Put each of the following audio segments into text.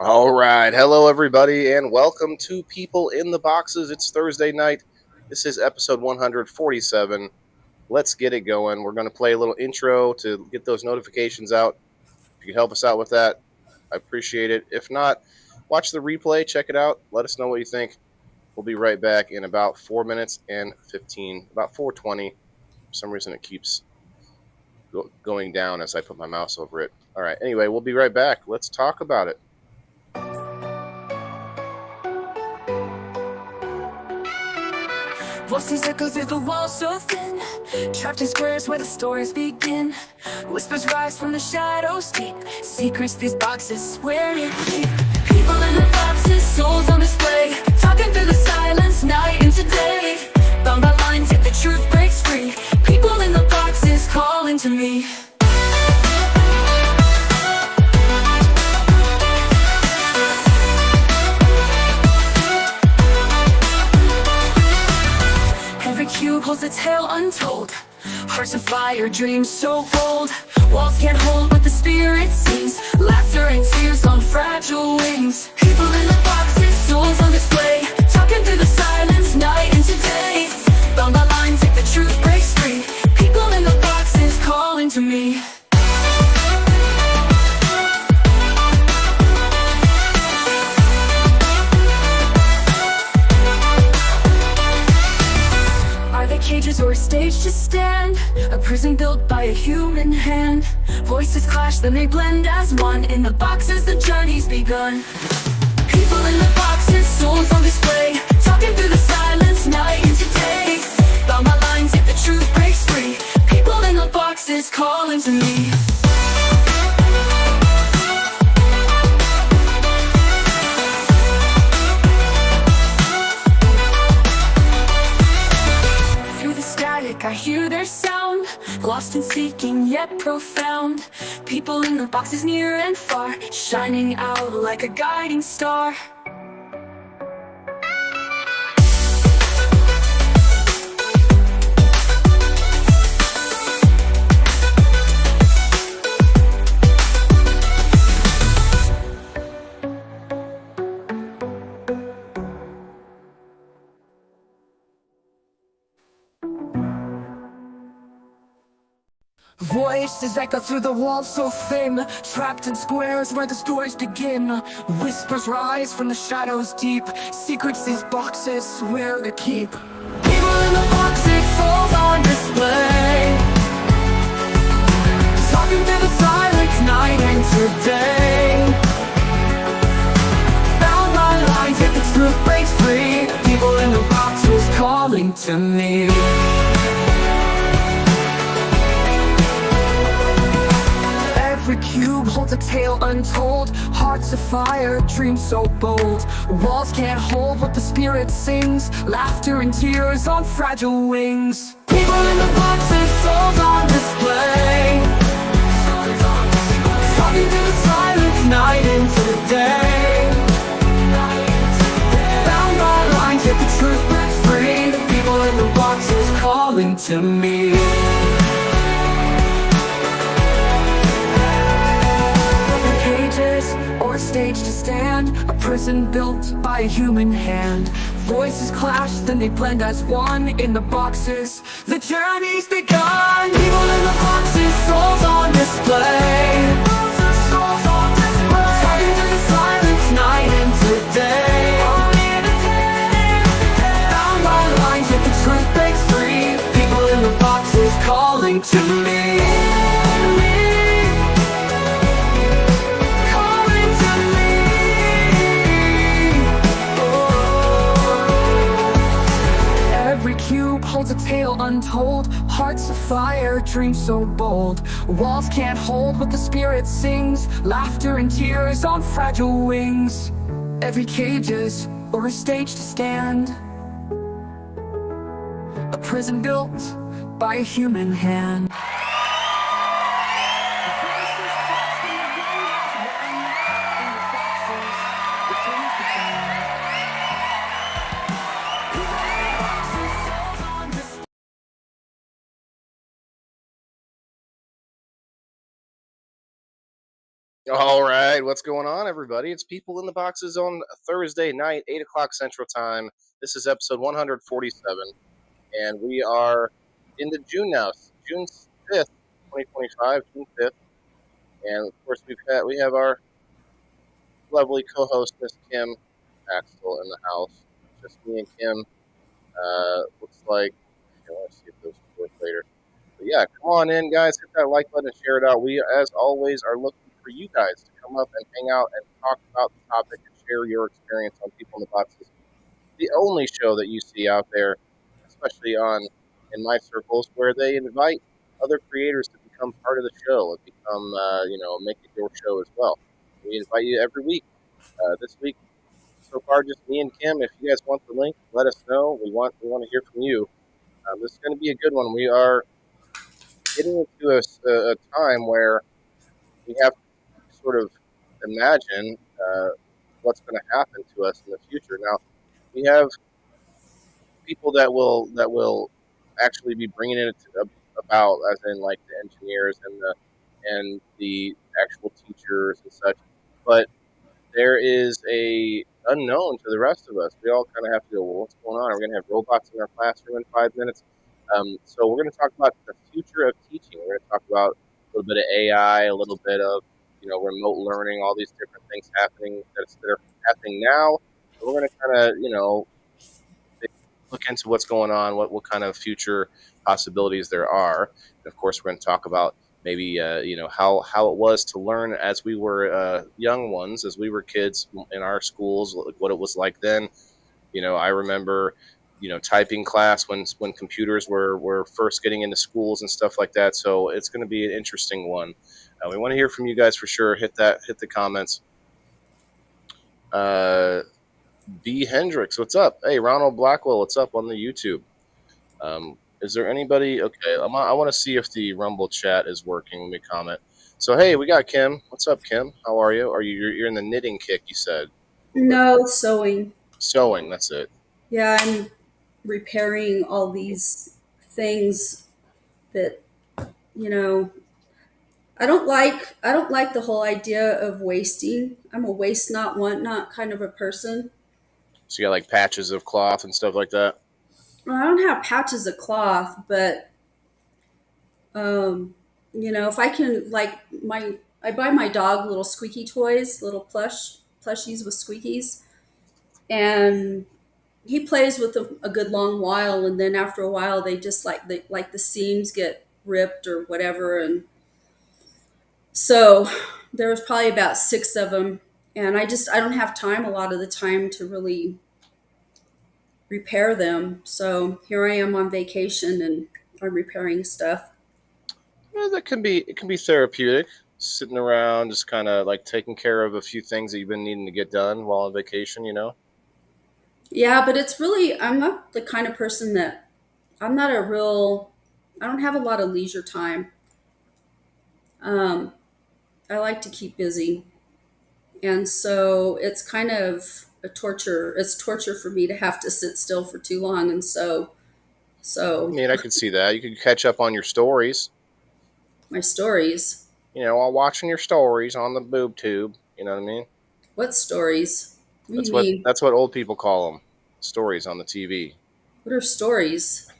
All right. Hello, everybody, and welcome to People in the Boxes. It's Thursday night. This is episode 147. Let's get it going. We're going to play a little intro to get those notifications out. If you can help us out with that, I appreciate it. If not, watch the replay, check it out. Let us know what you think. We'll be right back in about 4 minutes and 15, about 4:20. For some reason, it keeps going down as I put my mouse over it. All right. Anyway, we'll be right back. Let's talk about it. Voices echo through the walls so thin, trapped in squares where the stories begin. Whispers rise from the shadows deep, secrets these boxes swear to keep. People in the boxes, souls on display, talking through the silence, night into day. Bound by lines, yet the truth breaks free. People in the boxes calling to me. Cube holds a tale untold, hearts of fire, dreams so bold. Walls can't hold what the spirit sings, laughter and tears on fragile wings. People in the boxes, souls on display, talking through the silence, night into day. Bound by lines, yet the truth breaks free. People in the boxes calling to me. Cages or a stage to stand, a prison built by a human hand. Voices clash, then they blend as one. In the boxes, the journey's begun. People in the boxes, souls on display, talking through the silence, night into day. Bound by lines, yet the truth breaks free. People in the boxes calling to me. I hear their sound, lost and seeking yet profound. People in the boxes near and far, shining out like a guiding star. Voices echo through the walls so thin, trapped in squares where the stories begin. Whispers rise from the shadows deep, secrets these boxes swear to keep. People in the boxes, souls on display, talking through the silence, night into day. Bound by lines, yet the truth breaks free. People in the boxes calling to me. Every cube holds a tale untold, hearts of fire, dreams so bold. Walls can't hold what the spirit sings, laughter and tears on fragile wings. People in the boxes, souls on display, talking through the silence, night into day. Bound by lines, yet the truth breaks free. The people in the boxes calling to me. Or a stage to stand, a prison built by a human hand. Voices clash, then they blend as one. In the boxes, the journey's begun. People in the boxes, souls on display, talking through the silence, night into day. Bound by lines, yet the truth breaks free. People in the boxes calling to me. Holds a tale untold, hearts of fire, dreams so bold. Walls can't hold what the spirit sings, laughter and tears on fragile wings. Every cage is or a stage to stand, a prison built by a human hand. All right, what's going on, everybody? It's People in the Boxes on Thursday night, 8 o'clock Central Time. This is episode 147, and we are into June now, June 5th, 2025, June 5th. And of course, we have our lovely co-host, Miss Kim Axel, in the house. Just me and Kim. Looks like, I want to see if those work later. But yeah, come on in, guys. Hit that like button and share it out. We, as always, are looking for you guys to come up and hang out and talk about the topic and share your experience on People in the Boxes. The only show that you see out there, especially in my circles, where they invite other creators to become part of the show and become, make it your show as well. We invite you every week. This week, so far, just me and Kim. If you guys want the link, let us know. We want to hear from you. This is going to be a good one. We are getting into a time where we have to sort of imagine what's going to happen to us in the future. Now, we have people that will actually be bringing it about, as in like the engineers and the actual teachers and such. But there is a unknown to the rest of us. We all kind of have to go, well, what's going on? Are we going to have robots in our classroom in 5 minutes? So we're going to talk about the future of teaching. We're going to talk about a little bit of AI, a little bit of remote learning, all these different things happening that are happening now. So we're going to kind of look into what's going on, what kind of future possibilities there are. And of course, we're going to talk about maybe how it was to learn as we were young ones, as we were kids in our schools, what it was like then. I remember typing class when computers were first getting into schools and stuff like that. So it's going to be an interesting one. We want to hear from you guys for sure. Hit the comments. B Hendricks, what's up? Hey, Ronald Blackwell, what's up on the YouTube? Is there anybody? Okay, I want to see if the Rumble chat is working. Let me comment. So hey, we got Kim. What's up, Kim? How are you? You're in the knitting kick? You said. No, sewing. Sewing. That's it. Yeah, I'm repairing all these things that you know I don't like the whole idea of wasting. I'm a waste not want not kind of a person. So you got like patches of cloth and stuff like that. Well, I don't have patches of cloth, but if I can, like, I buy my dog little squeaky toys, little plushies with squeakies, and he plays with them a good long while, and then after a while they just like the seams get ripped or whatever. And so there was probably about six of them, and I don't have time a lot of the time to really repair them. So here I am on vacation and I'm repairing stuff. Yeah, it can be therapeutic. Sitting around, just kind of like taking care of a few things that you've been needing to get done while on vacation. Yeah, but it's really, I'm not the kind of person that, I'm not a real, I don't have a lot of leisure time. um, I like to keep busy. And so it's kind of a torture. It's torture for me to have to sit still for too long. And so, I mean, I could see that. You could catch up on your stories. my stories. While watching your stories on the boob tube. You know what I mean? What stories? What do That's you what mean? that's what old people call them. Stories on the TV. What are stories?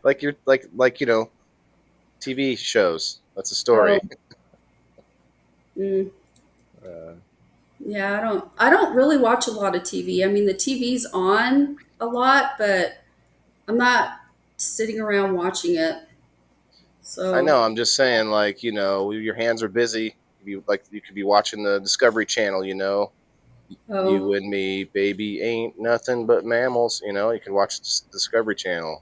Like you're like TV shows. That's a story. Oh, mm, Uh, yeah, I don't really watch a lot of TV. I mean, the TV's on a lot, but I'm not sitting around watching it. I So, know. I'm just saying, like your hands are busy. You could be watching the Discovery Channel. You oh, and me, baby, ain't nothing but mammals. You can watch the Discovery Channel.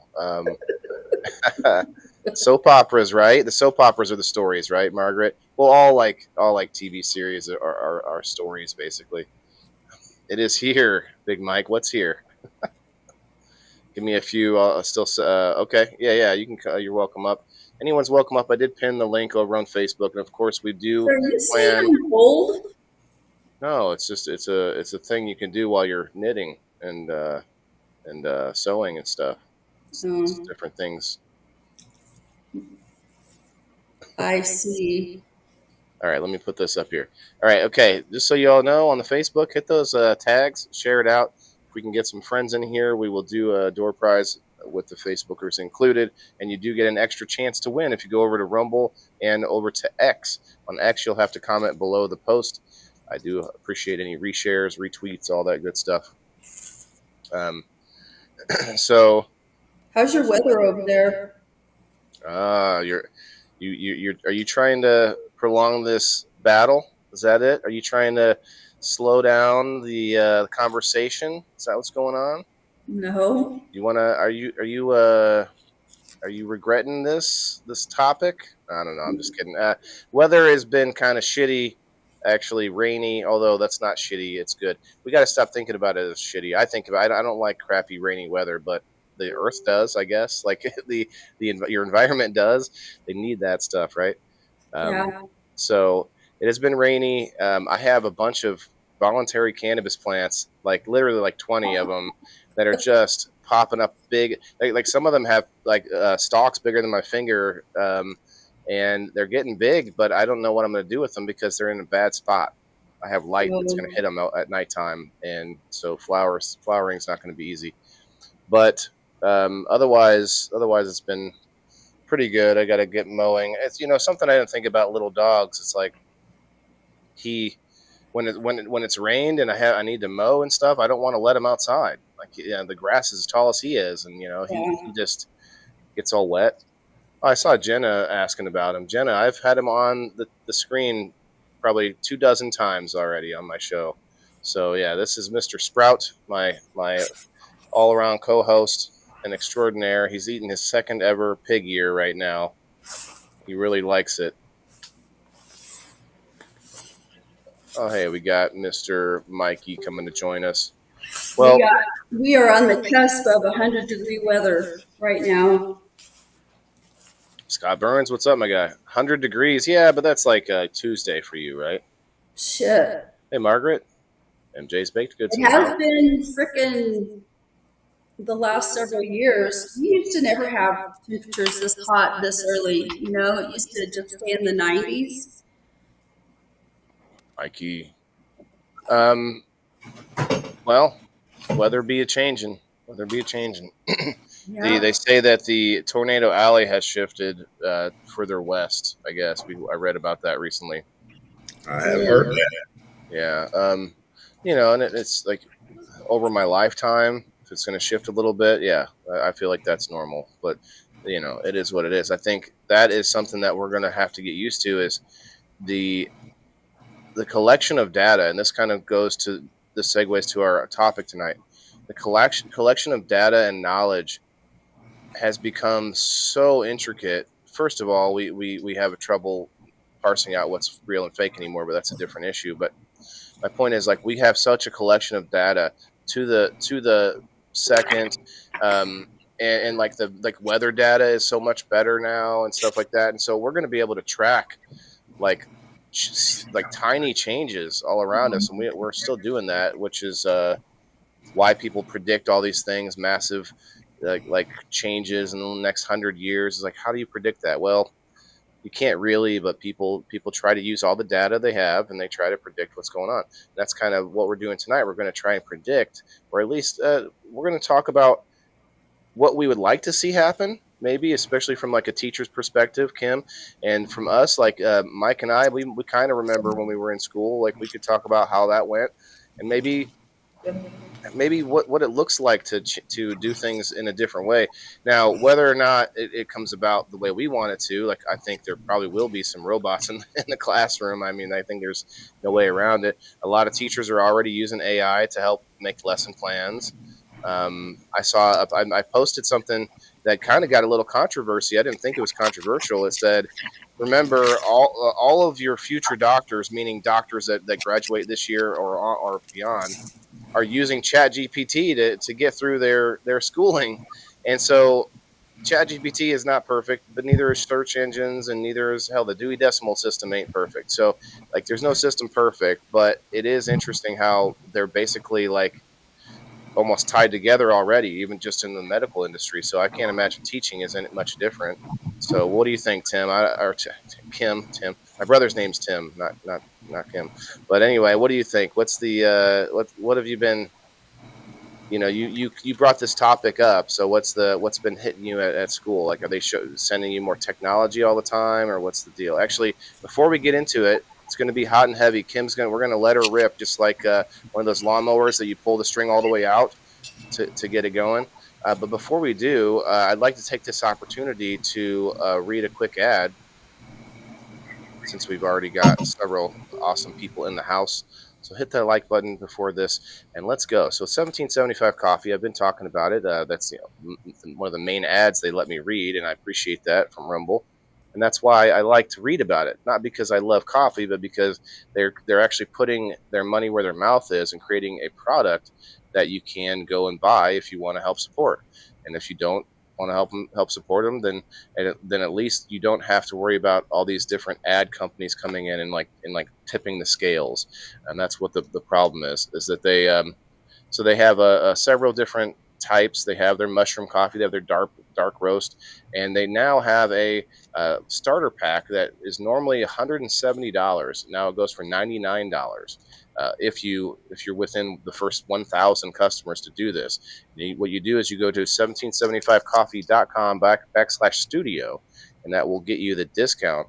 Soap operas, right? The soap operas are the stories, right, Margaret? Well, all like TV series are stories, basically. It is here, Big Mike. What's here? Give me a few. Okay. Yeah. You can. You're welcome up. Anyone's welcome up. I did pin the link over on Facebook, and of course we do are you saying plan. I'm old? No, it's just it's a thing you can do while you're knitting and sewing and stuff. It's Oh, different things. I see. All right, let me put this up here. All right, okay. Just so you all know, on the Facebook, hit those tags, share it out. If we can get some friends in here, we will do a door prize with the Facebookers included, and you do get an extra chance to win if you go over to Rumble and over to X. On X, you'll have to comment below the post. I do appreciate any reshares, retweets, all that good stuff. So, How's your weather over there? are you trying to prolong this battle? Is that it? Are you trying to slow down the conversation? Is that what's going on? No. You wanna? Are you regretting this topic? I don't know. I'm just kidding. Weather has been kind of shitty. Actually, rainy. Although that's not shitty. It's good. We got to stop thinking about it as shitty. I think about. I don't like crappy rainy weather, but the Earth does. I guess like your environment does. They need that stuff, right? Yeah. So it has been rainy. I have a bunch of voluntary cannabis plants, like literally like 20 of them, that are just popping up big. Like some of them have like stalks bigger than my finger, and they're getting big. But I don't know what I'm going to do with them because they're in a bad spot. I have light that's going to hit them at nighttime, and so flowering is not going to be easy. But otherwise, it's been pretty good. I got to get mowing. It's something I didn't think about little dogs. It's like when it's rained and I need to mow and stuff, I don't want to let him outside. Like the grass is as tall as he is, and he just gets all wet. Oh, I saw Jenna asking about him. Jenna, I've had him on the screen probably 24 times already on my show. So yeah, this is Mr. Sprout, my all around co-host and extraordinaire. He's eating his second ever pig ear right now. He really likes it. Oh, hey, we got Mr. Mikey coming to join us. Well, we are on the cusp of 100-degree weather right now. Scott Burns, what's up, my guy? 100 degrees, yeah, but that's like Tuesday for you, right? Shit. Hey, Margaret. MJ's Baked Goods. It has been freaking the last several years. We used to never have temperatures this hot this early. It used to just stay in the 90s. Mikey. Well, weather be a changing. Yeah. They say that the Tornado Alley has shifted further west. I guess I read about that recently. I have heard that. Yeah. And it's like over my lifetime, if it's going to shift a little bit, yeah, I feel like that's normal. But it is what it is. I think that is something that we're going to have to get used to is the collection of data, and this kind of goes to the segues to our topic tonight. The collection of data and knowledge has become so intricate. First of all, we have a trouble parsing out what's real and fake anymore, but that's a different issue. But my point is, like, we have such a collection of data to the second, and like the weather data is so much better now and stuff like that, and so we're going to be able to track like tiny changes all around us, and we're still doing that, which is why people predict all these things, massive like changes in the next 100 years. Is like, how do you predict that? Well, you can't really, but people try to use all the data they have, and they try to predict what's going on. That's kind of what we're doing tonight. We're going to try and predict, or at least we're going to talk about what we would like to see happen, maybe, especially from like a teacher's perspective, Kim, and from us, like Mike and I, we kind of remember when we were in school, like we could talk about how that went, and maybe what it looks like to do things in a different way. Now, whether or not it comes about the way we want it to, like, I think there probably will be some robots in the classroom. I mean, I think there's no way around it. A lot of teachers are already using AI to help make lesson plans. I posted something that kind of got a little controversy. I didn't think it was controversial. It said, remember, all of your future doctors, meaning doctors that graduate this year or beyond, are using ChatGPT to get through their schooling. And so ChatGPT is not perfect, but neither is search engines, and neither is, hell, the Dewey Decimal System ain't perfect. So, like, there's no system perfect, but it is interesting how they're basically, like, almost tied together already, even just in the medical industry. So I can't imagine teaching isn't much different. So what do you think, Tim? Kim? My brother's name's Tim, not Kim. But anyway, what do you think? What's the what have you been? You brought this topic up. So what's been hitting you at school? Like, are they sending you more technology all the time, or what's the deal? Actually, before we get into it, it's going to be hot and heavy. We're going to let her rip, just like one of those lawnmowers that you pull the string all the way out to get it going. But before we do, I'd like to take this opportunity to read a quick ad, since we've already got several awesome people in the house. So hit that like button before this, and let's go. So 1775 Coffee, I've been talking about it. That's one of the main ads they let me read, and I appreciate that from Rumble. And that's why I like to read about it, not because I love coffee, but because they're actually putting their money where their mouth is and creating a product that you can go and buy if you want to help support. And if you don't want to help support them, then at least you don't have to worry about all these different ad companies coming in and like tipping the scales. And that's what the problem is that they have several different types. They have their mushroom coffee, they have their dark roast, and they now have a starter pack that is normally $170. Now it goes for $99 if you're within the first 1,000 customers to do this. What you do is you go to 1775coffee.com/studio, and that will get you the discount.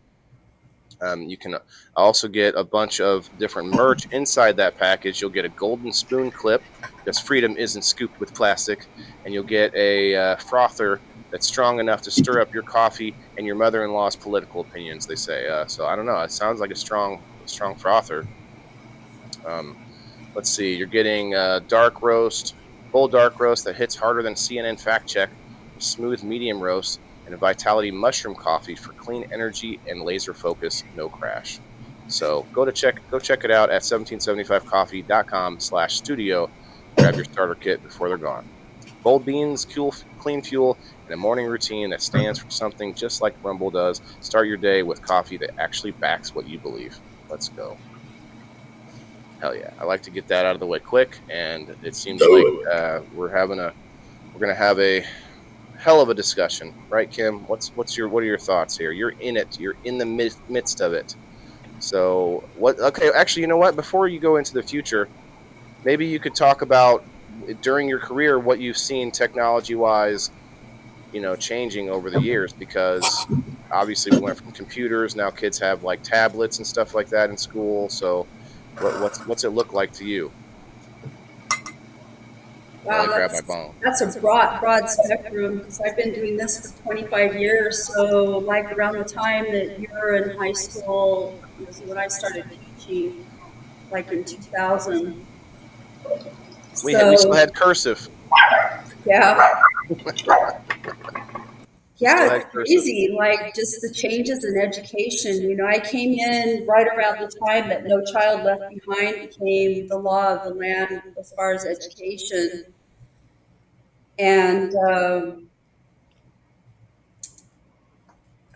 You can also get a bunch of different merch inside that package. You'll get a golden spoon clip, because freedom isn't scooped with plastic, and you'll get a frother that's strong enough to stir up your coffee and your mother-in-law's political opinions, they say. So I don't know. It sounds like a strong frother. Let's see. You're getting dark roast, full dark roast that hits harder than CNN fact check, smooth medium roast, and a Vitality mushroom coffee for clean energy and laser focus, no crash. So go check it out at 1775coffee.com/studio. Grab your starter kit before they're gone. Bold beans, clean fuel, and a morning routine that stands for something just like Rumble does. Start your day with coffee that actually backs what you believe. Let's go. Hell yeah. I like to get that out of the way quick, and it seems like we're going to have a hell of a discussion, right, Kim? What are your thoughts here? You're in it. You're in the midst of it. So okay, actually, you know what? Before you go into the future, maybe you could talk about during your career what you've seen technology-wise, changing over the years, because obviously we went from computers. Now kids have like tablets and stuff like that in school. So what's it look like to you? Wow, that's a broad spectrum, because I've been doing this for 25 years. So like around the time that you were in high school was when I started teaching, like in 2000. We still had cursive. Yeah. Yeah, it's crazy. Like just the changes in education. I came in right around the time that No Child Left Behind became the law of the land as far as education. And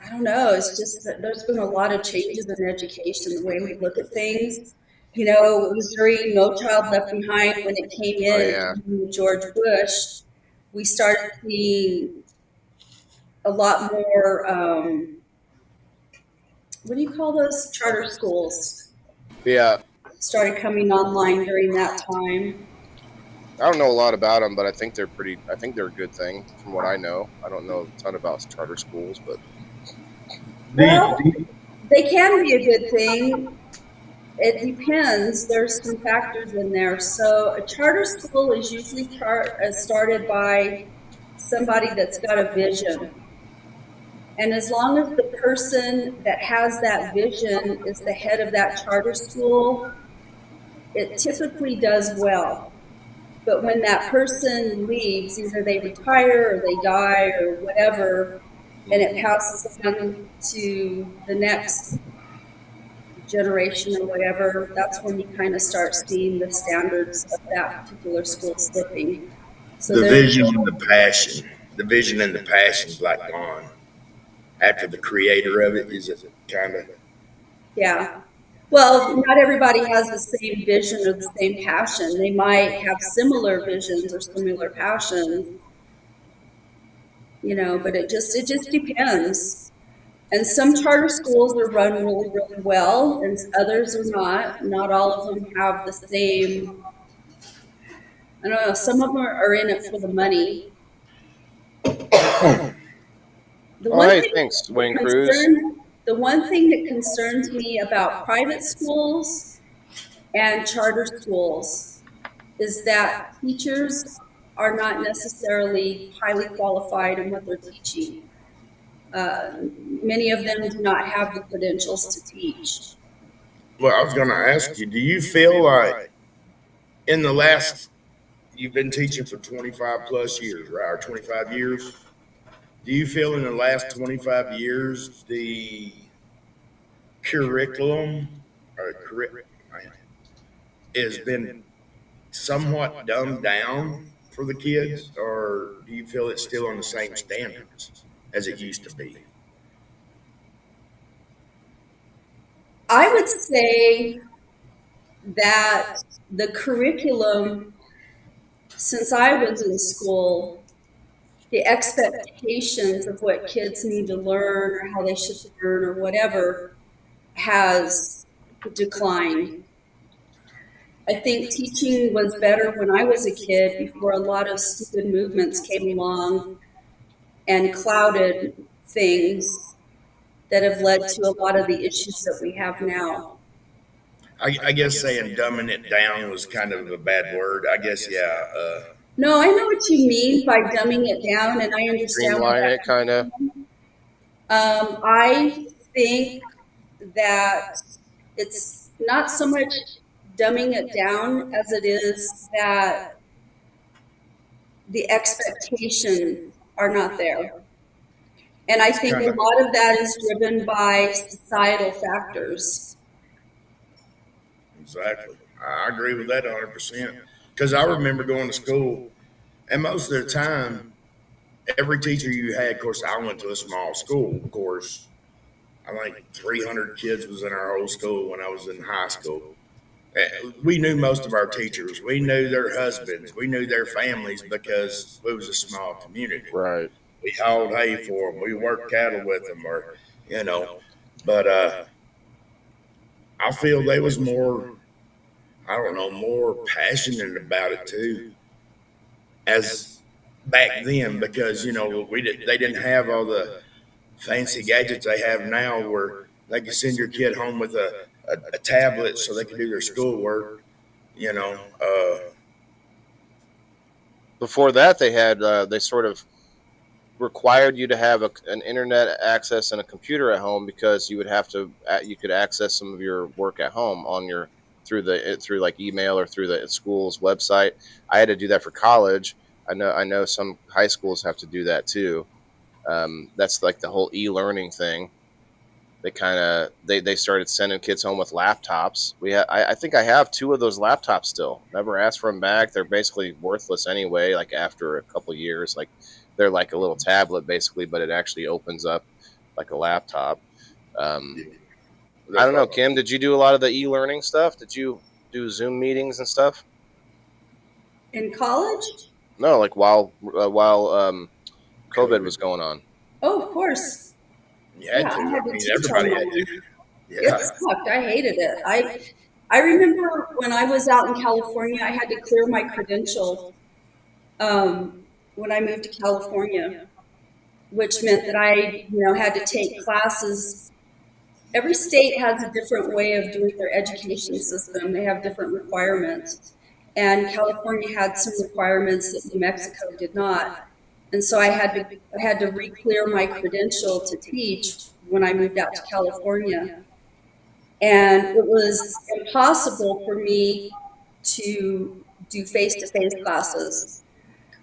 I don't know, it's just that there's been a lot of changes in education, the way we look at things. It was during No Child Left Behind when it came in with George Bush. We started seeing a lot more, what do you call those? Charter schools. Yeah. Started coming online during that time. I don't know a lot about them, but I think they're a good thing from what I know. I don't know a ton about charter schools, but. Well, they can be a good thing. It depends. There's some factors in there. So a charter school is usually started by somebody that's got a vision. And as long as the person that has that vision is the head of that charter school, it typically does well. But when that person leaves, either they retire or they die or whatever, and it passes on to the next generation or whatever, that's when you kind of start seeing the standards of that particular school slipping. So the vision and the passion's like gone. After the creator of it is kind of. Yeah. Well, not everybody has the same vision or the same passion. They might have similar visions or similar passions, but it just depends. And some charter schools are run really, really well, and others are not. Not all of them have the same. I don't know. Some of them are in it for the money. The All one right, thing thanks, that Wayne Cruz. the one thing that concerns me about private schools and charter schools is that teachers are not necessarily highly qualified in what they're teaching. Many of them do not have the credentials to teach. Well, I was going to ask you, do you feel like in the last, you've been teaching for 25 plus years, right? Or 25 years. Do you feel in the last 25 years, the curriculum has been somewhat dumbed down for the kids, or do you feel it's still on the same standards as it used to be? I would say that the curriculum, since I was in school, the expectations of what kids need to learn or how they should learn or whatever has declined. I think teaching was better when I was a kid before a lot of stupid movements came along and clouded things that have led to a lot of the issues that we have now. I guess saying dumbing it down was kind of a bad word. I guess, yeah. No, I know what you mean by dumbing it down, and I understand what Streamline that it, kind of. I think that it's not so much dumbing it down as it is that the expectations are not there. And I think a lot of that is driven by societal factors. Exactly. I agree with that 100%. Because I remember going to school, and most of the time, every teacher you had, of course, I went to a small school, of course. I think 300 kids was in our whole school when I was in high school. We knew most of our teachers. We knew their husbands. We knew their families because it was a small community. Right. We hauled hay for them. We worked cattle with them, But I feel they was more, more passionate about it too, as back then, because they didn't have all the fancy gadgets they have now, where they can send your kid home with a tablet so they can do their schoolwork. Before that, they sort of required you to have an internet access and a computer at home, because you could access some of your work at home through like email or through the school's website. I had to do that for college. I know some high schools have to do that too. That's like the whole e-learning thing. They started sending kids home with laptops. I think I have 2 of those laptops still. Never asked for them back. They're basically worthless anyway. Like after a couple of years, like they're like a little tablet basically, but it actually opens up like a laptop. I don't know, Kim. Did you do a lot of the e-learning stuff? Did you do Zoom meetings and stuff in college? No, like while COVID was going on. Oh, of course. Yeah, everybody had to. Yeah. It sucked. I hated it. I remember when I was out in California, I had to clear my credential when I moved to California, which meant that I, had to take classes. Every state has a different way of doing their education system. They have different requirements. And California had some requirements that New Mexico did not. And so I had to re-clear my credential to teach when I moved out to California. And it was impossible for me to do face-to-face classes.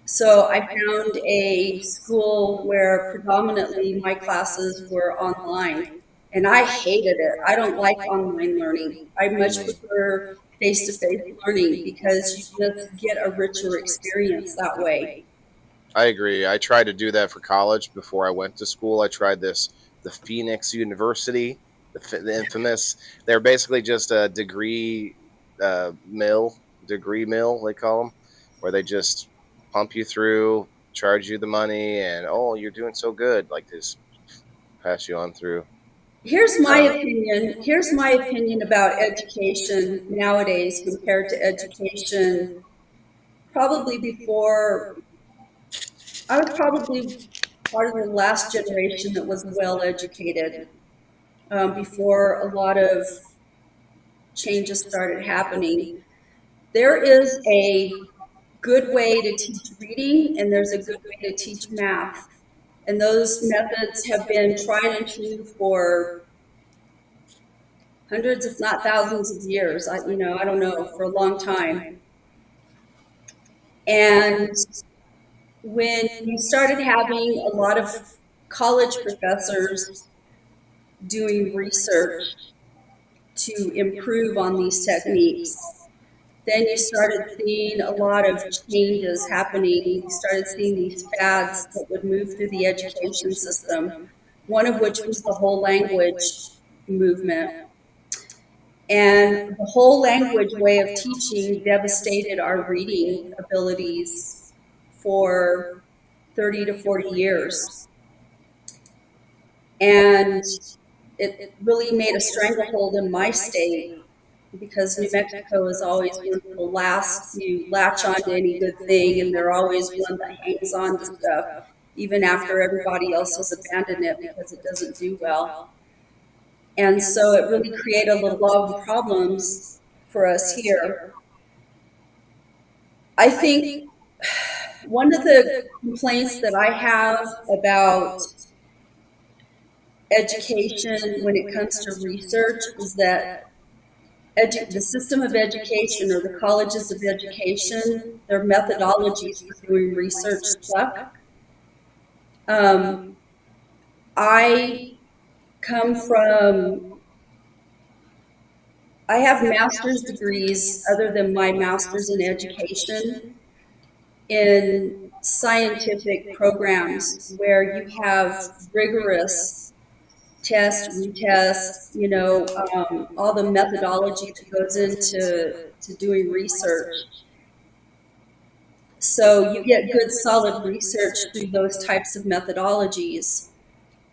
So I found a school where predominantly my classes were online. And I hated it. I don't like online learning. I much prefer face-to-face learning because you just get a richer experience that way. I agree. I tried to do that for college before I went to school. I tried the Phoenix University the infamous. They're basically just a degree mill they call them, where they just pump you through, charge you the money, and oh, you're doing so good, like this, pass you on through. Here's my opinion. Here's my opinion about education nowadays compared to education probably before. I was probably part of the last generation that was well educated before a lot of changes started happening. There is a good way to teach reading, and there's a good way to teach math. And those methods have been tried and true for hundreds, if not thousands of years. I don't know, for a long time. And when you started having a lot of college professors doing research to improve on these techniques, then you started seeing a lot of changes happening. You started seeing these fads that would move through the education system, one of which was the whole language movement. And the whole language way of teaching devastated our reading abilities for 30 to 40 years. And it really made a stranglehold in my state, because New Mexico is always one of the last to latch on to any good thing, and they're always one that hangs on to stuff, even after everybody else has abandoned it because it doesn't do well. And so it really created a lot of problems for us here. I think one of the complaints that I have about education when it comes to research is that the system of education, or the colleges of education, their methodologies for doing research suck. I have master's degrees other than my master's in education in scientific programs where you have rigorous test, retest, all the methodology that goes into doing research. So you get good, solid research through those types of methodologies.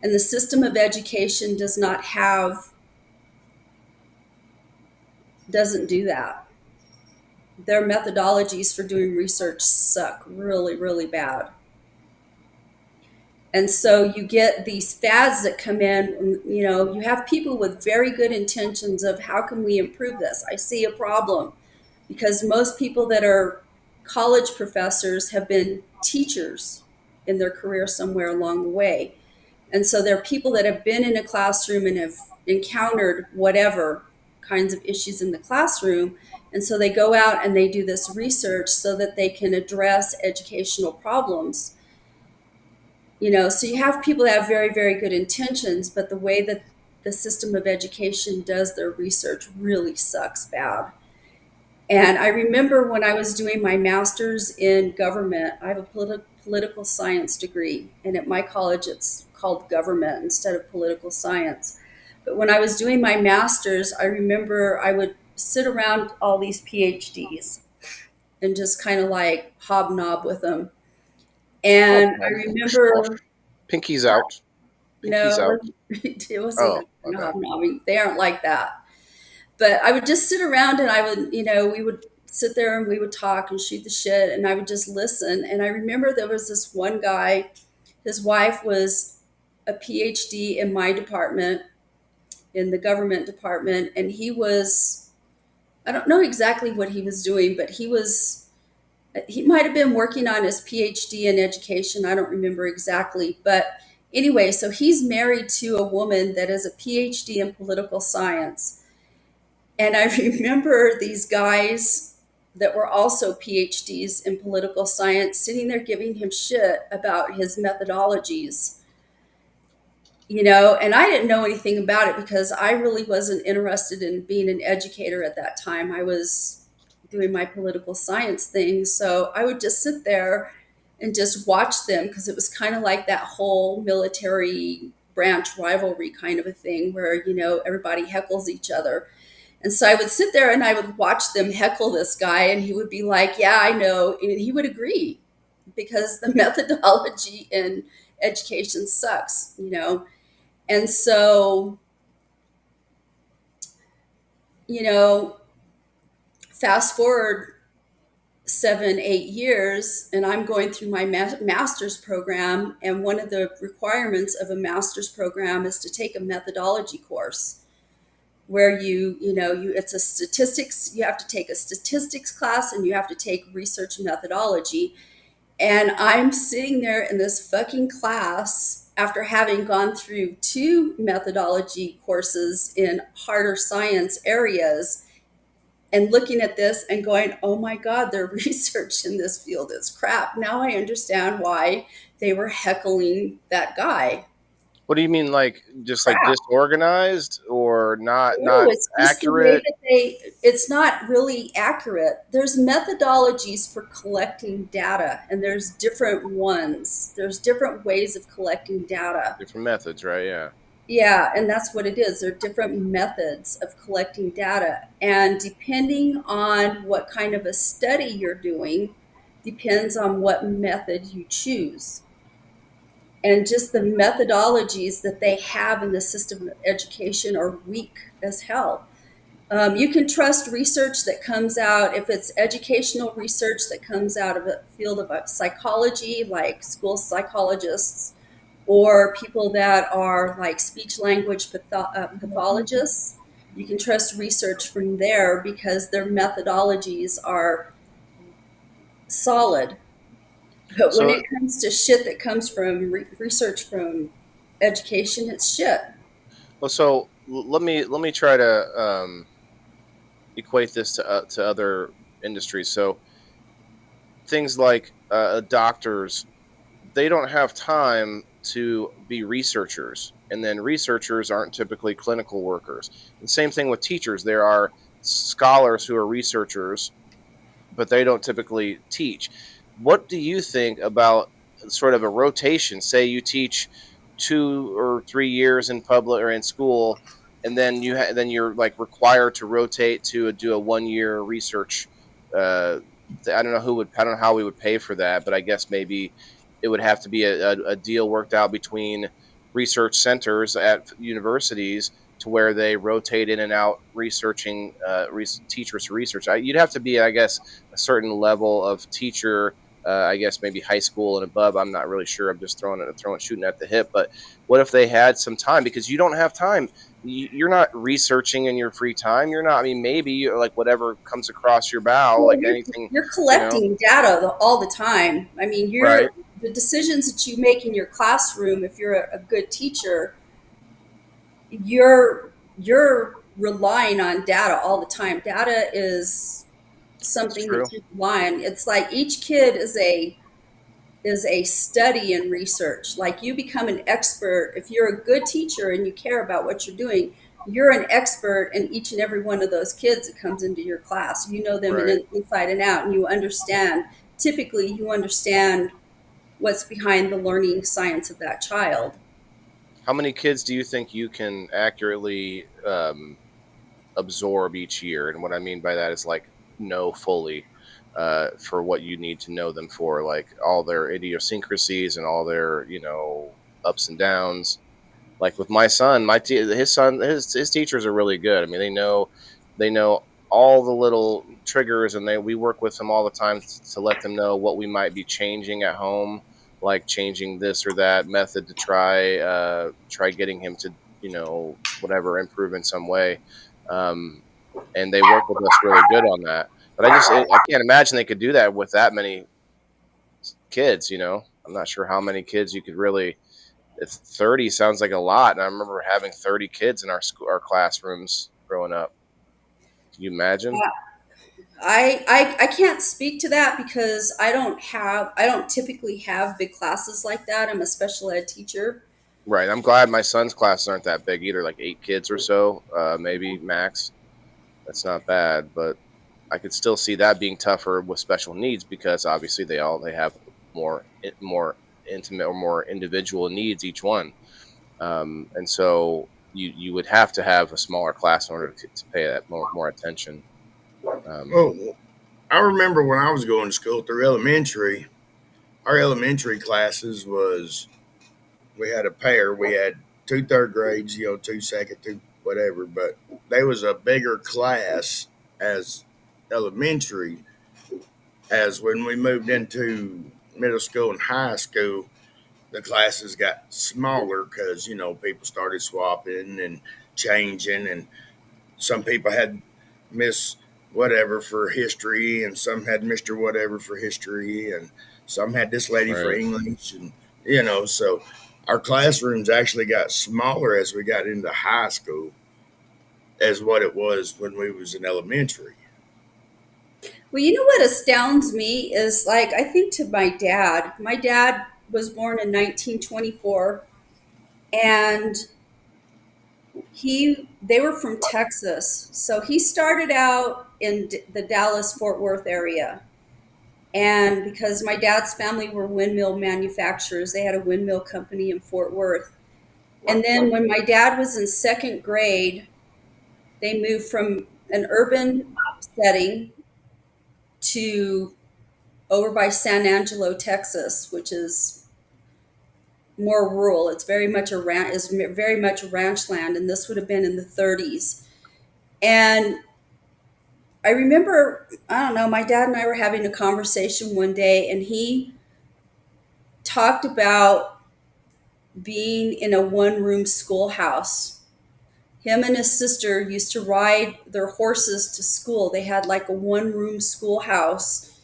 And the system of education doesn't do that. Their methodologies for doing research suck really, really bad. And so you get these fads that come in, you have people with very good intentions of how can we improve this? I see a problem, because most people that are college professors have been teachers in their career somewhere along the way. And so there are people that have been in a classroom and have encountered whatever kinds of issues in the classroom. And so they go out and they do this research so that they can address educational problems. So you have people that have very, very good intentions, but the way that the system of education does their research really sucks bad. And I remember when I was doing my master's in government, I have a political science degree, and at my college it's called government instead of political science. But when I was doing my master's, I remember I would sit around all these PhDs and just kind of like hobnob with them. And I remember Pinky's out. Pinky's no, out. it wasn't okay. hobnobbing. They aren't like that. But I would just sit around and I would, we would sit there and we would talk and shoot the shit, and I would just listen. And I remember there was this one guy, his wife was a PhD in my department, in the government department, and I don't know exactly what he was doing, but he might have been working on his PhD in education. I don't remember exactly. But anyway, so he's married to a woman that is a PhD in political science. And I remember these guys that were also PhDs in political science sitting there giving him shit about his methodologies. And I didn't know anything about it because I really wasn't interested in being an educator at that time. I was doing my political science thing. So I would just sit there and just watch them, because it was kind of like that whole military branch rivalry kind of a thing where, everybody heckles each other. And so I would sit there and I would watch them heckle this guy, and he would be like, yeah, I know. And he would agree because the methodology in education sucks. And so, fast forward 7-8 years, and I'm going through my master's program, and one of the requirements of a master's program is to take a methodology course where it's a statistics, you have to take a statistics class, and you have to take research methodology. And I'm sitting there in this fucking class after having gone through 2 methodology courses in harder science areas, and looking at this and going, oh my God, their research in this field is crap. Now I understand why they were heckling that guy. What do you mean, like just like disorganized or not It's just the way accurate? that it's not really accurate. There's methodologies for collecting data, and there's different ones. There's different ways of collecting data. Different methods, right? Yeah. Yeah, and that's what it is. There are different methods of collecting data. And depending on what kind of a study you're doing, depends on what method you choose. And just the methodologies that they have in the system of education are weak as hell. You can trust research that comes out, if it's educational research that comes out of a field of psychology, like school psychologists, or people that are like speech language pathologists. You can trust research from there because their methodologies are solid. But when it comes to shit that comes from research from education, it's shit. Well, so let me try to equate this to other industries. So things like doctors, they don't have time to be researchers, and then researchers aren't typically clinical workers. And same thing with teachers. There are scholars who are researchers, but they don't typically teach. What do you think about sort of a rotation? Say you teach 2 or 3 years in public or in school, and then you're like required to rotate to do a 1-year research. I don't know how we would pay for that, but I guess maybe it would have to be a deal worked out between research centers at universities to where they rotate in and out researching teachers to research. You'd have to be, I guess, a certain level of teacher. I guess maybe high school and above. I'm not really sure. I'm just shooting at the hip. But what if they had some time? Because you don't have time. You're not researching in your free time. You're not. I mean, maybe you're like whatever comes across your bow, like anything. You're collecting data all the time. I mean, Right. The decisions that you make in your classroom, if you're a good teacher, you're relying on data all the time. Data is something that you rely on. It's like each kid is a study and research. Like you become an expert if you're a good teacher and you care about what you're doing. You're an expert in each and every one of those kids that comes into your class. You know them Right. inside and out, and you understand. Typically, you understand what's behind the learning science of that child. How many kids do you think you can accurately absorb each year? And what I mean by that is like know fully for what you need to know them for, like all their idiosyncrasies and all their ups and downs. Like with my son, his teachers are really good. I mean, they know all the little triggers, and we work with them all the time to let them know what we might be changing at home, like changing this or that method to try getting him to whatever improve in some way. And they work with us really good on that. But I can't imagine they could do that with that many kids. I'm not sure how many kids you could really. If 30 sounds like a lot, and I remember having 30 kids in our classrooms growing up. Can you imagine? I can't speak to that because I don't typically have big classes like that. I'm a special ed teacher. Right. I'm glad my son's classes aren't that big either, like 8 kids or so, maybe max. That's not bad, but I could still see that being tougher with special needs because obviously they have more intimate or more individual needs each one. And so you would have to have a smaller class in order to pay that more attention. Well, I remember when I was going to school through elementary, our elementary classes was we had a pair. We had two third grades, two second, two whatever, but they was a bigger class as elementary as when we moved into middle school and high school, the classes got smaller because people started swapping and changing, and some people had Miss whatever for history, and some had Mr. whatever for history, and some had this lady for Right. English, and so our classrooms actually got smaller as we got into high school as what it was when we was in elementary. Well, you know what astounds me is like I think to my dad. My dad was born in 1924, and they were from Texas. So he started out in the Dallas Fort Worth area. And because my dad's family were windmill manufacturers, they had a windmill company in Fort Worth. And then when my dad was in second grade, they moved from an urban setting to over by San Angelo, Texas, which is more rural. It's very much very much ranch land, and this would have been in the 30s. And I remember, I don't know, my dad and I were having a conversation one day, and he talked about being in a one-room schoolhouse. Him and his sister used to ride their horses to school. They had like a one-room schoolhouse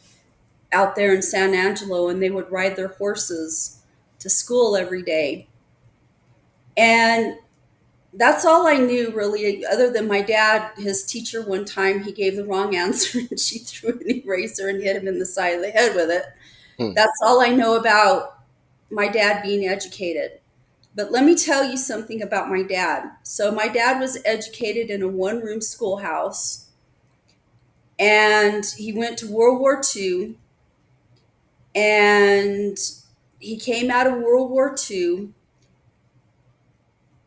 out there in San Angelo, and they would ride their horses to school every day. And that's all I knew really, other than my dad, his teacher, one time he gave the wrong answer and she threw an eraser and hit him in the side of the head with it. Hmm. That's all I know about my dad being educated. But let me tell you something about my dad. So my dad was educated in a one-room schoolhouse, and he went to World War II, and he came out of World War II.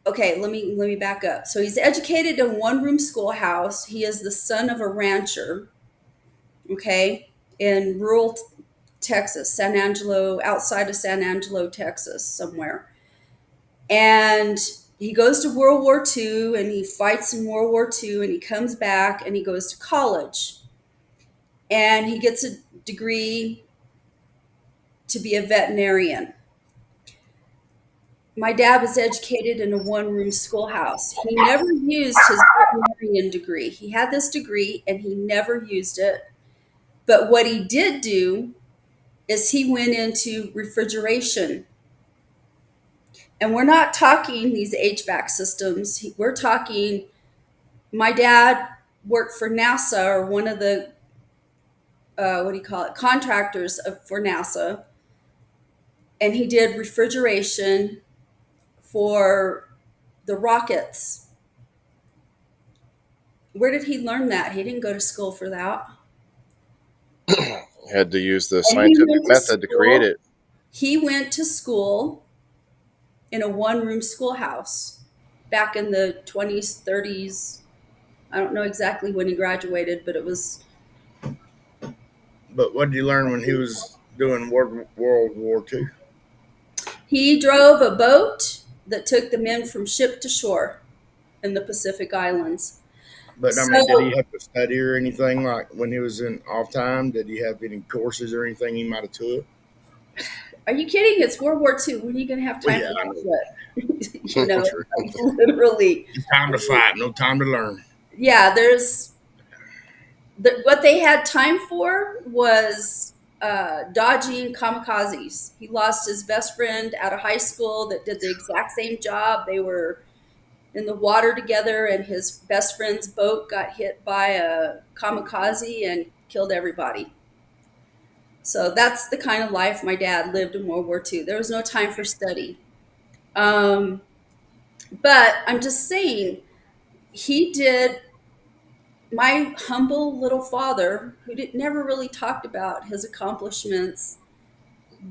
Okay, let me back up. So he's educated in a one-room schoolhouse. He is the son of a rancher, okay, in rural Texas, San Angelo, outside of San Angelo, Texas, somewhere. And he goes to World War II and he fights in World War II, and he comes back and he goes to college. And he gets a degree to be a veterinarian. My dad was educated in a one-room schoolhouse. He never used his veterinarian degree. He had this degree and he never used it. But what he did do is he went into refrigeration. And we're not talking these HVAC systems. We're talking, my dad worked for NASA, or one of the, what do you call it, contractors for NASA. And he did refrigeration for the rockets. Where did he learn that? He didn't go to school for that. Had to use the And he scientific went to method to create school. it. He went to school in a one-room schoolhouse back in the 20s, 30s. I don't know exactly when he graduated, but it was. But what did you learn when he was doing World War II? He drove a boat that took the men from ship to shore in the Pacific Islands. But I mean, did he So, have to study or anything like when he was in off time? Did he have any courses or anything he might have took? are you kidding? It's World War II. When are you going to have time Yeah, for I know. that shit? True. Like, literally. Time to fight, no time to learn. Yeah, what they had time for was dodging kamikazes. He lost his best friend out of high school that did the exact same job. They were in the water together, and his best friend's boat got hit by a kamikaze and killed everybody. So that's the kind of life my dad lived in World War II. There was no time for study. Um, but I'm just saying, he did. My humble little father, never really talked about his accomplishments,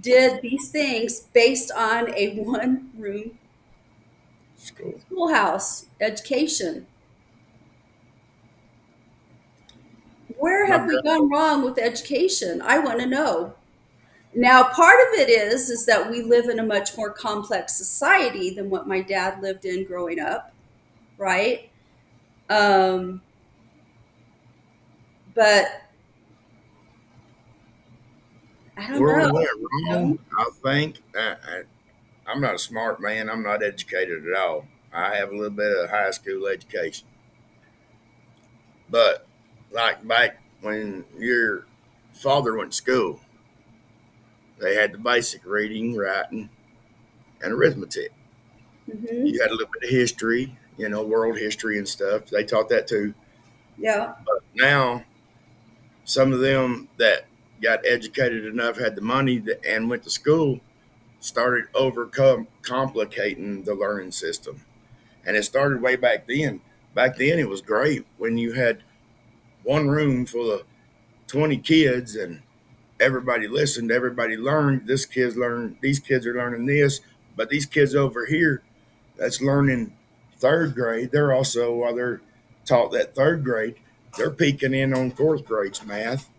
did these things based on a one room School. Schoolhouse, education. Where have we Okay. gone wrong with education? I want to know. Now, part of it is that we live in a much more complex society than what my dad lived in growing up, right? Um, but I don't Where we know. went You know? wrong, I think, I'm not a smart man. I'm not educated at all. I have a little bit of high school education. But like back when your father went to school, they had the basic reading, writing, and arithmetic. Hmm. You had a little bit of history, world history and stuff. They taught that too. Yeah. But now, some of them that got educated enough, had the money, and went to school, started overcome complicating the learning system. And it started way back then. Back then, it was great when you had one room full of 20 kids and everybody listened, everybody learned. This kids learned, these kids are learning this, but these kids over here that's learning third grade, they're also, while they're taught that third grade, they're peeking in on fourth grade's math,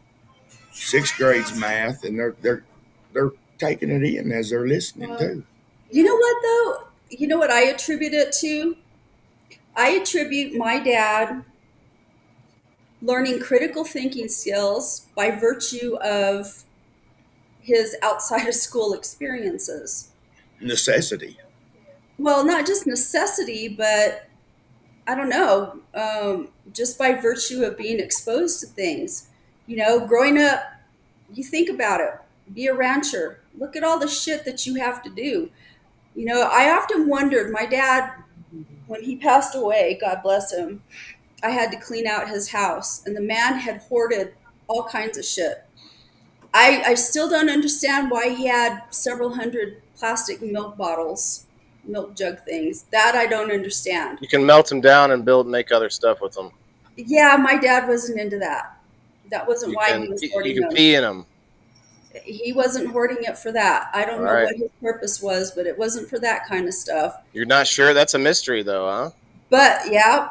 sixth grade's math, and they're taking it in as they're listening Well, too. you know what though? You know what I attribute it to? I attribute my dad learning critical thinking skills by virtue of his outside of school experiences. Necessity. Well, not just necessity, but I don't know, just by virtue of being exposed to things. You know, growing up, you think about it, be a rancher. Look at all the shit that you have to do. You know, I often wondered, my dad, when he passed away, God bless him, I had to clean out his house, and the man had hoarded all kinds of shit. I still don't understand why he had several hundred plastic milk bottles, milk jug things. That I don't understand. You can melt them down and make other stuff with them. Yeah, my dad wasn't into that. That wasn't You why he can was you hoarding can them. pee in them. He wasn't hoarding it for that. I All don't know right. what his purpose was, but it wasn't for that kind of stuff. You're not sure? That's a mystery, though, huh? But yeah,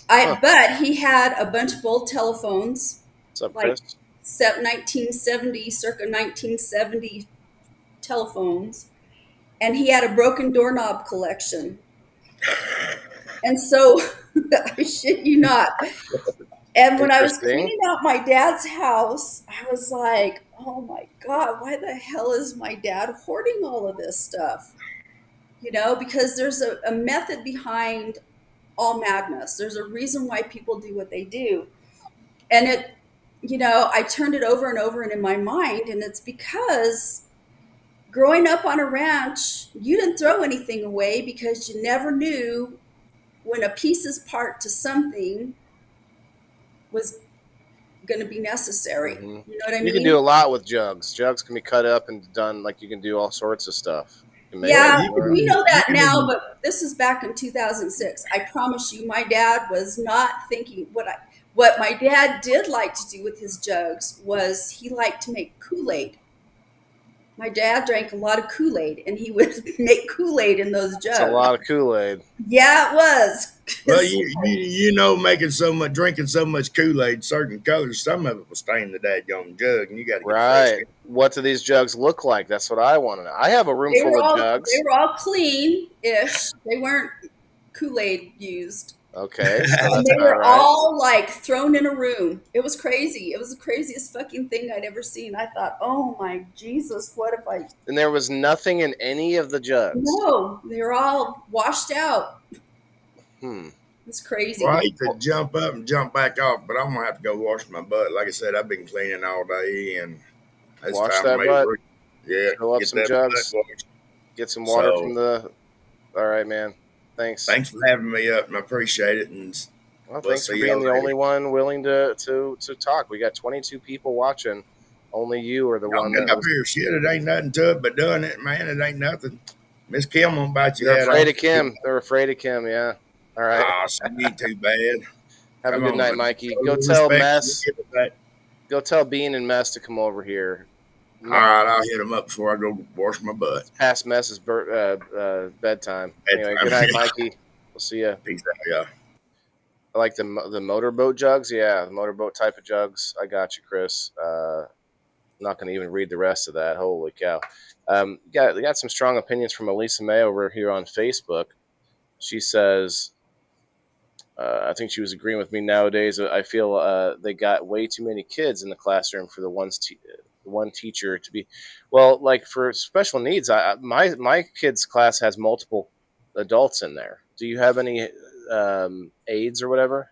Huh. but he had a bunch of old telephones, What's up, like Chris? 1970, circa 1970 telephones, and he had a broken doorknob collection. And so, I shit you not. And when I was Interesting. cleaning out my dad's house, I was like, oh my God, why the hell is my dad hoarding all of this stuff? You know, because there's a method behind all madness. There's a reason why people do what they do. And I turned it over and over and in my mind, and it's because growing up on a ranch, you didn't throw anything away because you never knew when a piece is part to something was going to be necessary. Hmm. You know what I You can mean? do a lot with jugs. Jugs can be cut up and done like you can do all sorts of stuff. You can make Yeah, you more. we know you that can now, even- but this is back in 2006. I promise you, my dad was not thinking what my dad did like to do with his jugs was he liked to make Kool-Aid. My dad drank a lot of Kool-Aid, and he would make Kool-Aid in those It's a jugs. lot of Kool-Aid. Yeah, it was. Well, making so much, drinking so much Kool Aid, certain colors, some of it will stain the dadgone jug, and you got to get fresh. Right. What do these jugs look like? That's what I want to know. I have a room They full were of all jugs. they were all clean-ish. They weren't Kool-Aid used. Okay, so And that's they all were right. all like thrown in a room. It was crazy. It was the craziest fucking thing I'd ever seen. I thought, oh my Jesus, what if I. And there was nothing in any of the jugs. No, they were all washed out. Hmm. It's crazy. Well, I hate to jump up and jump back off, but I'm gonna have to go wash my butt. Like I said, I've been cleaning all day, and it's Wash time that for me butt. to yeah, Fill up get some that jugs. butt washed. Get some water So- from the. All right, man. Thanks. Thanks for having me up, and I appreciate it. And Well, We'll thanks for see being y'all the later. only one willing to talk. We got 22 people watching. Only you are the y'all one get that up was. here, shit. It ain't nothing to it but doing it, man. It ain't nothing. Miss Kim won't bite your They're head afraid off. of Kim. They're afraid of Kim. Yeah. All right. Ah, she ain't too bad. Have a Come good on, night, man. Mikey. All Go the tell respect, Mess. we'll give it back. Go tell Bean and Mess to come over here. All right, I'll hit them up before I go wash my butt. Past Mess's bedtime. Anyway, Bedtime, good night, yeah. Mikey. We'll see ya. Peace out, y'all. I like the motorboat jugs. Yeah, the motorboat type of jugs. I got you, Chris. I'm not going to even read the rest of that. Holy cow. We got some strong opinions from Elisa May over here on Facebook. She says, I think she was agreeing with me nowadays. I feel they got way too many kids in the classroom for the one teacher to be. Well, like for special needs, my kids' class has multiple adults in there. Do you have any aides or whatever?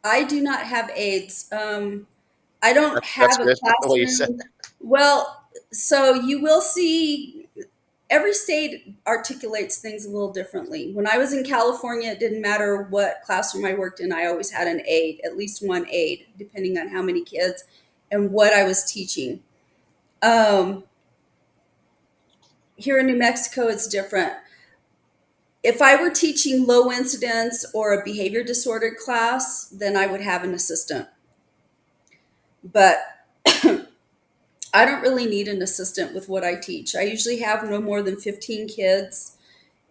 I do not have aides. I don't That's have a good. What you said. classroom. Well, so you will see every state articulates things a little differently. When I was in California, it didn't matter what classroom I worked in, I always had an aide, at least one aide, depending on how many kids and what I was teaching. Um, Here in New Mexico, it's different. If I were teaching low incidence or a behavior disordered class, then I would have an assistant. But I don't really need an assistant with what I teach. I usually have no more than 15 kids,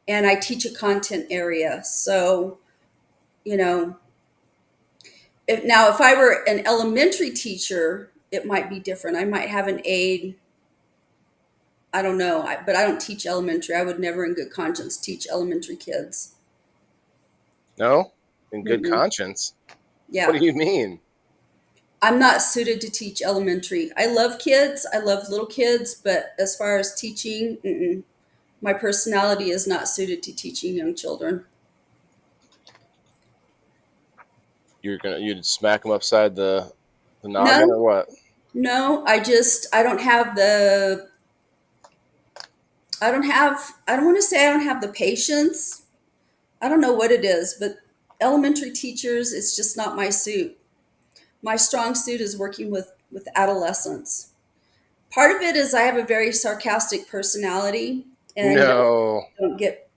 and I teach a content area. So, you know, if I were an elementary teacher, it might be different. I might have an aide. I don't know, but I don't teach elementary. I would never in good conscience teach elementary kids. No? In good Mm-mm. conscience? Yeah. What do you mean? I'm not suited to teach elementary. I love kids. I love little kids, but as far as teaching, my personality is not suited to teaching young children. You'd smack them upside the noggin No, or what? no, I don't have the, I don't want to say I don't have the patience. I don't know what it is, but elementary teachers, it's just not my suit. My strong suit is working with adolescents. Part of it is I have a very sarcastic personality, and No. don't get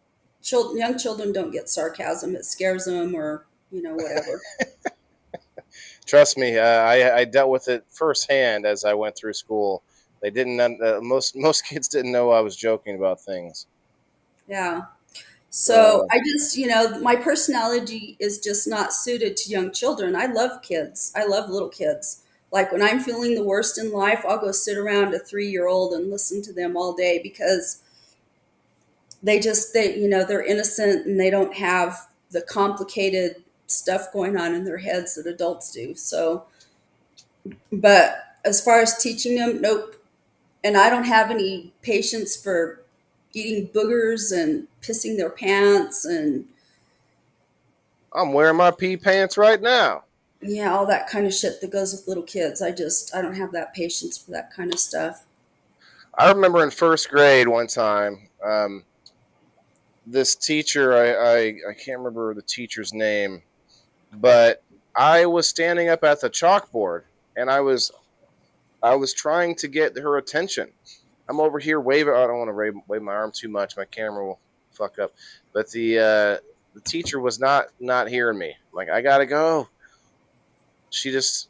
young children don't get sarcasm. It scares them, or whatever. Trust me, I dealt with it firsthand as I went through school. They didn't. Most kids didn't know I was joking about things. Yeah. So Uh, I just, my personality is just not suited to young children. I love kids. I love little kids. Like when I'm feeling the worst in life, I'll go sit around a 3-year-old and listen to them all day because they're innocent and they don't have the complicated stuff going on in their heads that adults do. So, but as far as teaching them, nope. And I don't have any patience for eating boogers and pissing their pants and I'm wearing my pee pants right now. yeah, all that kind of shit that goes with little kids. I don't have that patience for that kind of stuff. I remember in first grade one time, this teacher, I can't remember the teacher's name, but I was standing up at the chalkboard and I was trying to get her attention. I'm over here waving. I don't want to wave my arm too much. My camera will fuck up. But the teacher was not hearing me. I'm like, I gotta go. She just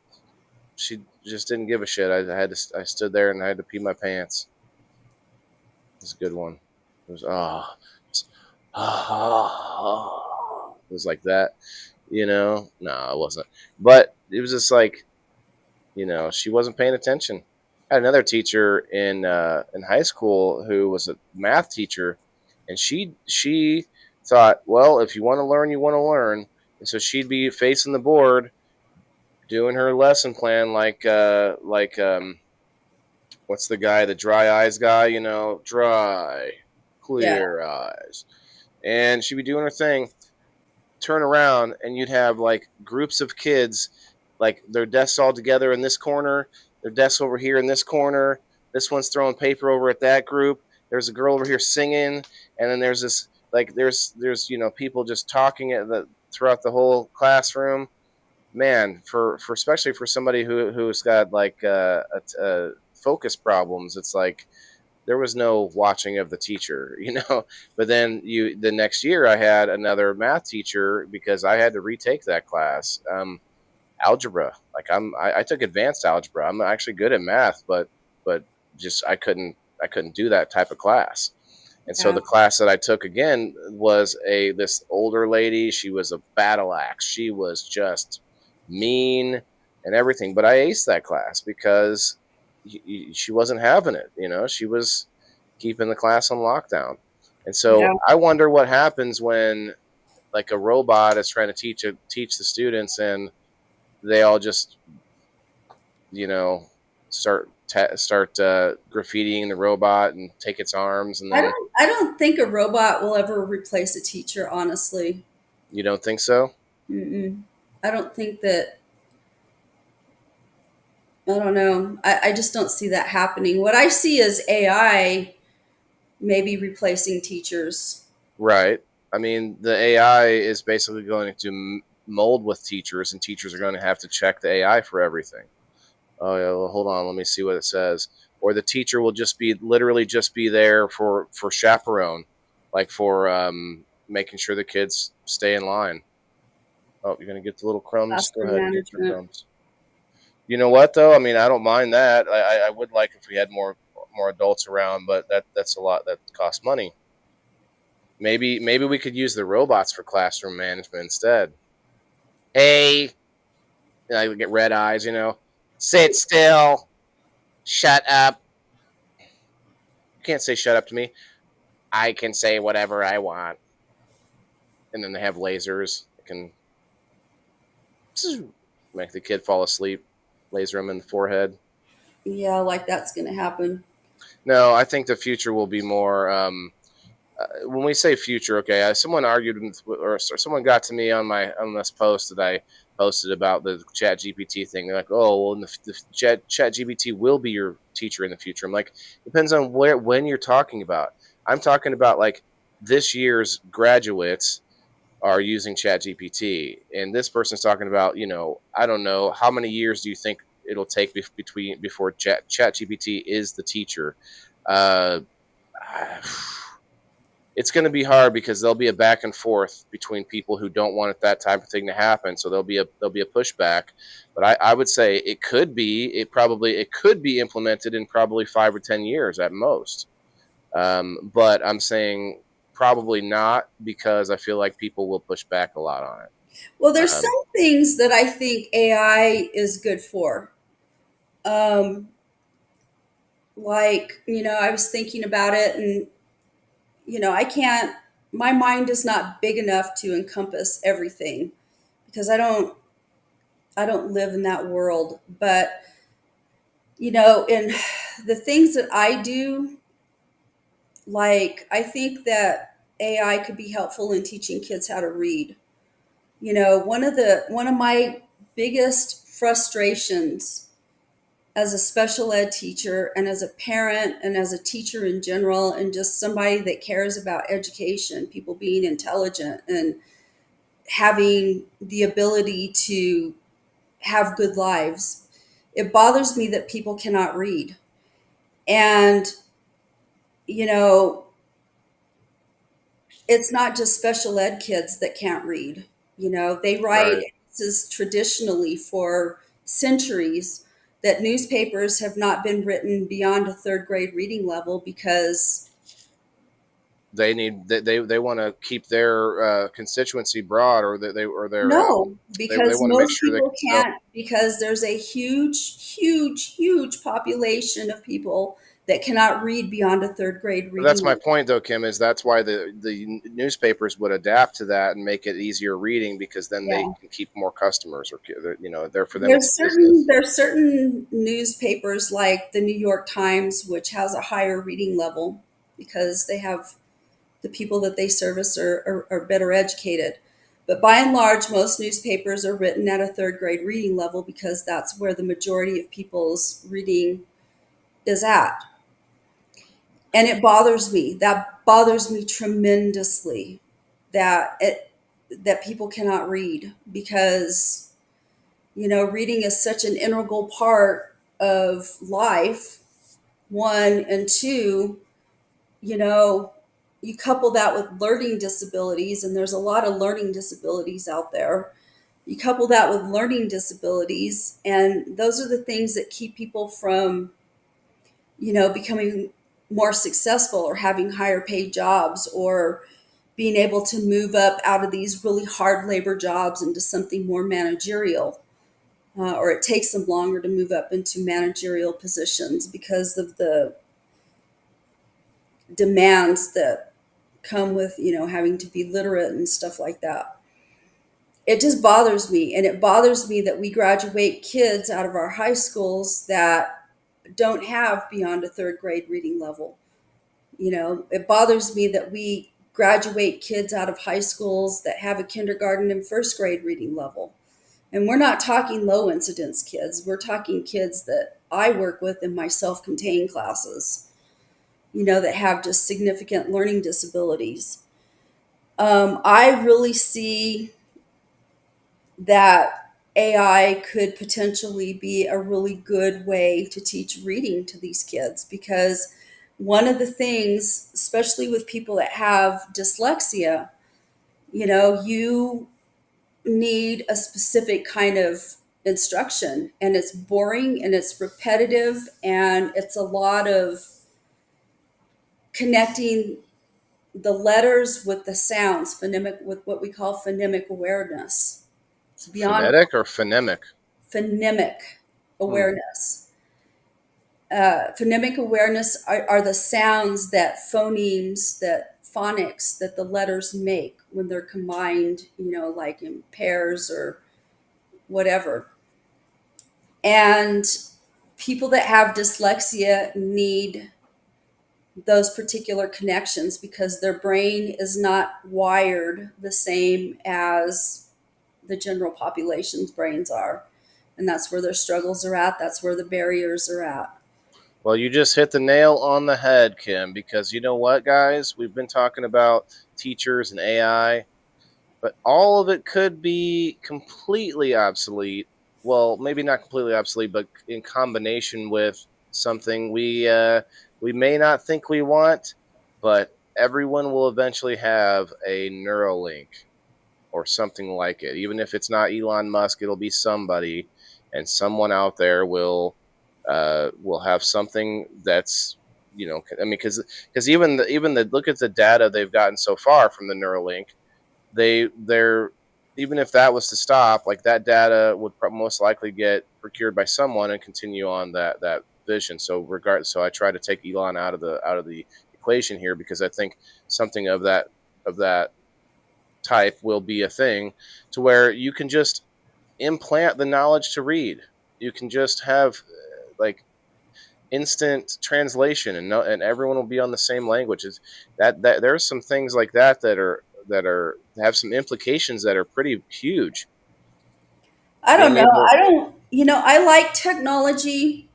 didn't give a shit. I stood there and I had to pee my pants. It was a good one. It was it was like that. No, it wasn't. But it was just like, she wasn't paying attention. I had another teacher in high school who was a math teacher, and she thought, well, if you want to learn, you want to learn, and so she'd be facing the board, doing her lesson plan what's the guy, the dry eyes guy, dry, Yeah, clear eyes, and she'd be doing her thing. Turn around, and you'd have like groups of kids, like their desks all together in this corner, their desks over here in this corner. This one's throwing paper over at that group. There's a girl over here singing, and then there's this like there's people just talking throughout the whole classroom. Man, for especially for somebody who's got like focus problems, it's like there was no watching of the teacher. But then the next year I had another math teacher because I had to retake that class. Algebra. Like I took advanced algebra. I'm actually good at math, but just I couldn't do that type of class. And so Yeah. the class that I took again was this older lady. She was a battle axe. She was just mean and everything. But I aced that class because she wasn't having it. She was keeping the class on lockdown. And so Yeah. I wonder what happens when like a robot is trying to teach the students, and they all just start graffitiing the robot and take its arms, and then I don't think a robot will ever replace a teacher, honestly. you don't think so? Mm-mm. I don't think that. I don't know. I just don't see that happening. What I see is AI maybe replacing teachers. Right. I mean, the AI is basically going to mold with teachers, and teachers are going to have to check the AI for everything. Oh yeah, well, hold on, let me see what it says. Or the teacher will just be literally just be there for chaperone, like for making sure the kids stay in line. Oh, you're gonna get the little crumbs. Go Classroom ahead and get your management. crumbs. You know what though? I mean, I don't mind that. I would like if we had more adults around, but that's a lot that costs money. Maybe we could use the robots for classroom management instead. Hey, I would get red eyes. Sit still. Shut up. You can't say shut up to me. I can say whatever I want. And then they have lasers that can make the kid fall asleep, laser him in the forehead. Yeah, like that's going to happen. No, I think the future will be more. When we say future, okay, someone argued or someone got to me on this post that I posted about the Chat GPT thing. They're like, "Oh, well, the Chat GPT will be your teacher in the future." I'm like, depends on when you're talking about. I'm talking about like this year's graduates are using Chat GPT, and this person's talking about, I don't know, how many years do you think it'll take before Chat GPT is the teacher? Uh, it's going to be hard because there'll be a back and forth between people who don't want that type of thing to happen. So there'll be a pushback. But I would say it could be implemented in probably 5 or 10 years at most. But I'm saying probably not, because I feel like people will push back a lot on it. Well, there's some things that I think AI is good for. Um, like, I was thinking about it, and, I can't, my mind is not big enough to encompass everything because I don't live in that world. But, in the things that I do, like, I think that AI could be helpful in teaching kids how to read. One of my biggest frustrations as a special ed teacher and as a parent and as a teacher in general, and just somebody that cares about education, people being intelligent and having the ability to have good lives, it bothers me that people cannot read. And, you know, it's not just special ed kids that can't read. They write Right. essays traditionally for centuries that newspapers have not been written beyond a third grade reading level because They want to keep their constituency broad, or no, they because want to make most sure they people can still. can't, because there's a huge, huge, huge population of people that cannot read beyond a third grade But that's reading my level. point, though, Kim. Is that's why the newspapers would adapt to that and make it easier reading, because then they Yeah. can keep more customers, or there for them it's a business. There's certain newspapers like the New York Times, which has a higher reading level because they have the people that they service are better educated. But by and large, most newspapers are written at a third grade reading level because that's where the majority of people's reading is at. And it bothers me. That bothers me tremendously that people cannot read because reading is such an integral part of life. One and two, you know, you couple that with learning disabilities, and there's a lot of learning disabilities out there. You couple that with learning disabilities, and those are the things that keep people from, becoming more successful or having higher paid jobs or being able to move up out of these really hard labor jobs into something more managerial. Or it takes them longer to move up into managerial positions because of the demands that come with, having to be literate and stuff like that. It just bothers me. And it bothers me that we graduate kids out of our high schools that don't have beyond a third grade reading level. It bothers me that we graduate kids out of high schools that have a kindergarten and first grade reading level. And we're not talking low incidence kids. We're talking kids that I work with in my self-contained classes, that have just significant learning disabilities. I really see that AI could potentially be a really good way to teach reading to these kids, because one of the things, especially with people that have dyslexia, you need a specific kind of instruction, and it's boring and it's repetitive and it's a lot of connecting the letters with the sounds, phonemic, with what we call phonemic awareness. It's beyond Phonetic or phonemic? phonemic awareness. Phonemic awareness are the sounds that phonemes, that phonics that the letters make when they're combined, like in pairs or whatever. And people that have dyslexia need those particular connections because their brain is not wired the same as the general population's brains are. And that's where their struggles are at. That's where the barriers are at. Well, you just hit the nail on the head, Kim, because you know what, guys? We've been talking about teachers and AI, but all of it could be completely obsolete. Well, maybe not completely obsolete, but in combination with something we may not think we want, but everyone will eventually have a Neuralink or something like it. Even if it's not Elon Musk, it'll be somebody, and someone out there will have something that's, I mean, because even the look at the data they've gotten so far from the Neuralink, they're even if that was to stop, like that data would most likely get procured by someone and continue on that vision. So I try to take Elon out of the equation here, because I think something of that type will be a thing to where you can just implant the knowledge to read. You can just have like instant translation, and everyone will be on the same languages. That there's some things like that have some implications that are pretty huge. I don't Being know. able, I don't, I like technology,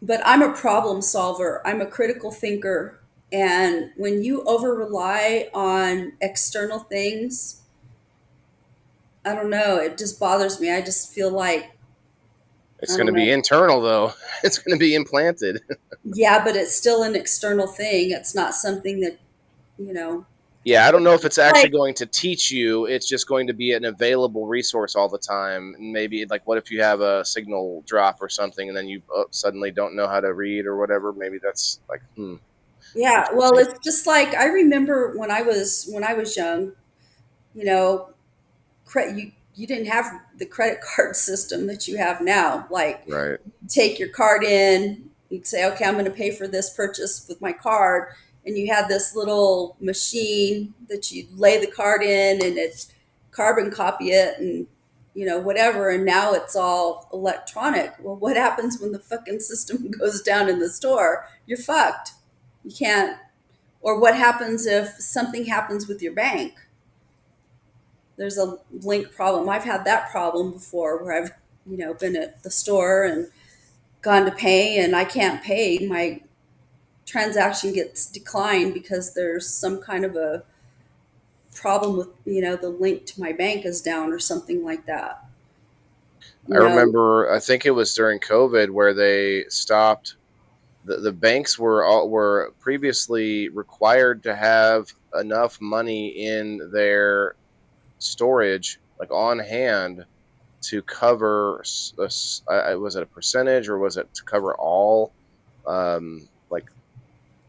but I'm a problem solver. I'm a critical thinker. And when you over rely on external things, I don't know, it just bothers me. I just feel like, it's I going to don't be know. internal though. It's going to be implanted. Yeah, but it's still an external thing. It's not something that, you know, Yeah, I don't know if it's actually like, going to teach you. It's just going to be an available resource all the time. And maybe like, what if you have a signal drop or something, and then you suddenly don't know how to read or whatever? Maybe that's like, yeah, well, interesting. it's just like I remember when I was young, you know, you didn't have the credit card system that you have now. Like, Right. take your card in, you'd say, okay, I'm going to pay for this purchase with my card. And you had this little machine that you lay the card in and it carbon copy it and, whatever. And now it's all electronic. Well, what happens when the fucking system goes down in the store? You're fucked. You can't. Or what happens if something happens with your bank? There's a link problem. I've had that problem before where I've, been at the store and gone to pay and I can't pay. My transaction gets declined because there's some kind of a problem with, the link to my bank is down or something like that. I remember, I think it was during COVID where they stopped. The banks were previously required to have enough money in their storage, like on hand, to cover. Was it a percentage or was it to cover all like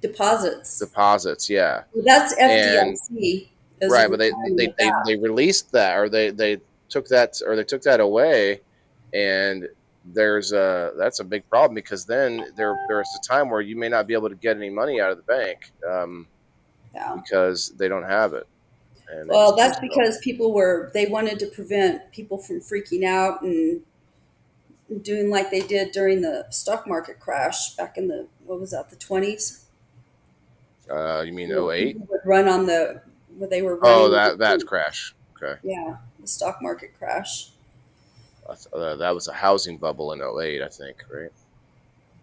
Deposits. deposits. Yeah, Well, that's and FDIC is a right, but requirement of that. they released that, or they took that away, and there's a that's a big problem because then there's a time where you may not be able to get any money out of the bank Yeah. because they don't have it, and they Well, just that's lose it all. because they wanted to prevent people from freaking out and doing like they did during the stock market crash back in the, what was that, the 20s? You mean Where '08? people would run on where they were Oh, running. that crash. Okay, Yeah, the stock market crash. that was a housing bubble in '08, I think, right?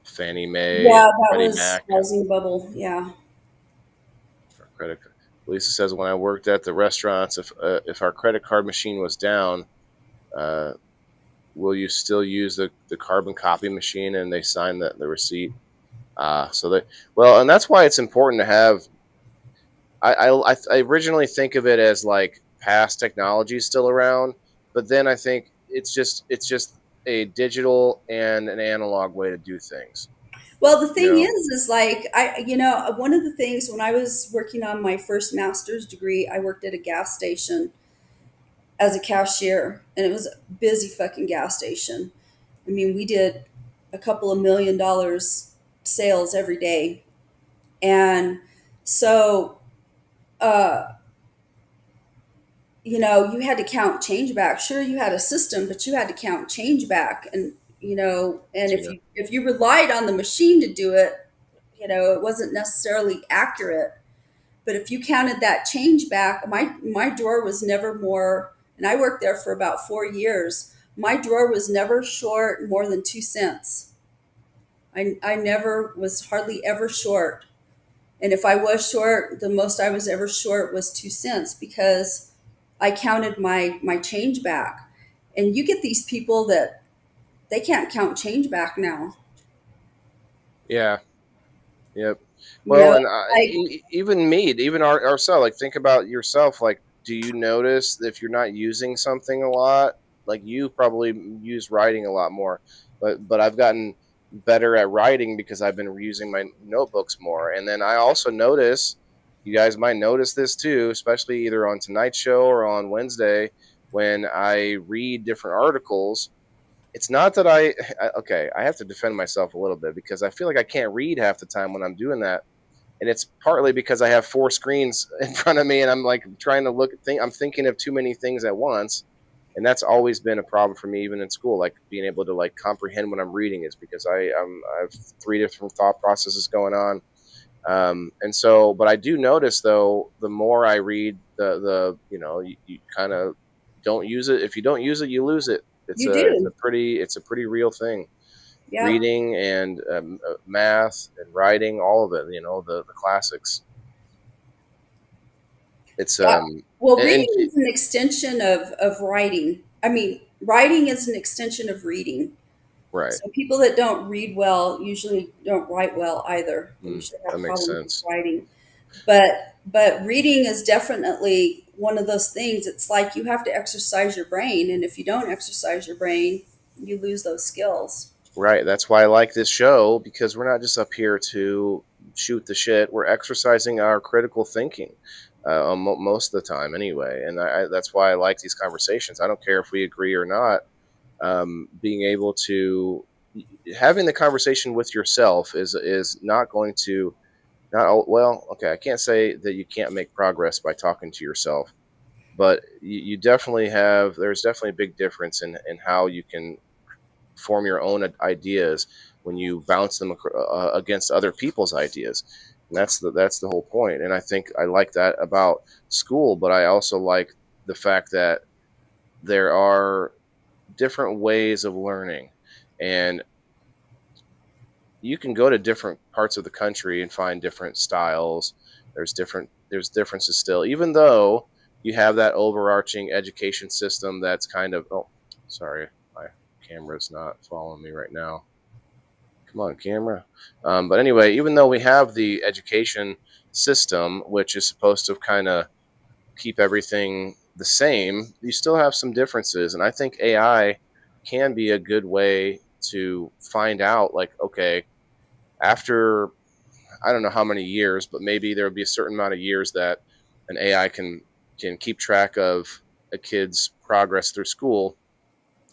Fannie Mae Yeah, and that Freddie was Mac and housing bubble. Yeah. our credit card. Lisa says when I worked at the restaurants, if our credit card machine was down, uh, will you still use the carbon copy machine? And they sign the receipt. So that well, and that's why it's important to have. I originally think of it as like past technology is still around, but then I think it's just a digital and an analog way to do things. Well, the You thing know, is like one of the things when I was working on my first master's degree, I worked at a gas station as a cashier, and it was a busy fucking gas station. I mean, we did a couple of $1 million sales every day. And so, uh, you had to count change back. Sure, you had a system, but you had to count change back. And, and Tina. if you relied on the machine to do it, it wasn't necessarily accurate. But if you counted that change back, my drawer was never more, and I worked there for about 4 years. My drawer was never short more than 2 cents. I never was hardly ever short. And if I was short, the most I was ever short was 2 cents because I counted my change back. And you get these people that they can't count change back now. Yeah. Yep. You Well, know, and like even me, even ourselves, like think about yourself. Like, do you notice if you're not using something a lot? Like you probably use writing a lot more, but I've gotten better at writing because I've been using my notebooks more. And then I also notice, you guys might notice this too, especially either on tonight's show or on Wednesday when I read different articles. It's not that okay, I have to defend myself a little bit because I feel like I can't read half the time when I'm doing that, and it's partly because I have four screens in front of me and I'm like trying to I'm thinking of too many things at once, and that's always been a problem for me even in school, like being able to like comprehend what I'm reading is because I have three different thought processes going on. And so, but I do notice though, the more I read, you kind of don't use it. If you don't use it, you lose it. you do. It's a pretty real thing. Yeah. Reading and math and writing, all of it. The classics. It's Yeah. Well, and reading is an extension of writing. I mean, writing is an extension of reading. right. So people that don't read well usually don't write well either. They usually That have makes problems with sense. writing. But reading is definitely one of those things. It's like you have to exercise your brain, and if you don't exercise your brain, you lose those skills. Right. That's why I like this show because we're not just up here to shoot the shit. We're exercising our critical thinking most of the time, anyway. And that's why I like these conversations. I don't care if we agree or not. Being able to having the conversation with yourself is not going to not well. Okay, I can't say that you can't make progress by talking to yourself, but you definitely have. There's definitely a big difference in how you can form your own ideas when you bounce them against other people's ideas. And that's the whole point. And I think I like that about school, but I also like the fact that there are different ways of learning, and you can go to different parts of the country and find different styles. There's differences still, even though you have that overarching education system that's kind of sorry, my camera's not following me right now. Come on, camera. But anyway, even though we have the education system, which is supposed to kind of keep everything the same, you still have some differences. And I think AI can be a good way to find out, like, okay, after, I don't know how many years, but maybe there would be a certain amount of years that an AI can keep track of a kid's progress through school,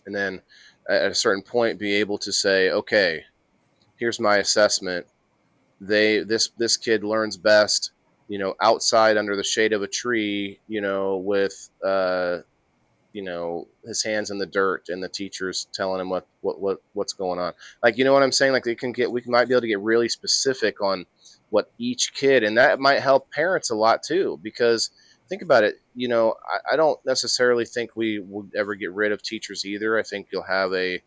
and then at a certain point be able to say, okay, here's my assessment. This kid learns best, outside under the shade of a tree, with his hands in the dirt, and the teacher's telling him what's going on. Like, you know what I'm saying? Like, we might be able to get really specific on what each kid, and that might help parents a lot too, because think about it. I don't necessarily think we would ever get rid of teachers either. I think you'll have a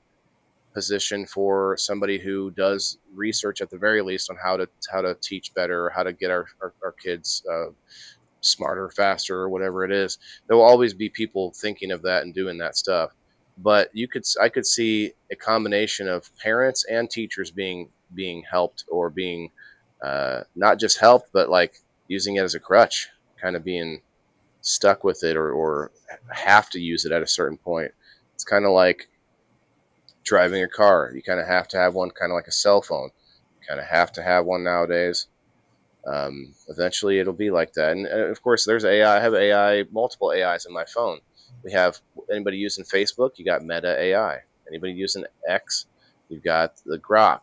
position for somebody who does research at the very least on how to teach better, or how to get our kids smarter, faster, or whatever it is. There will always be people thinking of that and doing that stuff. But I could see a combination of parents and teachers being helped, or being not just helped, but like using it as a crutch, kind of being stuck with it, or have to use it at a certain point. It's kind of like driving a car. You kind of have to have one, kind of like a cell phone. You kind of have to have one nowadays. Eventually it'll be like that. And of course there's AI. I have AI, multiple AIs in my phone. We have, anybody using Facebook, you got Meta AI. Anybody using X, you've got the Grok.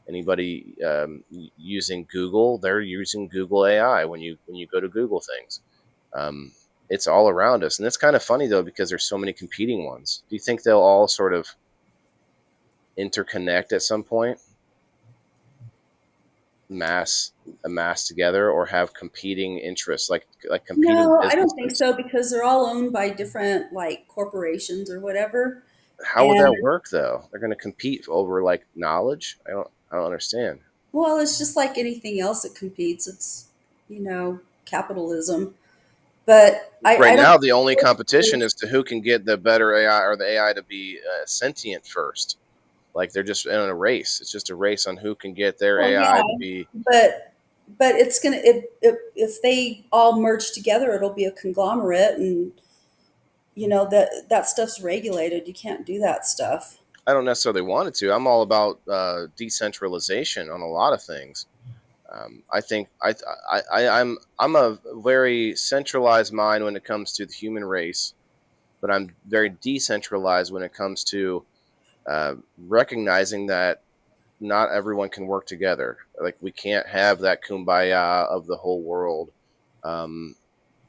Anybody using Google, they're using Google AI when you go to Google things. It's all around us. And it's kind of funny though, because there's so many competing ones. Do you think they'll all sort of interconnect at some point, amass together, or have competing interests, like competing No, I don't businesses? think so, because they're all owned by different like corporations or whatever. How would that And work though? They're going to compete over like knowledge? I don't understand. well, it's just like anything else that competes. It's, capitalism. But I Right don't. now the only competition is to who can get the better AI, or the AI to be sentient first. Like, they're just in a race. It's just a race on who can get their Well, yeah, AI to be. but it's gonna if they all merge together, it'll be a conglomerate, and that stuff's regulated. You can't do that stuff. I don't necessarily want it to. I'm all about decentralization on a lot of things. I think I'm a very centralized mind when it comes to the human race, but I'm very decentralized when it comes to recognizing that not everyone can work together. Like, we can't have that kumbaya of the whole world. Um,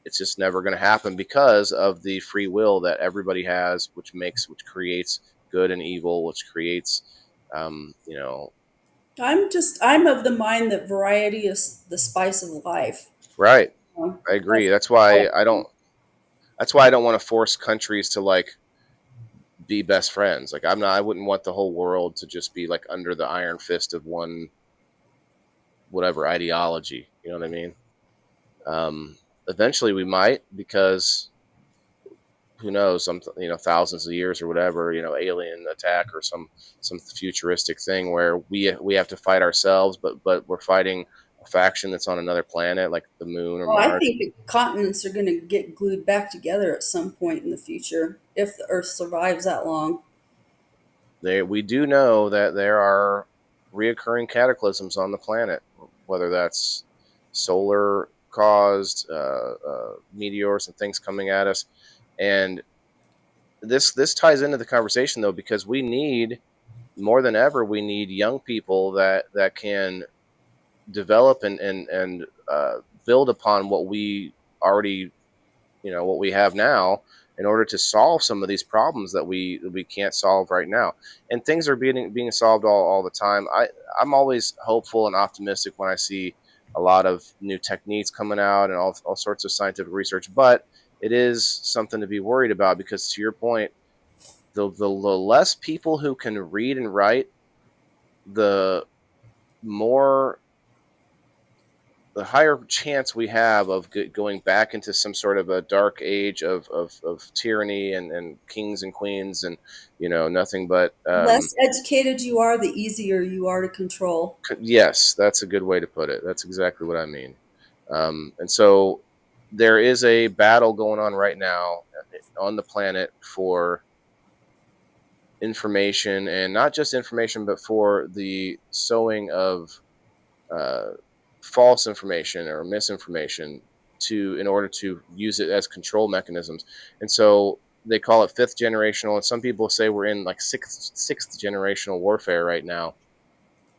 it's just never going to happen, because of the free will that everybody has, which creates good and evil, which creates, um, you know, I'm of the mind that variety is the spice of life. right. I That's agree. That's how why I I feel. don't. That's why I don't want to force countries to like be best friends. Like, I'm not. I wouldn't want the whole world to just be like under the iron fist of one whatever ideology. You know what I mean? Eventually, we might, because who knows? Some thousands of years or whatever. Alien attack, or some futuristic thing where we have to fight ourselves, but we're fighting a faction that's on another planet, like the moon or Well, I Mars. think the continents are going to get glued back together at some point in the future if the Earth survives that long. We do know that there are reoccurring cataclysms on the planet, whether that's solar caused, meteors and things coming at us. And this ties into the conversation though, because we need, more than ever, we need young people that can develop and build upon what we already, what we have now, in order to solve some of these problems that we can't solve right now. And things are being solved all the time. I'm always hopeful and optimistic when I see a lot of new techniques coming out, and all sorts of scientific research. But it is something to be worried about, because, to your point, the less people who can read and write, the more, the higher chance we have of going back into some sort of a dark age of tyranny and kings and queens, and nothing but Less educated you are, the easier you are to control. yes, that's a good way to put it. That's exactly what I mean. And so there is a battle going on right now on the planet for information, and not just information, but for the sowing of false information or misinformation in order to use it as control mechanisms. And so they call it fifth generational, and some people say we're in like sixth generational warfare right now.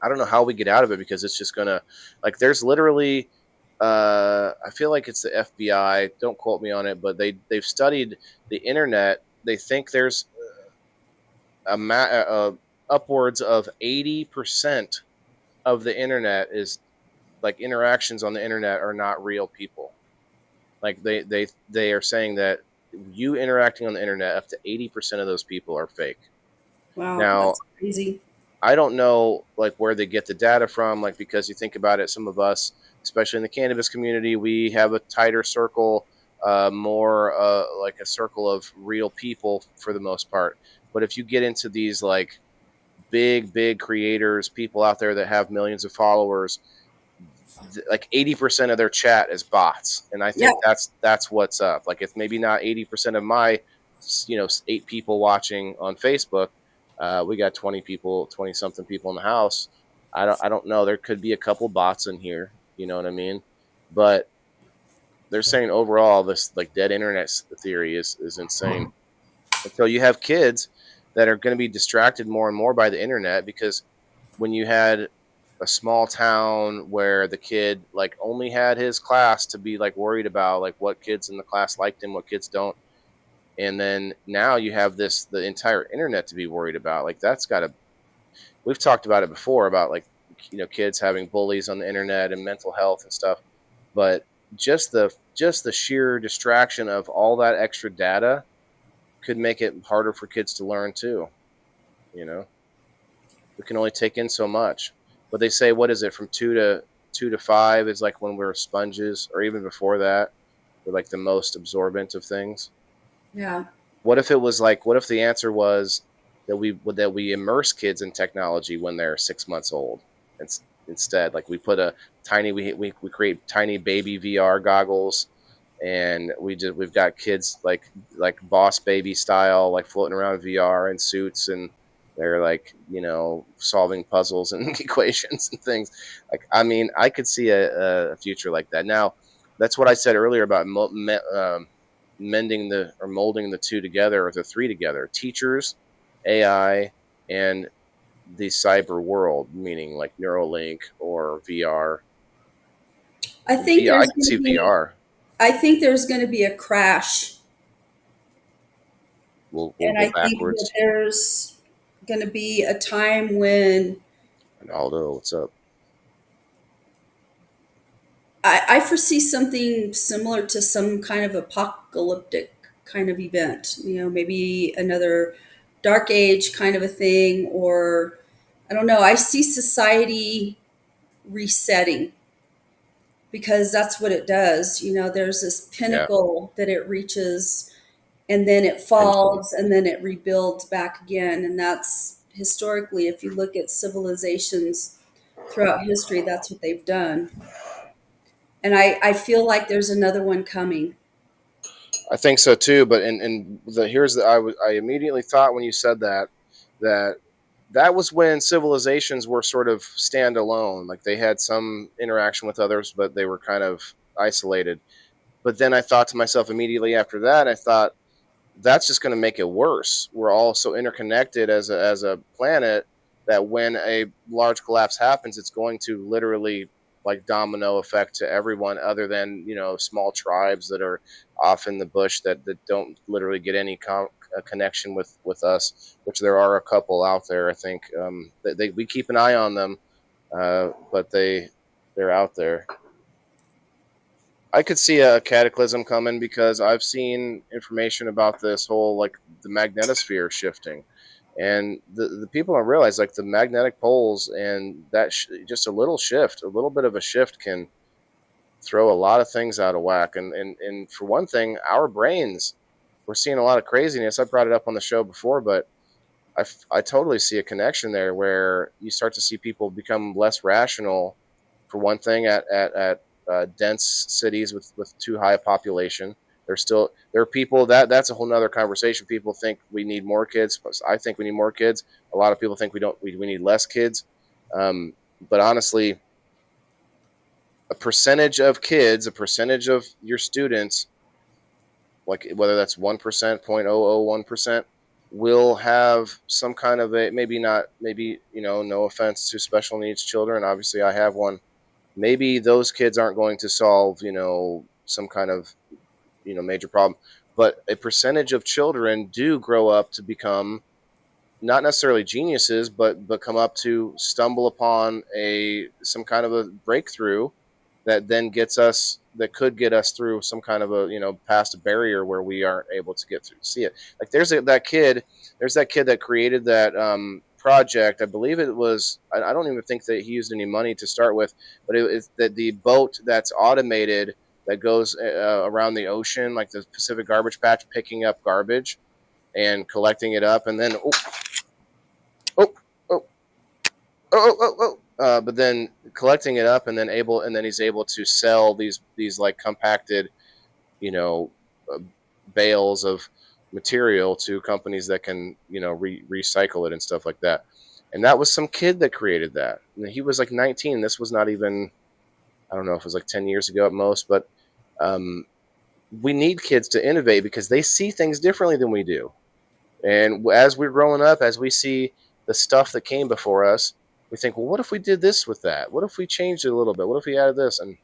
I don't know how we get out of it, because it's just gonna, like, there's literally I feel like it's the FBI, don't quote me on it, but they've studied the internet. They think there's upwards of 80% of the internet is, like, interactions on the internet are not real people. Like, they are saying that you interacting on the internet, up to 80% of those people are fake. Wow, Now, that's crazy. I don't know, like, where they get the data from, like, because you think about it, some of us, especially in the cannabis community, we have a tighter circle, more like a circle of real people for the most part. But if you get into these, like, big creators, people out there that have millions of followers, like 80% of their chat is bots. And I think that's what's up. Like, it's maybe not 80% of my, 8 people watching on Facebook. We got 20 something people in the house. I don't know. There could be a couple bots in here. You know what I mean? But they're saying overall, this, like, dead internet theory is insane. And so you have kids that are going to be distracted more and more by the internet, because when you had a small town where the kid, like, only had his class to be, like, worried about, like, what kids in the class liked him, what kids don't. And then now you have the entire internet to be worried about. Like, we've talked about it before, about, like, kids having bullies on the internet and mental health and stuff. But just the sheer distraction of all that extra data could make it harder for kids to learn too. We can only take in so much. But they say, what is it, from 2 to 5 is like when we're sponges, or even before that, we're like the most absorbent of things. Yeah. What if the answer was that we immerse kids in technology when they're 6 months old? Instead, like, we put we create tiny baby VR goggles, and we've got kids like Boss Baby style, like, floating around VR in suits, and they're, like, solving puzzles and equations and things. Like, I mean, I could see a future like that. Now, that's what I said earlier about molding the two together, or the three together: teachers, AI, and the cyber world, meaning like Neuralink or VR. I think I can see VR. I think there's going to be a crash, We'll and go I think backwards. that there's going to be a time when Ronaldo, what's up? I foresee something similar to some kind of apocalyptic kind of event. Maybe another dark age kind of a thing, or I don't know. I see society resetting, because that's what it does. There's this pinnacle that it reaches, and then it falls, and then it rebuilds back again. And that's, historically, if you look at civilizations throughout history, that's what they've done. And I feel like there's another one coming. I think so too. But I immediately thought, when you said that was when civilizations were sort of standalone. Like, they had some interaction with others, but they were kind of isolated. But then I thought to myself immediately after that, I thought, that's just going to make it worse. We're all so interconnected as a planet, that when a large collapse happens, it's going to literally, like, domino effect to everyone, other than small tribes that are off in the bush that don't literally get any connection with us, which there are a couple out there. I think we keep an eye on them, but they're out there. I could see a cataclysm coming, because I've seen information about this whole, like, the magnetosphere shifting, and the people don't realize, like, the magnetic poles, and that just a little bit of a shift can throw a lot of things out of whack. And for one thing, our brains, we're seeing a lot of craziness. I brought it up on the show before, but I totally see a connection there, where you start to see people become less rational. For one thing, at dense cities with too high a population, there are people that's a whole nother conversation. People think we need more kids. I think we need more kids. A lot of people think we need less kids. But honestly, a percentage of kids, a percentage of your students, like whether that's 1%, 0.001%, will have some kind of a, maybe not, maybe, no offense to special needs children. Obviously, I have one. Maybe those kids aren't going to solve, some kind of, major problem. But a percentage of children do grow up to become not necessarily geniuses, but come up to stumble upon some kind of a breakthrough that then could get us through some kind of a, past a barrier where we aren't able to get through to see it. Like there's that kid that created that project. I believe it was, I don't even think that he used any money to start with, but it's that the boat that's automated that goes around the ocean, like the Pacific Garbage Patch, picking up garbage and collecting it up, and then oh, oh, but then collecting it up, and then he's able to sell these like compacted, uh, bales of material to companies that can, recycle it and stuff like that. And that was some kid that created that. And he was like 19. This was not even, I don't know if it was like 10 years ago at most, but we need kids to innovate because they see things differently than we do. And as we're growing up, as we see the stuff that came before us, we think, well, what if we did this with that? What if we changed it a little bit? What if we added this? And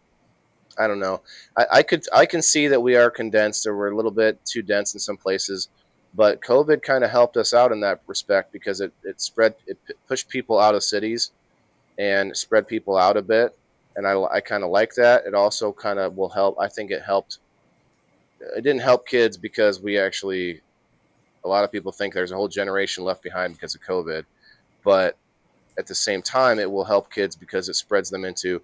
I don't know. I can see that we are condensed, or we're a little bit too dense in some places, but COVID kind of helped us out in that respect because it pushed people out of cities and spread people out a bit. And I kind of like that. It also kind of will help. I think it helped. It didn't help kids because a lot of people think there's a whole generation left behind because of COVID, but at the same time, it will help kids because it spreads them into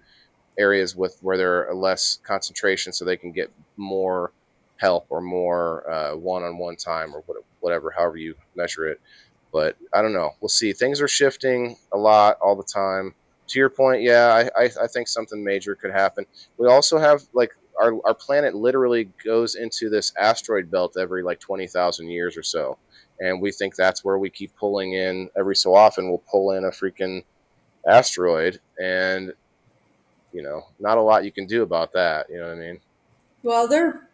areas where there are less concentration, so they can get more help or more one-on-one time or whatever, however you measure it. But I don't know. We'll see. Things are shifting a lot all the time. To your point, yeah, I think something major could happen. We also have like our planet literally goes into this asteroid belt every like 20,000 years or so. And we think that's where we keep pulling in every so often. We'll pull in a freaking asteroid, and not a lot you can do about that. You know what I mean? Well, they're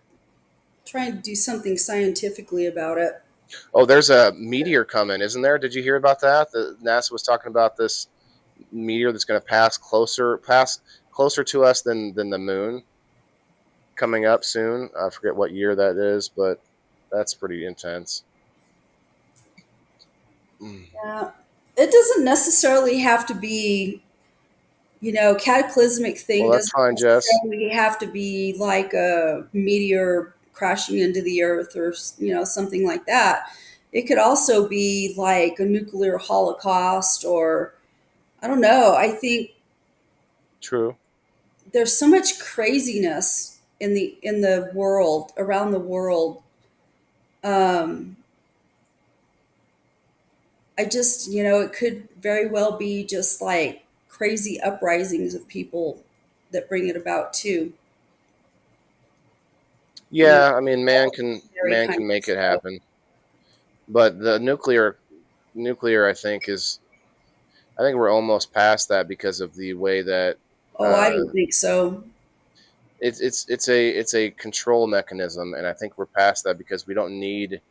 trying to do something scientifically about it. Oh, there's a meteor coming, isn't there? Did you hear about that? The NASA was talking about this meteor that's going to pass closer to us than the moon, coming up soon. I forget what year that is, but that's pretty intense. Yeah. It doesn't necessarily have to be, cataclysmic thing Well, that's doesn't fine, Jess. necessarily have to be like a meteor crashing into the earth or, something like that. It could also be like a nuclear holocaust or, I don't know. I think True. there's so much craziness in the world, around the world. Um, I just, it could very well be just like crazy uprisings of people that bring it about too. You know, Yeah, I mean, very man kind can of make it stuff. happen, but the nuclear, I think we're almost past that because of the way that Oh, I uh, don't think so. it's a control mechanism, and I think we're past that because we don't need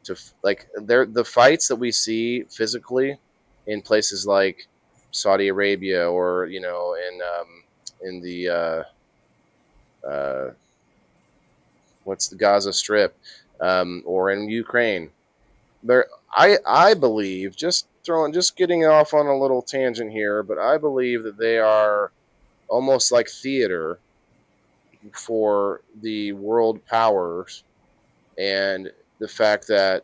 to like the fights that we see physically in places like Saudi Arabia, or in the uh, what's the Gaza Strip, or in Ukraine. There, I believe, just getting off on a little tangent here, but I believe that they are almost like theater for the world powers, and the fact that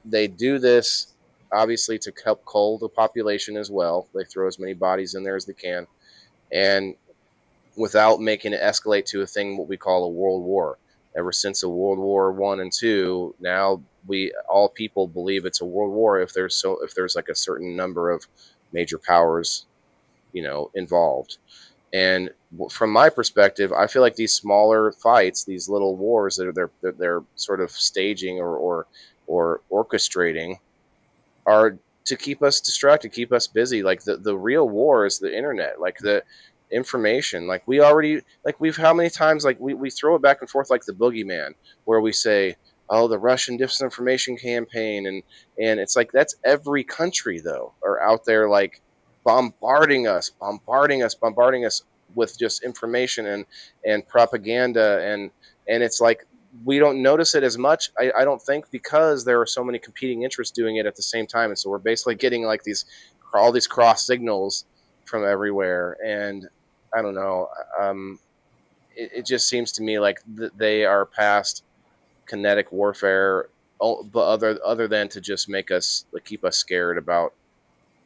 they do this obviously to help cull the population as well. They throw as many bodies in there as they can, and without making it escalate to a thing what we call a world war. Ever since a World War I and II, now we all people believe it's a world war if there's like a certain number of major powers, involved. And from my perspective, I feel like these smaller fights, these little wars that they're sort of staging or orchestrating, are to keep us distracted, keep us busy. Like the real war is the internet. Like information. Like we already, like we've, how many times, like we throw it back and forth like the boogeyman, where we say, oh, the Russian disinformation campaign, and it's like that's every country though are out there like bombarding us with just information and propaganda, and it's like we don't notice it as much, I don't think, because there are so many competing interests doing it at the same time, and so we're basically getting like all these cross signals from everywhere. And I don't know, it just seems to me like they are past kinetic warfare, but other than to just make us, like, keep us scared about,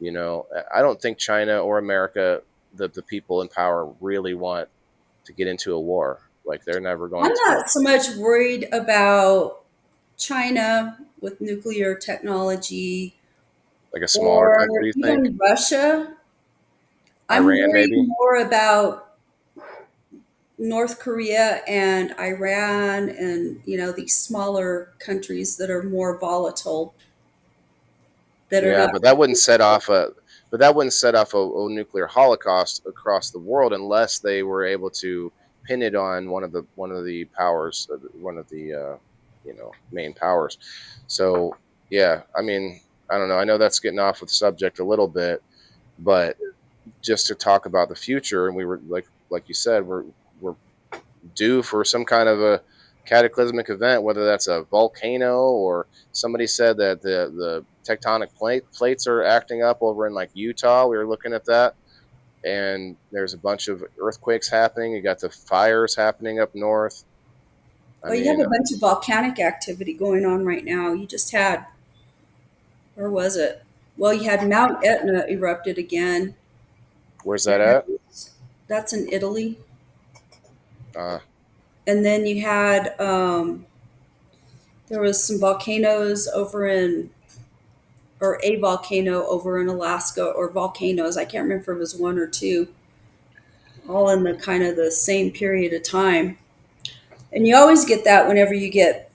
I don't think China or America, the people in power, really want to get into a war. Like, they're never going I'm to. not so much worried about China with nuclear technology Like a smaller or country, you think? even Russia. I'm Iran, worried maybe? more about North Korea and Iran and, these smaller countries that are more volatile, that are Yeah, not. but that wouldn't set off a nuclear holocaust across the world unless they were able to pin it on one of the powers, one of the main powers. So yeah, I mean, I don't know. I know that's getting off the subject a little bit, but just to talk about the future, and we were like you said, we're due for some kind of a cataclysmic event, whether that's a volcano, or somebody said that the tectonic plates are acting up over in like Utah. We were looking at that, and there's a bunch of earthquakes happening. You got the fires happening up north. I Well, you have mean, a bunch of volcanic activity going on right now. You just had, where was it? Well, you had Mount Etna erupted again. where's that at? And that's in Italy. Uh, And then you had, there was some volcanoes over in, or a volcano over in Alaska, or volcanoes. I can't remember if it was one or two, all in the kind of the same period of time. And you always get that whenever you get,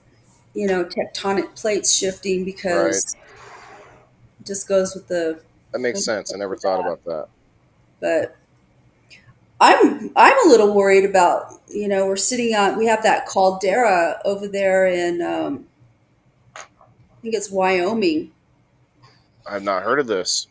tectonic plates shifting, right. because it just goes with the. That makes sense. I never thought about that. But I'm a little worried about, we're sitting on, we have that caldera over there in, I think it's Wyoming. I've not heard of this.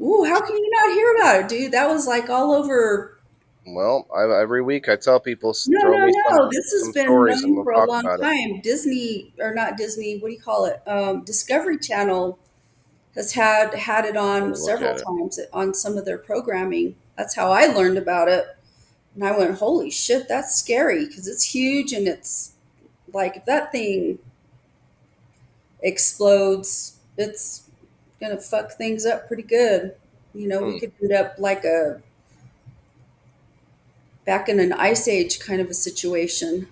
Ooh, how can you not hear about it, dude? That was like all over. Well, every week I tell people, No, throw no, me no. This has some been stories and known we'll for a talk long about it. time. Disney, or not Disney, what do you call it? Discovery Channel has had it Let on me look several at it. times on some of their programming. That's how I learned about it. And I went, holy shit, that's scary, because it's huge, and it's like if that thing explodes, it's gonna fuck things up pretty good. We Hmm. could end up like back in an ice age kind of a situation.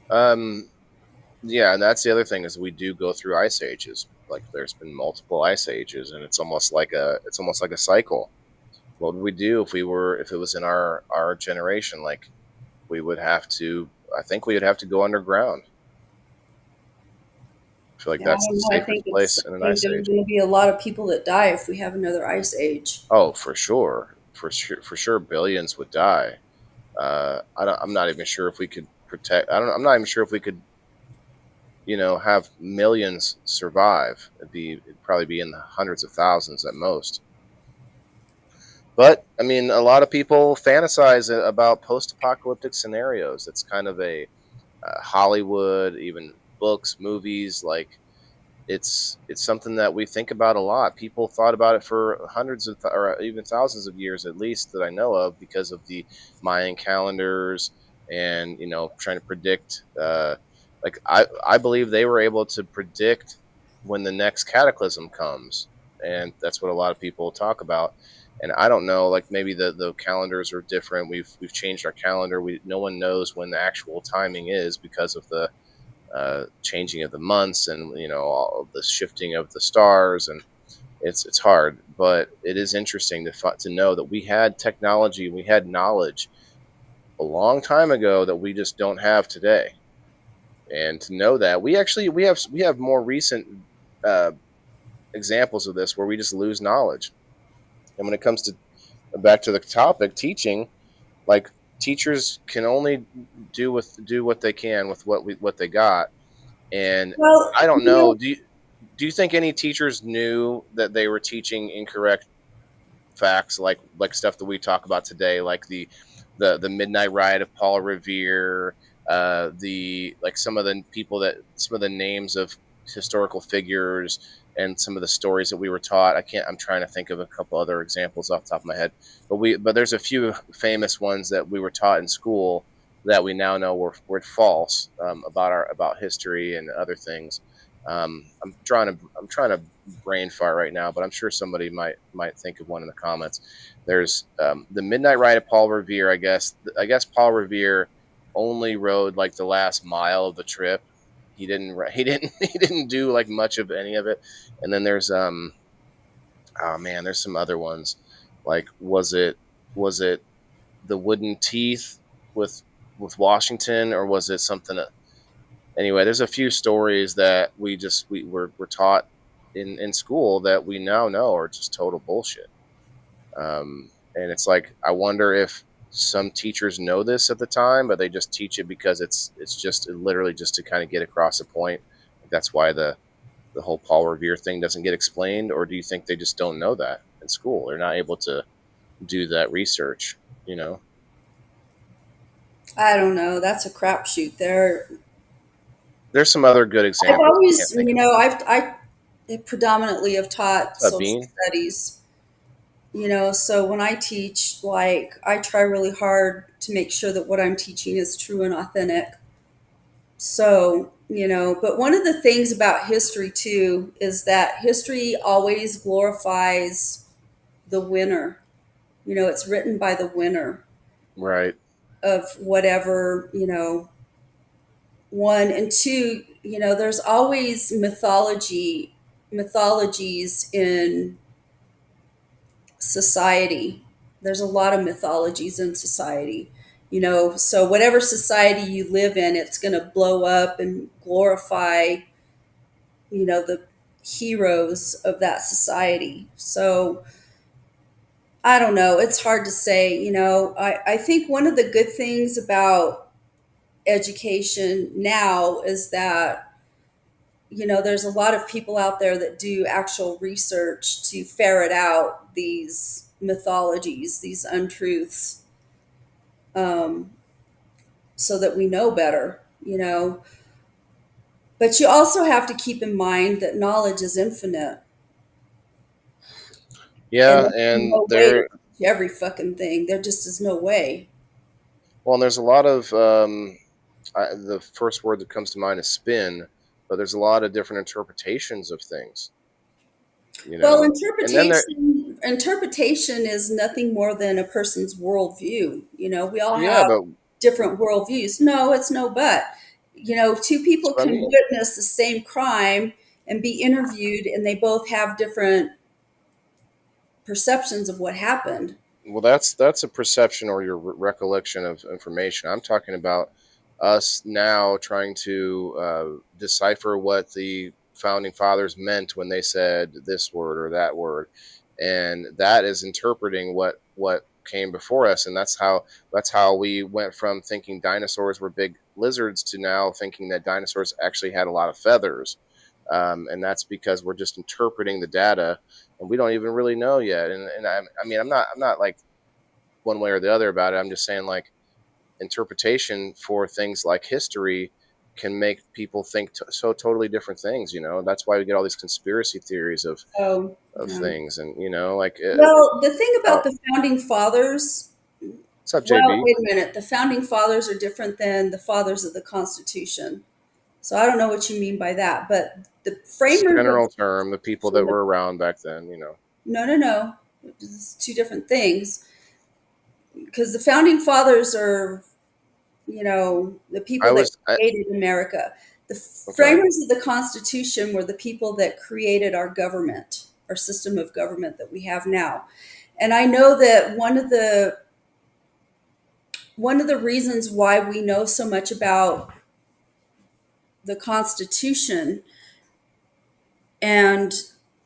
Um, yeah, and that's the other thing, is we do go through ice ages. Like, there's been multiple ice ages, and it's almost like a cycle. What would we do if it was in our generation? Like, we would have to. I think we would have to go underground. I feel like Yeah, I that's the don't know. safest place in I an think ice there's age. going to be a lot of people that die if we have another ice age. Oh, for sure, billions would die. I'm not even sure if we could protect. I'm not even sure if we could, have millions survive. It'd probably be in the hundreds of thousands at most. But I mean, a lot of people fantasize about post-apocalyptic scenarios. It's kind of a Hollywood, even books, movies. Like, it's something that we think about a lot. People thought about it for hundreds of or even thousands of years, at least, that I know of, because of the Mayan calendars, and trying to predict. Like, I believe they were able to predict when the next cataclysm comes, and that's what a lot of people talk about. And I don't know, like, maybe the calendars are different. We've changed our calendar. No one knows when the actual timing is, because of the changing of the months, and all of the shifting of the stars, and it's hard. But it is interesting to know that we had technology, we had knowledge a long time ago that we just don't have today. And to know that we have more recent uh, examples of this, where we just lose knowledge. And when it comes to back to the topic, teaching, like teachers can only do what they can with what they got. And Well, I don't you know. know, Do you think any teachers knew that they were teaching incorrect facts, like stuff that we talk about today, like the Midnight Ride of Paul Revere, the like some of the names of historical figures and some of the stories that we were taught. I'm trying to think of a couple other examples off the top of my head, but there's a few famous ones that we were taught in school that we now know were false, about history and other things. I'm trying to brain fart right now, but I'm sure somebody might think of one in the comments. There's the Midnight Ride of Paul Revere. I guess Paul Revere only rode like the last mile of the trip. He didn't do like much of any of it. And then there's oh man, there's some other ones. Like was it the wooden teeth with Washington, or was it something? Anyway, there's a few stories that we're taught in school that we now know are just total bullshit. And it's like, I wonder if some teachers know this at the time, but they just teach it because it's just literally just to kind of get across a point. That's why the whole Paul Revere thing doesn't get explained. Or do you think they just don't know that in school? They're not able to do that research, you know? I don't know. That's a crapshoot. There's some other good I've examples. I can't always, think of I predominantly have taught social Sabine. studies. So when I teach, like, I try really hard to make sure that what I'm teaching is true and authentic. So, but one of the things about history too is that history always glorifies the winner. It's written by the winner Right. of whatever, one and two, there's always mythologies in society. There's a lot of mythologies in society. So whatever society you live in, it's going to blow up and glorify, the heroes of that society. So I don't know. It's hard to say. I think one of the good things about education now is that, there's a lot of people out there that do actual research to ferret out these mythologies, these untruths, um, so that we know better, But you also have to keep in mind that knowledge is infinite, and Yeah, there's and no way to teach every fucking thing. There just is no way. and there's a lot of the first word that comes to mind is spin, but there's a lot of different interpretations of things, you Well, know. And then there, interpretation is nothing more than a person's worldview. We all yeah, have but different worldviews. No, it's no but. Two that's people what I can mean. witness the same crime and be interviewed, and they both have different perceptions of what happened. Well, that's a perception or your recollection of information. I'm talking about us now trying to decipher what the founding fathers meant when they said this word or that word, and that is interpreting what came before us. And that's how we went from thinking dinosaurs were big lizards to now thinking that dinosaurs actually had a lot of feathers. And that's because we're just interpreting the data, and we don't even really know yet. And I mean, I'm not like one way or the other about it. I'm just saying, like, interpretation for things like history can make people think so totally different things. That's why we get all these conspiracy theories Oh, of yeah. things, and like, Well, the thing uh, about the founding fathers, what's up, well, JB? wait a minute. The founding fathers are different than the fathers of the Constitution. So I don't know what you mean by that, but the It's a framers of general the term. The people that Constitution, were around back then. no, no, no. It's two different things. Because the founding fathers are, the I people that was I, created America. The okay. framers of the Constitution were the people that created our government, our system of government that we have now. And I know that one of the reasons why we know so much about the Constitution and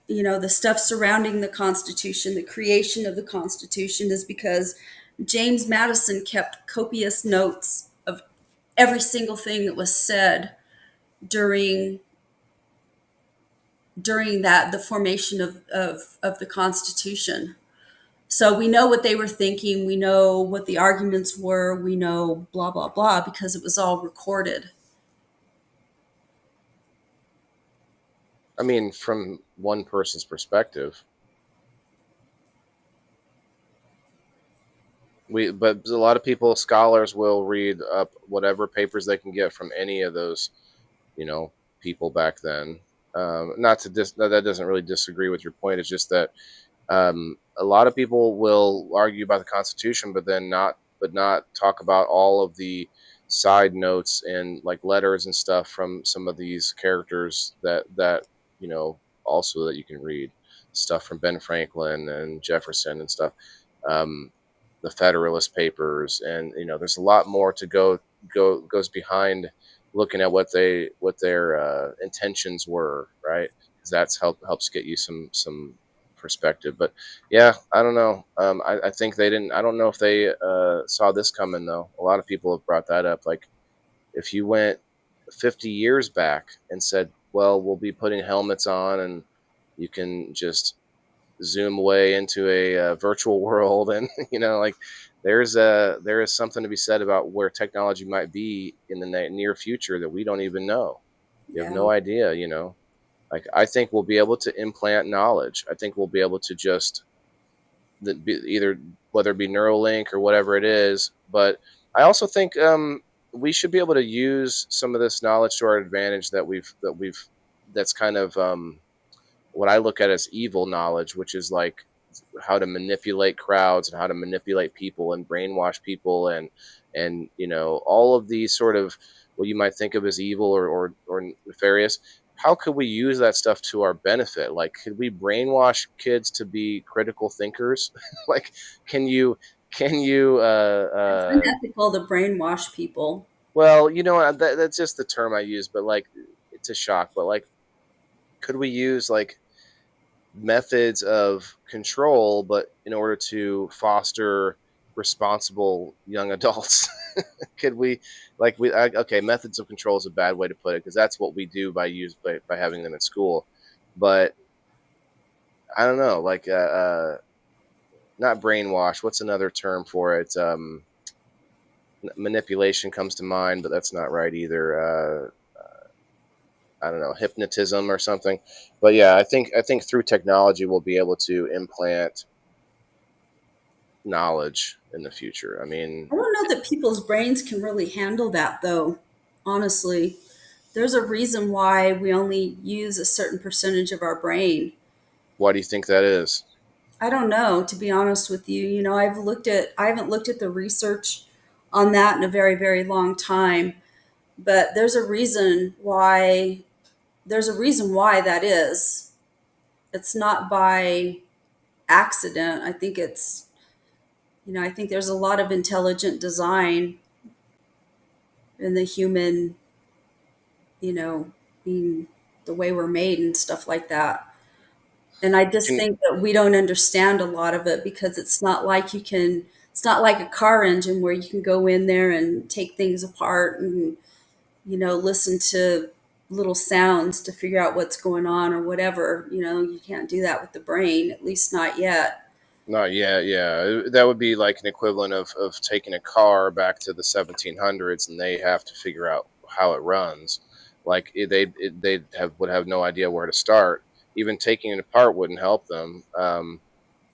the stuff surrounding the Constitution, the creation of the Constitution, is because James Madison kept copious notes of every single thing that was said during the formation of the Constitution. So we know what they were thinking, we know what the arguments were, we know blah blah blah because it was all recorded. I mean, from one person's perspective. But a lot of people, scholars, will read up whatever papers they can get from any of those, people back then. Not to that doesn't really disagree with your point. It's just that a lot of people will argue about the Constitution, but not talk about all of the side notes and like letters and stuff from some of these characters that also that you can read stuff from Ben Franklin and Jefferson and stuff. The Federalist Papers, and there's a lot more to goes behind looking at what their intentions were, right? Because that's helps get you some perspective. But yeah, I don't know. I think they didn't. I don't know if they saw this coming though. A lot of people have brought that up. Like if you went 50 years back and said, "Well, we'll be putting helmets on, and you can just zoom away into a virtual world," and like there is something to be said about where technology might be in the near future that we don't even know. You have no idea. Like I think we'll be able to implant knowledge. I think we'll be able to just either whether it be Neuralink or whatever it is. But I also think we should be able to use some of this knowledge to our advantage that's kind of what I look at as evil knowledge, which is like how to manipulate crowds and how to manipulate people and brainwash people and all of these sort of what you might think of as evil or nefarious. How could we use that stuff to our benefit? Like, could we brainwash kids to be critical thinkers? Like, can you It's unethical to brainwash people. well, that's just the term I use, but like it's a shock, but like could we use like methods of control, but in order to foster responsible young adults? Could we okay, methods of control is a bad way to put it because that's what we do by having them at school, but I don't know, like not brainwash, what's another term for it? Manipulation comes to mind, but that's not right either. I don't know, hypnotism or something. But yeah, I think through technology we'll be able to implant knowledge in the future. I mean, I don't know that people's brains can really handle that, though. Honestly, there's a reason why we only use a certain percentage of our brain. why do you think that is? I don't know, to be honest with you. I haven't looked at the research on that in a very, very long time, but there's a reason why that is. It's not by accident. I think there's a lot of intelligent design in the human, being the way we're made and stuff like that. And I just Can, think that we don't understand a lot of it because it's not like a car engine where you can go in there and take things apart and, listen to little sounds to figure out what's going on or whatever. You can't do that with the brain, at least not yet. not yet, yeah. That would be like an equivalent of taking a car back to the 1700s and they have to figure out how it runs. Like would have no idea where to start. Even taking it apart wouldn't help them.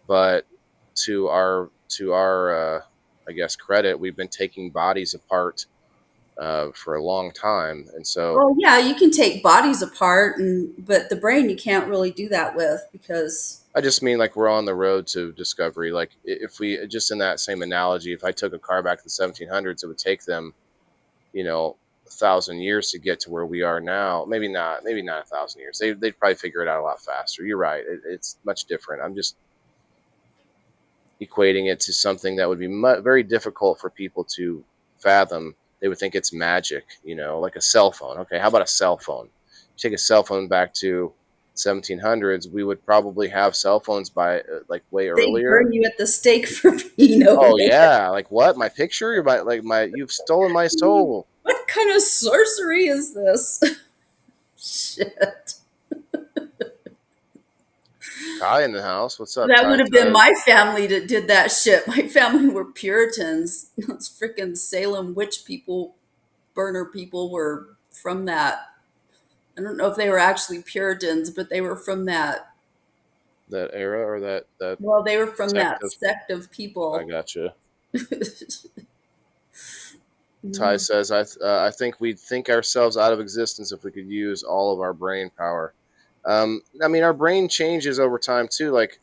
But to our I guess credit, we've been taking bodies apart for a long time, and so Well, yeah, you can take bodies apart, but the brain you can't really do that with because I just mean like we're on the road to discovery. Like if we just in that same analogy, if I took a car back to the 1700s, it would take them, 1,000 years to get to where we are now. Maybe not 1,000 years. They'd probably figure it out a lot faster. You're right. It's much different. I'm just equating it to something that would be very difficult for people to fathom. They would think it's magic, like a cell phone. Okay, how about a cell phone? You take a cell phone back to 1700s, we would probably have cell phones by like way They earlier. burn you at the stake for being over Oh there. yeah, like what? My picture? You've stolen my soul. What kind of sorcery is this? Shit. Ty in the house. What's up, That Ty? would have been my family that did that shit. My family were Puritans. Those freaking Salem witch people, burner people were from that. I don't know if they were actually Puritans, but they were from that. That era or that Well, they were from sect that of. sect of I people. gotcha. Ty says, I think we'd think ourselves out of existence if we could use all of our brain power. I mean, our brain changes over time too. Like,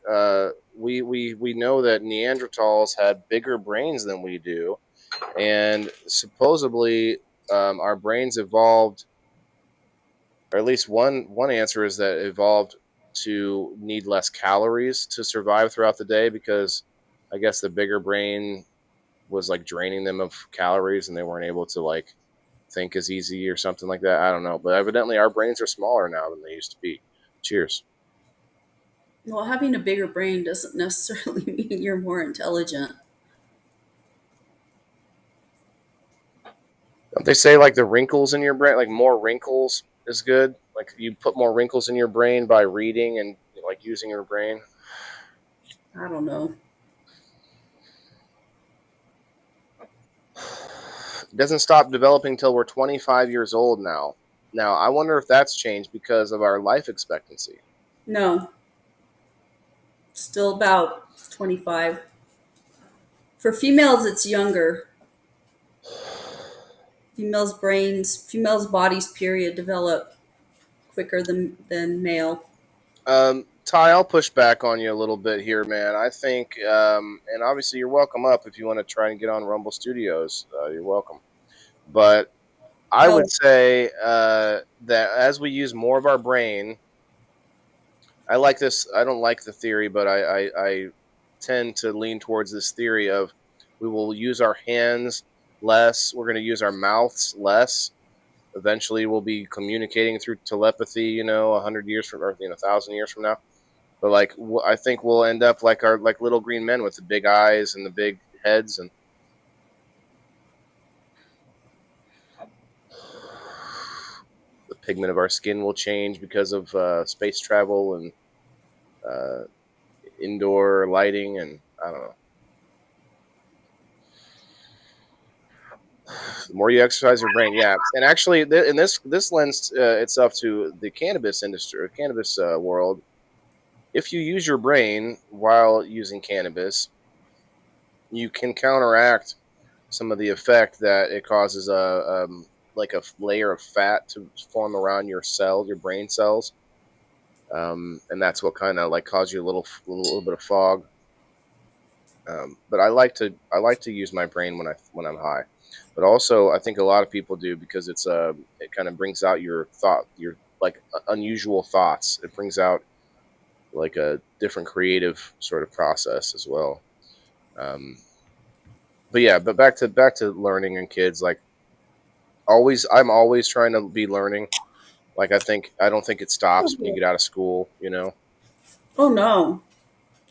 we know that Neanderthals had bigger brains than we do, and supposedly our brains evolved, or at least one answer is that it evolved to need less calories to survive throughout the day because I guess the bigger brain was like draining them of calories and they weren't able to like think as easy or something like that. I don't know, but evidently our brains are smaller now than they used to be. Cheers. Well, having a bigger brain doesn't necessarily mean you're more intelligent. Don't they say like the wrinkles in your brain, like more wrinkles is good? Like you put more wrinkles in your brain by reading and like using your brain. I don't know. It doesn't stop developing till we're 25 years old now. Now, I wonder if that's changed because of our life expectancy. No, still about 25. For females, it's younger. Females' bodies, period, develop quicker than male. Ty, I'll push back on you a little bit here, man. I think, and obviously you're welcome up if you want to try and get on Rumble Studios. You're welcome. But I Oh, would say that as we use more of our brain, I like this. I don't like the theory, but I tend to lean towards this theory of we will use our hands less. We're going to use our mouths less. Eventually, we'll be communicating through telepathy. 100 years from, or 1,000 years from now. But like, I think we'll end up like our like little green men with the big eyes and the big heads, and the pigment of our skin will change because of space travel and indoor lighting, and I don't know. The more you exercise your brain, yeah. And actually, in this lends itself to the cannabis industry, cannabis world. If you use your brain while using cannabis, you can counteract some of the effect that it causes like a layer of fat to form around your cells, your brain cells, and that's what kind of like cause you a little bit of fog. But I like to use my brain when I'm high, but also I think a lot of people do because it kind of brings out your like unusual thoughts. It brings out like a different creative sort of process as well. But yeah, but back to learning and kids, like I'm always trying to be learning. Like I don't think it stops when you get out of school. oh no,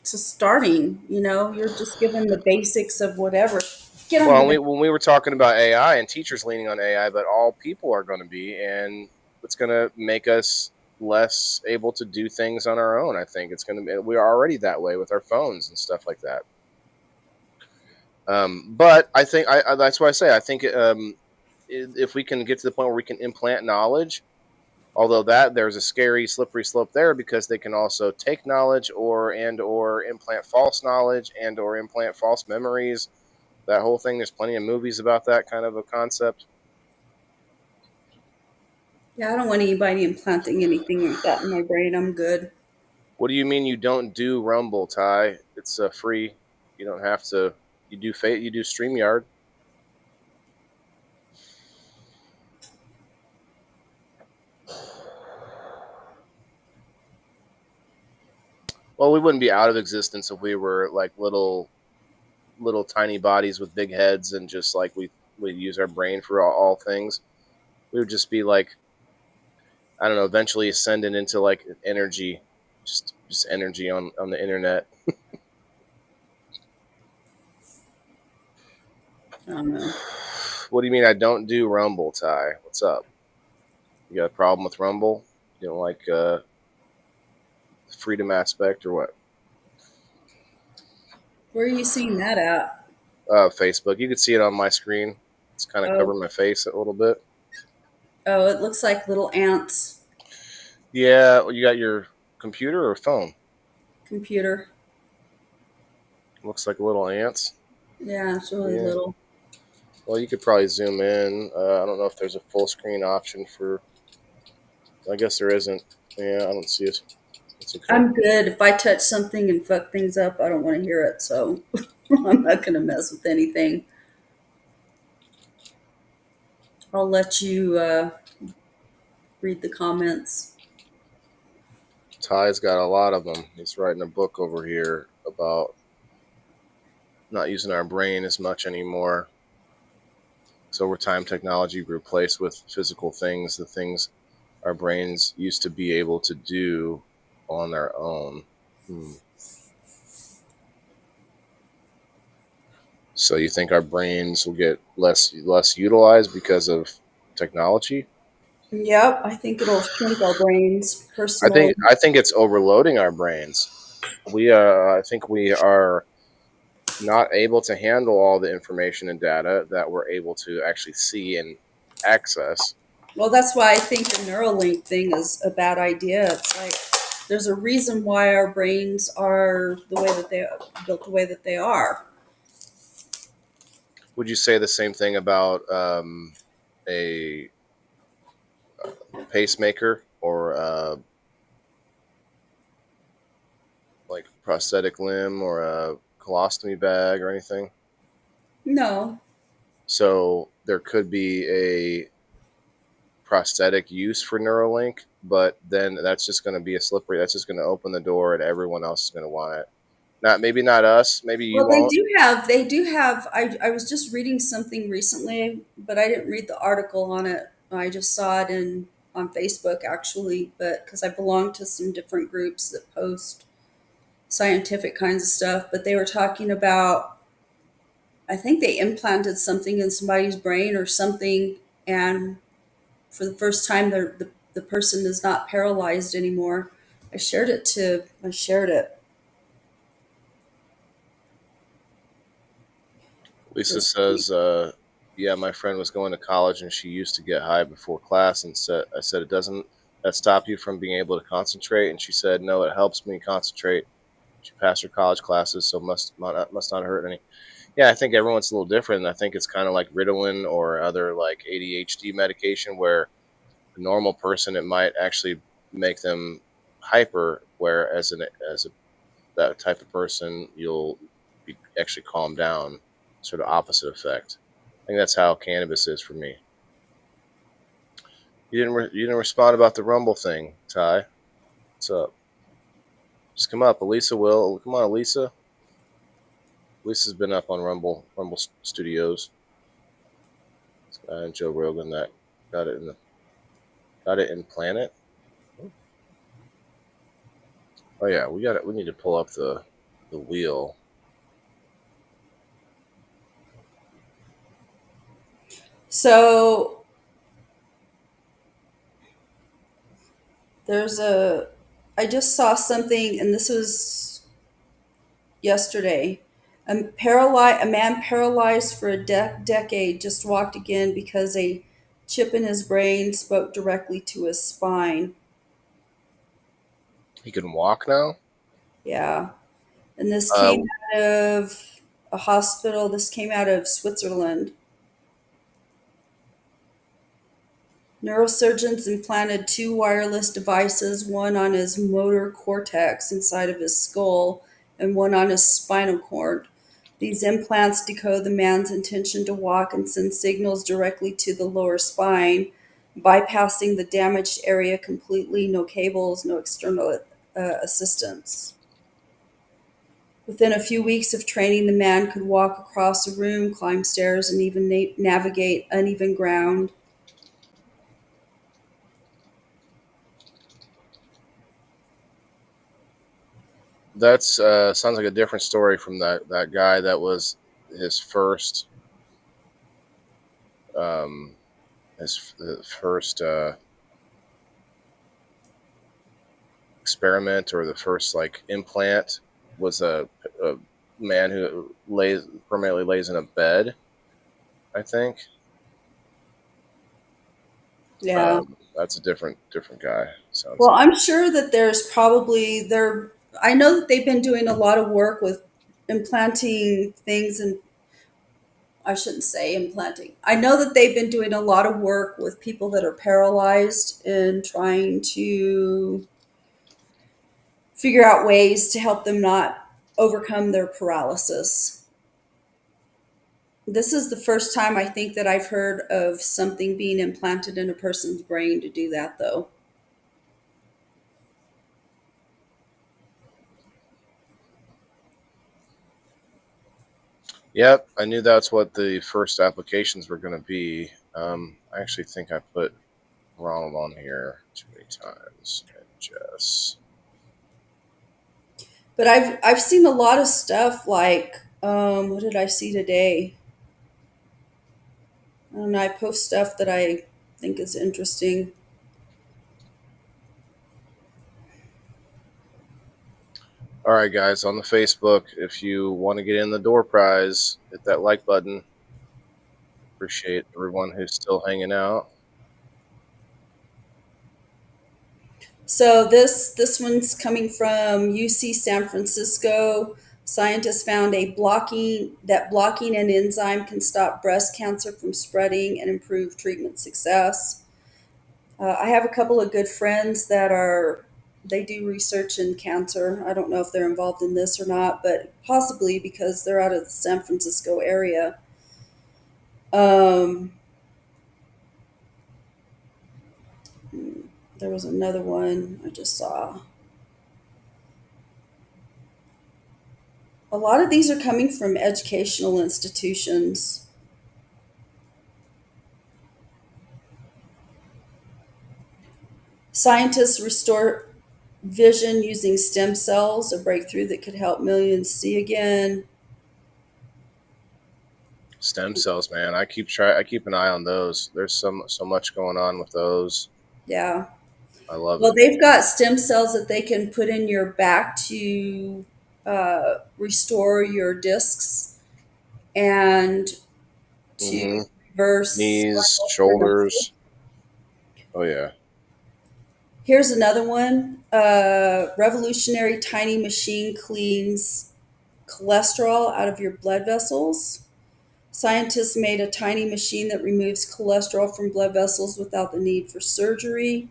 it's a starting. You're just given the basics of whatever. Get on Well, your. when we were talking about AI and teachers leaning on AI, but all people are going to be, and it's going to make us less able to do things on our own. I think it's going to be. We are already that way with our phones and stuff like that. But I think that's why I say I think if we can get to the point where we can implant knowledge, although there's a scary slippery slope there because they can also take knowledge or implant false knowledge or implant false memories. That whole thing, there's plenty of movies about that kind of a concept. Yeah, I don't want anybody implanting anything like that in my brain. I'm good. What do you mean you don't do Rumble, Ty? It's free. You don't have to. You do StreamYard. Well, we wouldn't be out of existence if we were like little tiny bodies with big heads and just like we use our brain for all things. We would just be like, I don't know, eventually ascending into like energy, just energy on the internet. I don't know. What do you mean I don't do Rumble, Ty? What's up? You got a problem with Rumble? You don't like the freedom aspect or what? Where are you seeing that at? Facebook. You can see it on my screen. It's kind of Oh, covering my face a little bit. oh, it looks like little ants. Yeah, you got your computer or phone? Computer. Looks like little ants. Yeah, it's really Yeah. little. Well, you could probably zoom in. I don't know if there's a full screen option for. I guess there isn't. Yeah, I don't see it. It's okay. I'm good. If I touch something and fuck things up, I don't want to hear it. So I'm not going to mess with anything. I'll let you read the comments. Ty's got a lot of them. He's writing a book over here about not using our brain as much anymore. So over time, technology replaced with physical things, the things our brains used to be able to do on their own. So you think our brains will get less utilized because of technology? Yep, I think it'll shrink our brains personally. I think it's overloading our brains. I think we are not able to handle all the information and data that we're able to actually see and access. Well, that's why I think the Neuralink thing is a bad idea. It's like there's a reason why our brains are the way that they built the way that they are. Would you say the same thing about a pacemaker or like prosthetic limb or a colostomy bag or anything? No, So there could be a prosthetic use for Neuralink, but then that's just going to be a slippery. That's just going to open the door, and everyone else is going to want it. Maybe not us. Maybe you well, they won't. do have. They do have. I was just reading something recently, but I didn't read the article on it. I just saw it on Facebook actually, but because I belong to some different groups that post scientific kinds of stuff, but they were talking about. I think they implanted something in somebody's brain or something, and for the first time, the person is not paralyzed anymore. I shared it. Lisa says, "Yeah, my friend was going to college and she used to get high before class." And I said, "It doesn't that stop you from being able to concentrate?" And she said, "No, it helps me concentrate." She passed her college classes, so must not hurt any. Yeah, I think everyone's a little different. I think it's kind of like Ritalin or other like ADHD medication, where a normal person it might actually make them hyper, whereas that type of person you'll be actually calm down, sort of opposite effect. I think that's how cannabis is for me. You didn't respond about the Rumble thing, Ty. What's up? Just come up. Elisa will. Come on, Elisa. Lisa's been up on Rumble Studios. And Joe Rogan that got it in Planet. Oh yeah, we got it. We need to pull up the wheel. So I just saw something, and this was yesterday. A man paralyzed for a decade just walked again because a chip in his brain spoke directly to his spine. He can walk now. Yeah. And this Uh, came out of a hospital. This came out of Switzerland. Neurosurgeons implanted two wireless devices, one on his motor cortex inside of his skull and one on his spinal cord. These implants decode the man's intention to walk and send signals directly to the lower spine, bypassing the damaged area completely. No cables, no external assistance. Within a few weeks of training, the man could walk across a room, climb stairs, and even navigate uneven ground. That's sounds like a different story from that guy that was his first um, his first experiment, or the first like implant was a man who permanently lays in a bed, I think. Yeah. That's a different guy. Sounds Well, like. I'm sure that there's probably there. I know that they've been doing a lot of work with implanting things, and I shouldn't say implanting. I know that they've been doing a lot of work with people that are paralyzed and trying to figure out ways to help them not overcome their paralysis. This is the first time I think that I've heard of something being implanted in a person's brain to do that, though. Yep, I knew that's what the first applications were going to be. I actually think I put Ronald on here too many times. And Jess. But I've seen a lot of stuff like what did I see today? I don't know. I post stuff that I think is interesting. All right, guys, on the Facebook, if you want to get in the door prize, hit that like button. Appreciate everyone who's still hanging out. So this one's coming from UC San Francisco. Scientists found blocking an enzyme can stop breast cancer from spreading and improve treatment success. I have a couple of good friends that are they do research in cancer. I don't know if they're involved in this or not, but possibly because they're out of the San Francisco area. Um, there was another one I just saw. A lot of these are coming from educational institutions. Scientists restore vision using stem cells, a breakthrough that could help millions see again. Stem cells, man. I keep an eye on those. There's so much going on with those. Yeah. I love Well, it. they've got stem cells that they can put in your back to restore your discs and to Hmm. reverse Knees, spinal frequency. shoulders. Oh yeah. Here's another one. Revolutionary tiny machine cleans cholesterol out of your blood vessels. Scientists made a tiny machine that removes cholesterol from blood vessels without the need for surgery.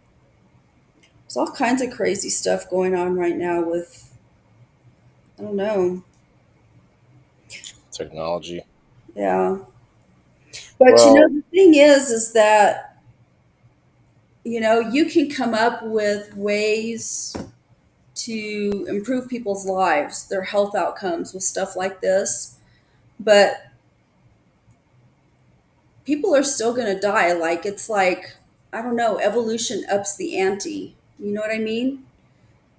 There's all kinds of crazy stuff going on right now with, I don't know. Technology. Yeah. But Well, the thing is that, you can come up with ways to improve people's lives, their health outcomes with stuff like this. But people are still going to die. Like, it's like, I don't know, evolution ups the ante. You know what I mean?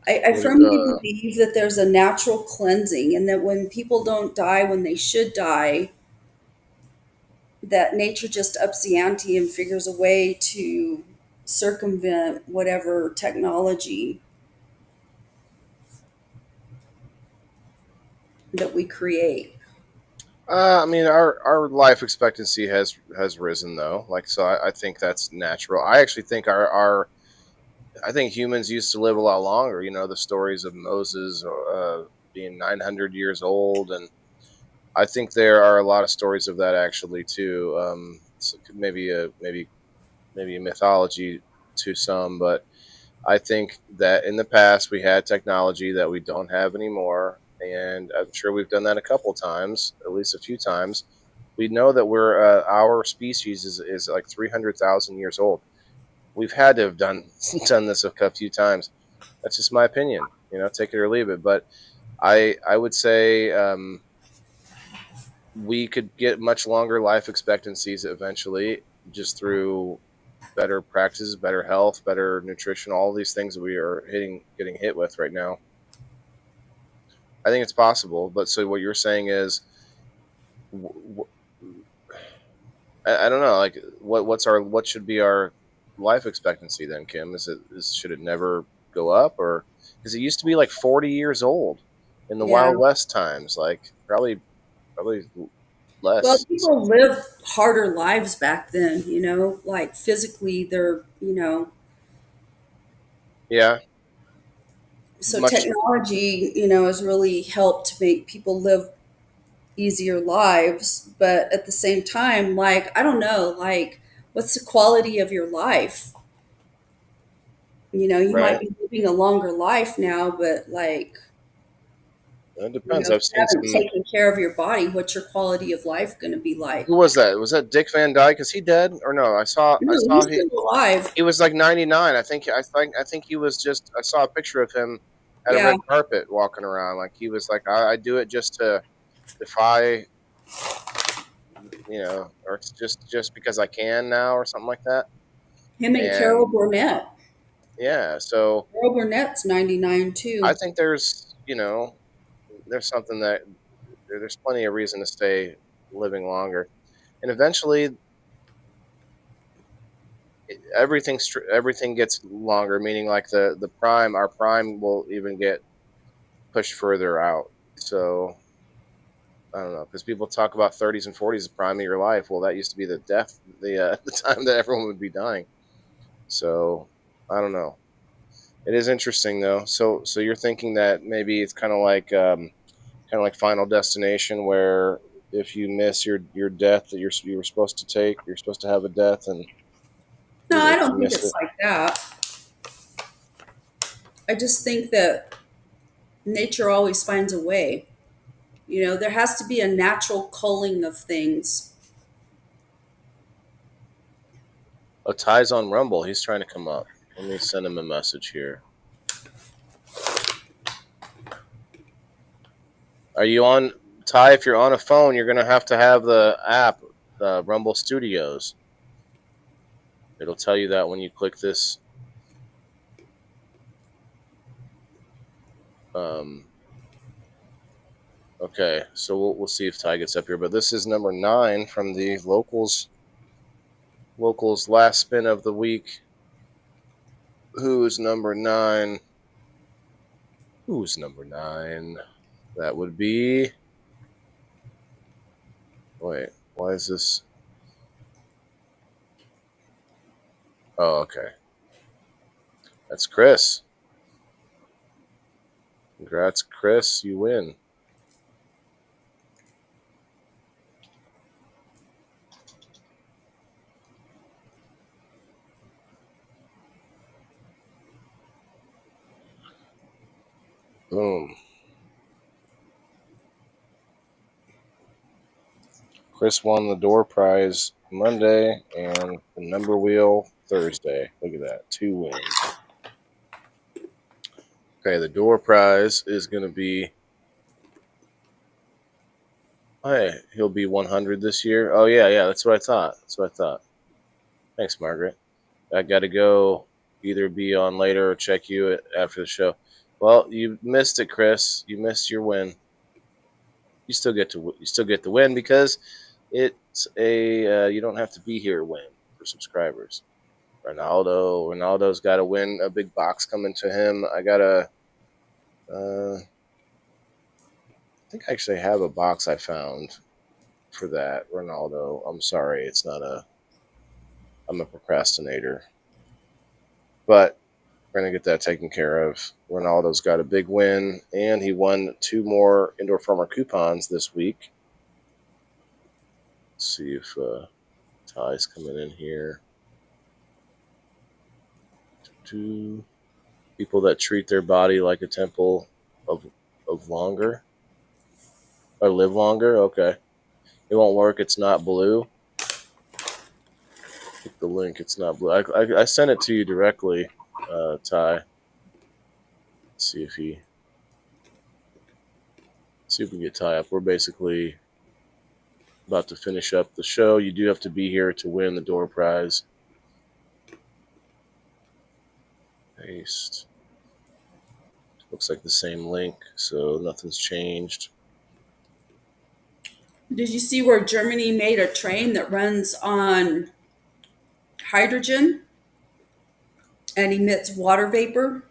I what? firmly believe that there's a natural cleansing and that when people don't die when they should die, that nature just ups the ante and figures a way to circumvent whatever technology that we create. I mean, our life expectancy has risen though. Like, so I think that's natural. I actually think our I think humans used to live a lot longer. You know, the stories of Moses being 900 years old, and I think there are a lot of stories of that actually too. So maybe a mythology to some, but I think that in the past we had technology that we don't have anymore, and I'm sure we've done that a couple times, at least a few times. We know that our species is like 300,000 years old. We've had to have done done this a few times. That's just my opinion. You know, take it or leave it. But I would say we could get much longer life expectancies eventually, just through better practices, better health, better nutrition, all these things that we are getting hit with right now. I think it's possible. But so what you're saying is, I don't know. Like, what should be our life expectancy then, Kim? Should it never go up, or because it used to be like 40 years old in the Yeah. Wild West times, like probably Well, less. people lived harder lives back then, like physically they're, Yeah, so much. technology, has really helped to make people live easier lives. But at the same time, like, I don't know, like, what's the quality of your life? You might Right. be living a longer life now, but like, It depends. if I've you seen haven't some. taken care of your body, what's your quality of life going to be like? Who was that? Was that Dick Van Dyke? Is he dead or no? I No, saw he's still alive. he was like 99. I think he was just. I saw a picture of him at a Yeah. red carpet walking around. Like he was like, I do it just to defy, or it's just because I can now or something like that. Him and And Carol Burnett. yeah, so Carol Burnett's 99 I too. think there's something that there's plenty of reason to stay living longer, and eventually everything gets longer. Meaning like our prime will even get pushed further out. So I don't know, because people talk about 30s and 40s as the prime of your life. Well, that used to be the death, the time that everyone would be dying. So I don't know. It is interesting though. So you're thinking that maybe it's kind of like Final Destination, where if you miss your death that you were supposed to take, you're supposed to have a death, and No, I if you don't think missed it's it, like that. I just think that nature always finds a way. There has to be a natural culling of things. oh, Ty's on Rumble. He's trying to come up. Let me send him a message here. Are you on, Ty? If you're on a phone, you're gonna have to have the app, Rumble Studios. It'll tell you that when you click this. Um, okay, so we'll see if Ty gets up here. But this is number 9 from the locals last spin of the week. Who's number 9? Who's number 9? That would be. Wait, why is this? Oh, okay. That's Chris. Congrats, Chris. You win. Boom. Chris won the door prize Monday and the number wheel Thursday. Look at that. 2 wins. Okay, the door prize is going to be. Hey, he'll be 100 this year. Oh, yeah, that's what I thought. Thanks, Margaret. I got to go either be on later or check you after the show. Well, you missed it, Chris. You missed your win. You still get the win because it's a you don't have to be here to win for subscribers. Ronaldo's got to win a big box coming to him. I gotta. I think I actually have a box I found for that Ronaldo. I'm sorry, it's not a. I'm a procrastinator, but we're gonna get that taken care of. Ronaldo's got a big win, and he won 2 more Indoor Farmer coupons this week. Let's see if Ty's coming in here. Two people that treat their body like a temple of longer or live longer. Okay, it won't work. It's not blue. Click the link. It's not blue. I sent it to you directly, Ty. Let's see if we can get Ty up. We're basically about to finish up the show. You do have to be here to win the door prize. Paste. Looks like the same link, so nothing's changed. Did you see where Germany made a train that runs on hydrogen and emits water vapor?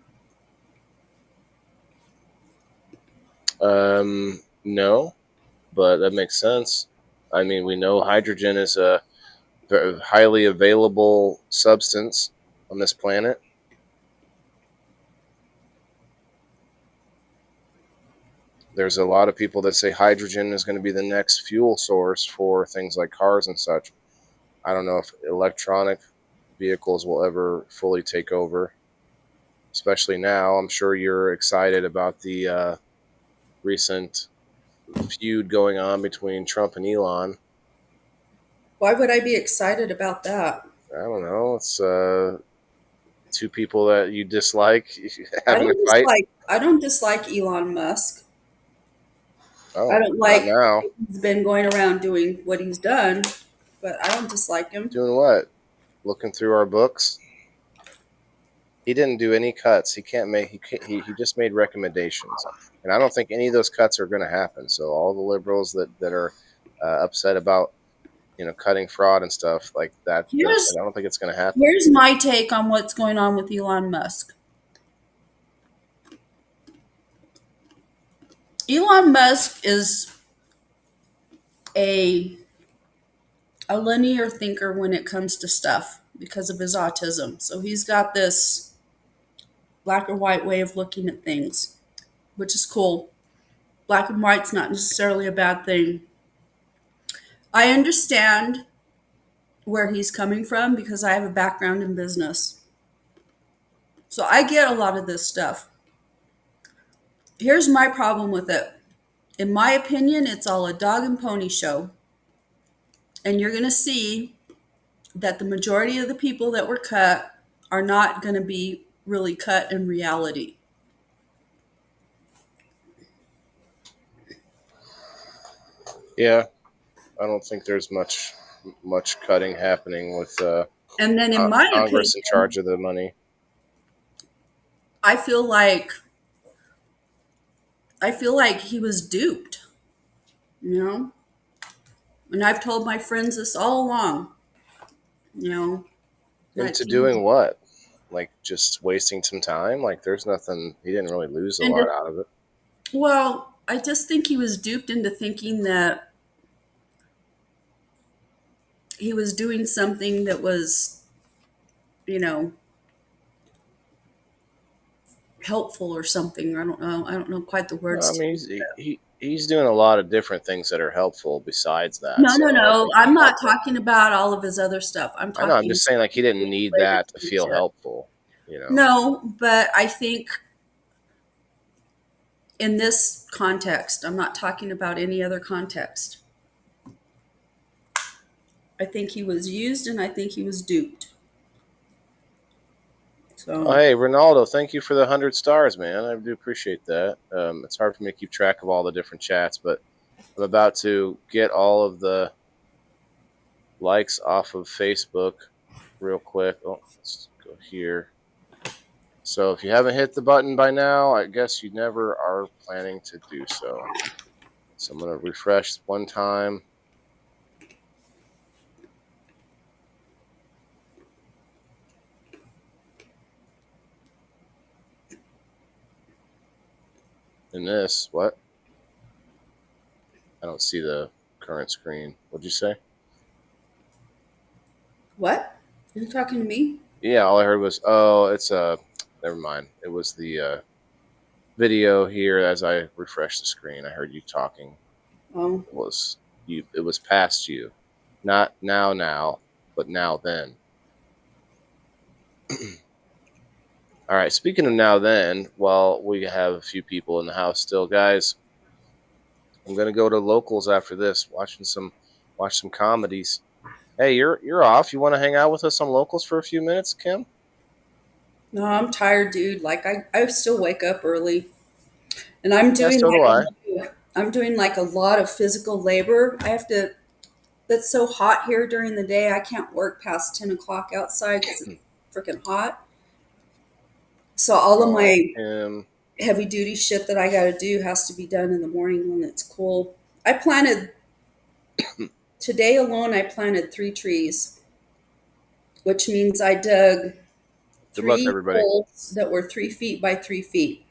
No, but that makes sense. I mean, we know hydrogen is a very highly available substance on this planet. There's a lot of people that say hydrogen is going to be the next fuel source for things like cars and such. I don't know if electronic vehicles will ever fully take over, especially now. I'm sure you're excited about the recent feud going on between Trump and Elon. Why would I be excited about that? I don't know. It's two people that you dislike I having a don't fight. dislike. I don't dislike Elon Musk. Oh, I don't not like now. he's been going around doing what he's done, but I don't dislike him. Doing what? Looking through our books. He didn't do any cuts. He can't make. He just made recommendations, and I don't think any of those cuts are going to happen. So all the liberals that are upset about cutting fraud and stuff like that, I don't think it's going to happen. Here's my take on what's going on with Elon Musk. Elon Musk is a linear thinker when it comes to stuff because of his autism. So he's got this black or white way of looking at things, which is cool. Black and white's not necessarily a bad thing. I understand where he's coming from because I have a background in business. So I get a lot of this stuff. Here's my problem with it. In my opinion, it's all a dog and pony show. And you're going to see that the majority of the people that were cut are not going to be really cut in reality. Yeah, I don't think there's much cutting happening with And then in my Congress opinion, in charge of the money. I feel like he was duped, And I've told my friends this all along, Into doing what? Like just wasting some time? Like there's nothing, he didn't really lose a lot out of it. Well, I just think he was duped into thinking that he was doing something that was, helpful or something. I don't know. I don't know quite the words. I mean, he's doing a lot of different things that are helpful besides that. No. I'm not talking about all of his other stuff. I'm just saying like he didn't need that to feel helpful. No, but I think in this context, I'm not talking about any other context. I think he was used and I think he was duped. So, hey, Ronaldo, thank you for the 100 stars, man. I do appreciate that. It's hard for me to keep track of all the different chats, but I'm about to get all of the likes off of Facebook real quick. Oh, let's go here. So if you haven't hit the button by now, I guess you never are planning to do so. So I'm going to refresh one time. In this, what? I don't see the current screen. What'd you say? What? Are you talking to me? Yeah, all I heard was, it's never mind. It was the video here as I refreshed the screen. I heard you talking. Oh. It was past you. Not now, but now then. All right, speaking of now then, while we have a few people in the house still, guys, I'm going to go to locals after this, watch some comedies. Hey, you're off. You want to hang out with us on locals for a few minutes, Kim? No, I'm tired, dude. Like I still wake up early. And I'm doing I'm doing like a lot of physical labor. It's so hot here during the day. I can't work past 10 o'clock outside because it's freaking hot. So all of my heavy duty shit that I got to do has to be done in the morning when it's cool. I planted today alone. I planted 3 trees, which means I dug Good luck, 3 everybody. holes that were 3 feet by 3 feet.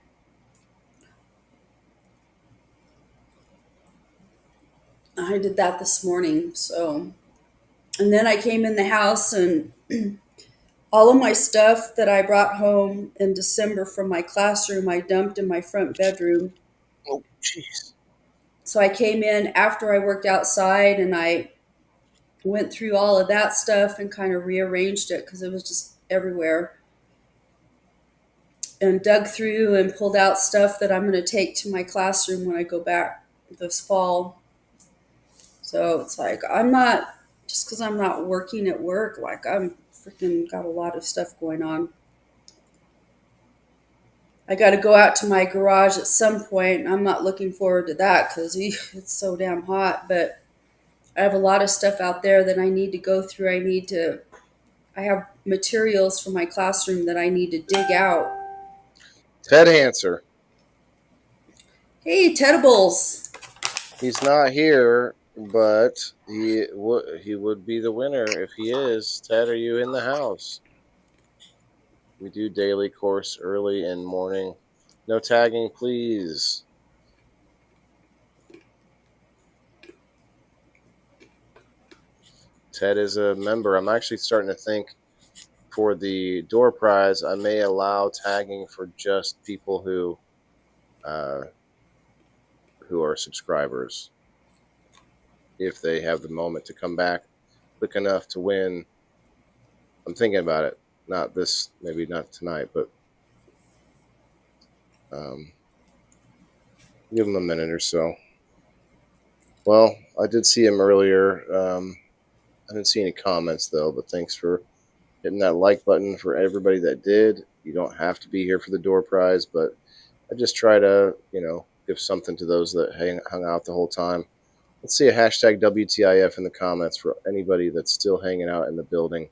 I did that this morning. So, and then I came in the house and all of my stuff that I brought home in December from my classroom, I dumped in my front bedroom. Oh, jeez. So I came in after I worked outside and I went through all of that stuff and kind of rearranged it because it was just everywhere. And dug through and pulled out stuff that I'm going to take to my classroom when I go back this fall. So it's like, I'm not, just because I'm not working at work, like I'm freaking got a lot of stuff going on. I got to go out to my garage at some point. I'm not looking forward to that because it's so damn hot. But I have a lot of stuff out there that I need to go through. I have materials for my classroom that I need to dig out. Ted Hanser. Hey, Tedibles. He's not here, but he would be the winner if he is. Ted, are you in the house? We do daily course early and morning. No tagging, please. Ted is a member. I'm actually starting to think for the door prize, I may allow tagging for just people who are subscribers. If they have the moment to come back quick enough to win. I'm thinking about it. Not this, maybe not tonight, but give him a minute or so. Well, I did see him earlier. I didn't see any comments though, but thanks for hitting that like button for everybody that did. You don't have to be here for the door prize, but I just try to, give something to those that hung out the whole time. Let's see a hashtag WTIF in the comments for anybody that's still hanging out in the building.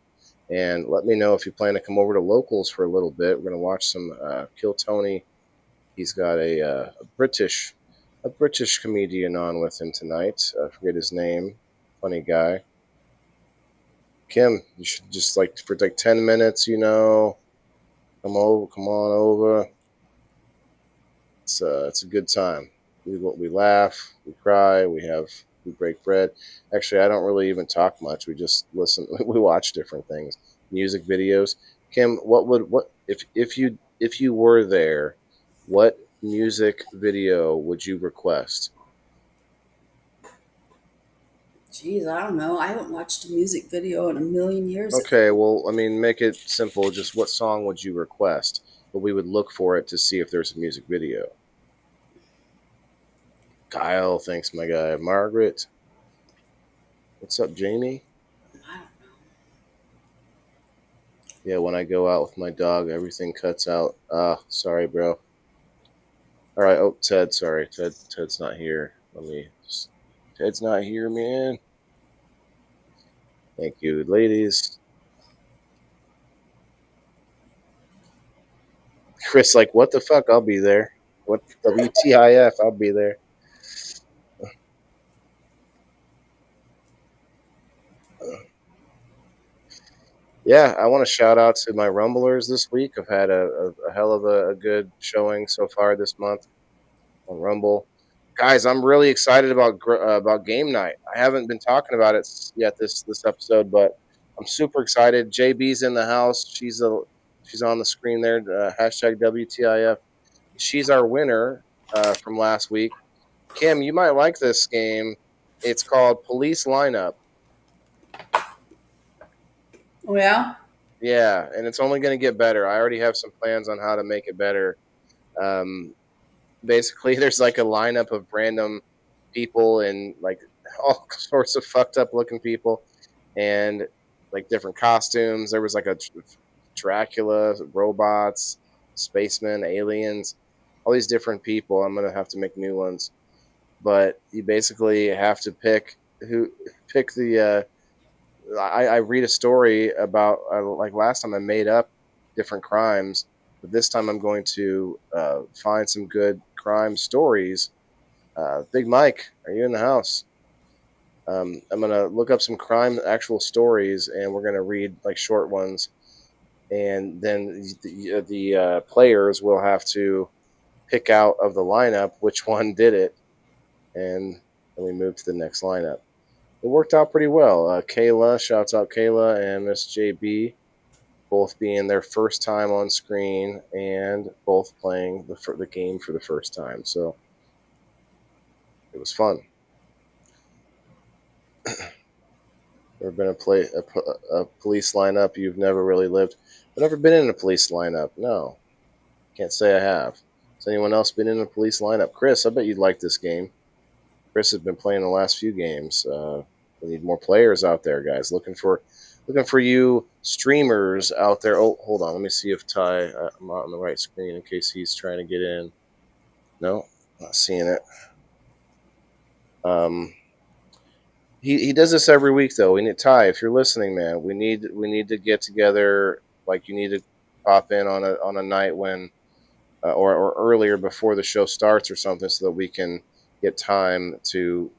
And let me know if you plan to come over to Locals for a little bit. We're going to watch some Kill Tony. He's got a British comedian on with him tonight. I forget his name. Funny guy. Kim, you should just for 10 minutes, come on over. It's a good time. We laugh, we cry, we break bread. Actually, I don't really even talk much. We just listen. We watch different things, music videos. Kim, if you were there, what music video would you request? Jeez, I don't know. I haven't watched a music video in a million years. Okay, well, make it simple. Just what song would you request? But we would look for it to see if there's a music video. Kyle, thanks, my guy. Margaret. What's up, Jamie? I don't know. Yeah, when I go out with my dog, everything cuts out. Sorry, bro. All right. Oh, Ted, sorry. Ted's not here. Ted's not here, man. Thank you, ladies. Chris, what the fuck? I'll be there. What WTIF? I'll be there. Yeah, I want to shout out to my Rumblers this week. I've had a hell of a good showing so far this month on Rumble. Guys, I'm really excited about game night. I haven't been talking about it yet this episode, but I'm super excited. JB's in the house. She's on the screen there. Hashtag WTIF. She's our winner from last week. Kim, you might like this game. It's called Police Lineup. Oh, yeah? Yeah, and it's only going to get better. I already have some plans on how to make it better. Basically, there's a lineup of random people and all sorts of fucked up looking people and different costumes. There was a Dracula, robots, spacemen, aliens, all these different people. I'm going to have to make new ones. But you basically have to pick the I read a story about last time I made up different crimes, but this time I'm going to find some good crime stories. Big Mike, are you in the house? I'm going to look up some crime actual stories, and we're going to read like short ones. And then the players will have to pick out of the lineup which one did it. And then we move to the next lineup. It worked out pretty well. Kayla, shouts out Kayla and Miss JB, both being their first time on screen and both playing the game for the first time. So it was fun. Ever been a police lineup you've never really lived? I've never been in a police lineup. No, can't say I have. Has anyone else been in a police lineup? Chris, I bet you'd like this game. Chris has been playing the last few games. We need more players out there, guys. Looking for you streamers out there. Oh, hold on. Let me see if Ty, I'm not on the right screen in case he's trying to get in. No, not seeing it. He does this every week though. We need Ty, if you're listening, man. We need to get together. Like, you need to pop in on a night when or earlier before the show starts or something, so that we can get time to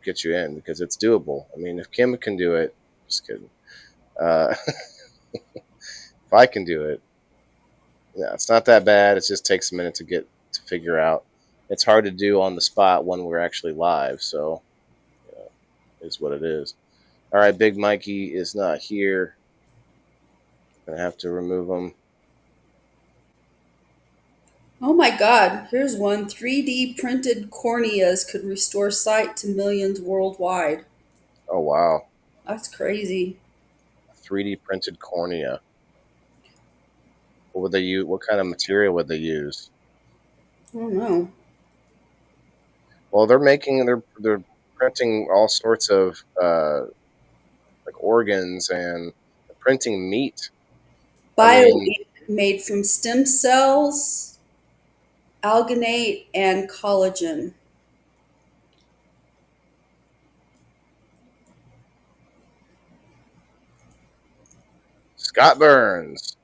get you in, because it's doable. I mean, if Kim can do it, just kidding. If I can do it, yeah, it's not that bad. It just takes a minute to figure out. It's hard to do on the spot when we're actually live, so is what it is. All right, Big Mikey is not here. Gonna have to remove him. Oh my God, here's one. 3D printed corneas could restore sight to millions worldwide. Oh wow, That's crazy. 3D printed cornea. What would they use? What kind of material would they use? I don't know. Well, they're printing all sorts of like organs, and printing meat. Bio made from stem cells, alginate, and collagen. Scott Burns,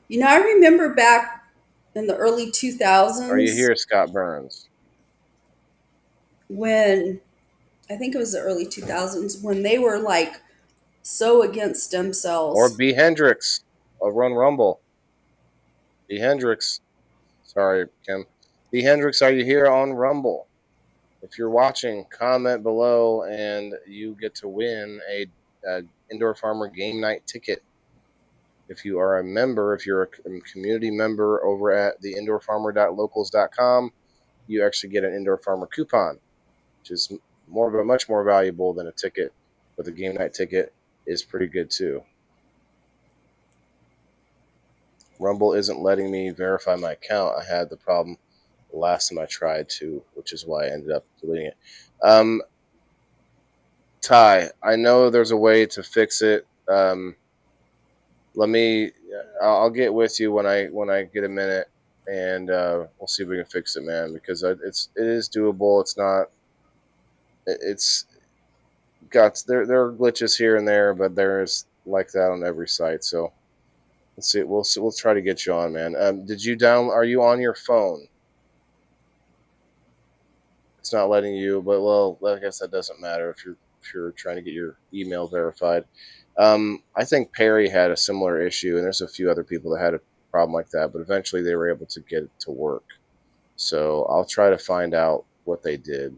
You know, I remember back in the early 2000s are you here, Scott Burns? when, I think it was the early 2000s, when they were like so against stem cells. Or B. Hendricks over on Rumble. B. Hendricks. Sorry, Kim. B. Hendricks, are you here on Rumble? If you're watching, comment below, and you get to win a Indoor Farmer game night ticket. If you are a member, if you're a community member over at the indoorfarmer.locals.com, you actually get an Indoor Farmer coupon, which is much more valuable than a ticket. But the game night ticket is pretty good too. Rumble isn't letting me verify my account. I had the problem the last time I tried to, which is why I ended up deleting it. Ty, I know there's a way to fix it. I'll get with you when I get a minute, and we'll see if we can fix it, man. Because it is doable. It's not. It's got there are glitches here and there, but there's like that on every site. So let's see. We'll try to get you on, man. Did you Are you on your phone? It's not letting you, but well, I guess that doesn't matter if you're trying to get your email verified. I think Perry had a similar issue, and there's a few other people that had a problem like that, but eventually they were able to get it to work. So I'll try to find out what they did.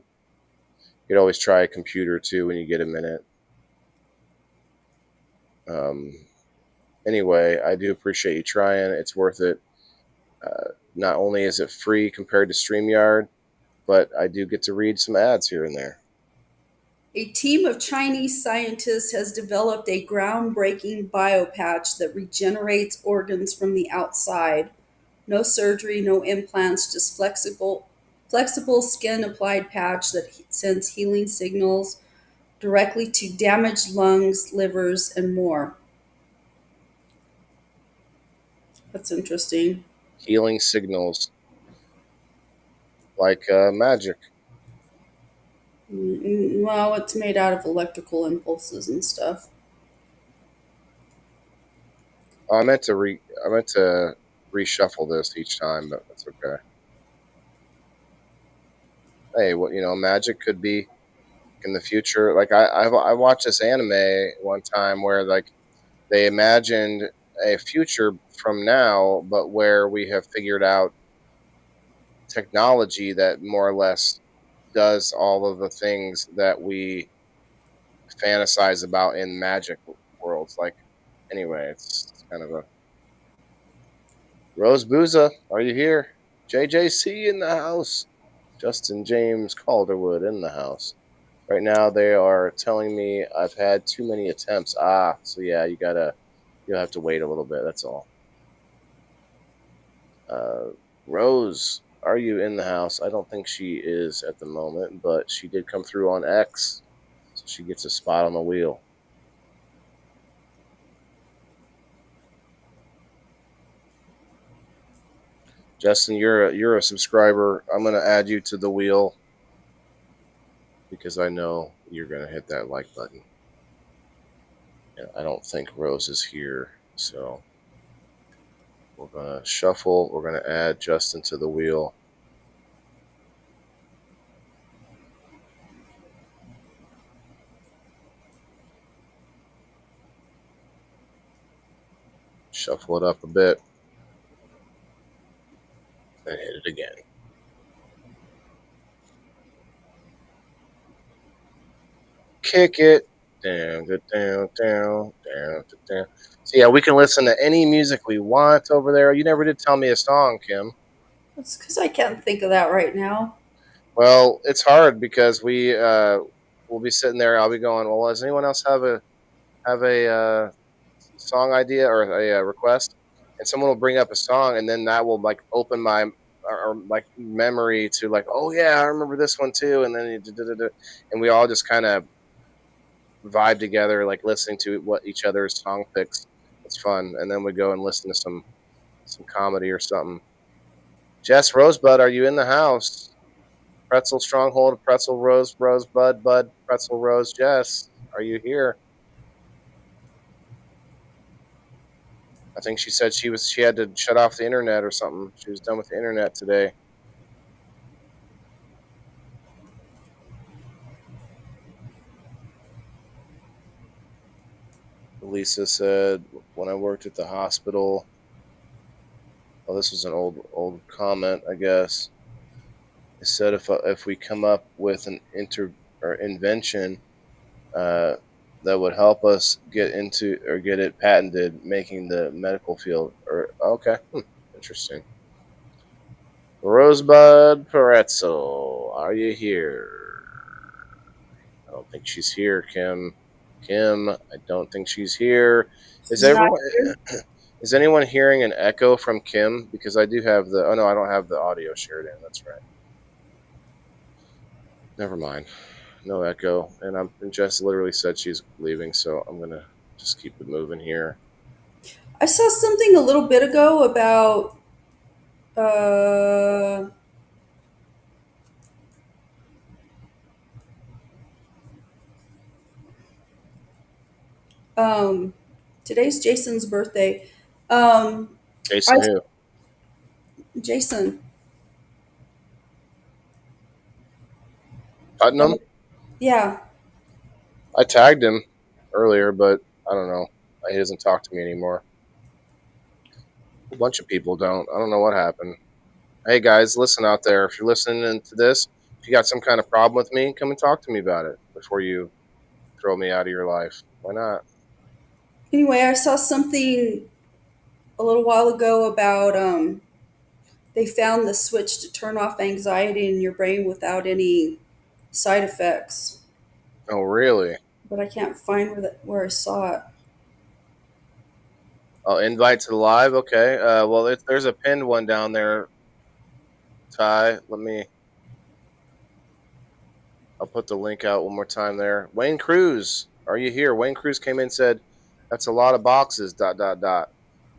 You could always try a computer too when you get a minute. Anyway, I do appreciate you trying. It's worth it. Not only is it free compared to StreamYard, but I do get to read some ads here and there. A team of Chinese scientists has developed a groundbreaking biopatch that regenerates organs from the outside. No surgery, no implants, just flexible skin applied patch that sends healing signals directly to damaged lungs, livers, and more. That's interesting. Healing signals, like magic. Well, it's made out of electrical impulses and stuff. I meant to reshuffle this each time, but that's okay. Hey, magic could be in the future. Like I watched this anime one time where like they imagined a future from now, but where we have figured out technology that more or less does all of the things that we fantasize about in magic worlds. Like, anyway, it's kind of a Rose Booza. Are you here? JJC in the house. Justin James Calderwood in the house. Right now, they are telling me I've had too many attempts. So yeah, you'll have to wait a little bit. That's all. Rose, are you in the house? I don't think she is at the moment, but she did come through on X, so she gets a spot on the wheel. Justin, you're a subscriber. I'm gonna add you to the wheel because I know you're gonna hit that like button. And I don't think Rose is here, so we're gonna shuffle. We're gonna add Justin to the wheel. Shuffle it up a bit. And hit it again. Kick it. Down, down, down, down, down. So yeah, we can listen to any music we want over there. You never did tell me a song, Kim. That's because I can't think of that right now. Well, it's hard because we'll be sitting there. I'll be going. Well, does anyone else have a song idea or a request? And someone will bring up a song, and then that will like open my or like memory to like, oh yeah, I remember this one too. And then and we all just kind of vibe together, like listening to what each other's song picks. It's fun, and then we go and listen to some comedy or something. Jess Rosebud, are you in the house? Pretzel Stronghold, Pretzel Rosebud, Bud, Pretzel Rose. Jess, are you here? I think she said she had to shut off the internet or something. She was done with the internet today. Lisa said, when I worked at the hospital. Well, this was an old comment, I guess. It said if we come up with an invention that would help us get into or get it patented, making the medical field. Or okay, interesting. Rosebud Pretzel, are you here? I don't think she's here, Kim. Kim, I don't think she's here. Is everyone? Is anyone hearing an echo from Kim? Because I do have the. Oh no, I don't have the audio shared in. That's right. Never mind. No echo. And Jess literally said she's leaving, so I'm gonna just keep it moving here. I saw something a little bit ago about today's Jason's birthday. Jason who? Jason. Putnam? Yeah. I tagged him earlier, but I don't know. He doesn't talk to me anymore. A bunch of people don't. I don't know what happened. Hey guys, listen out there. If you're listening to this, if you got some kind of problem with me, come and talk to me about it before you throw me out of your life. Why not? Anyway, I saw something a little while ago about they found the switch to turn off anxiety in your brain without any side effects. Oh, really? But I can't find where I saw it. Oh, invite to the live? Okay. Well, there's a pinned one down there, Ty. I'll put the link out one more time there. Wayne Cruz, are you here? Wayne Cruz came in and said, that's a lot of boxes, ... I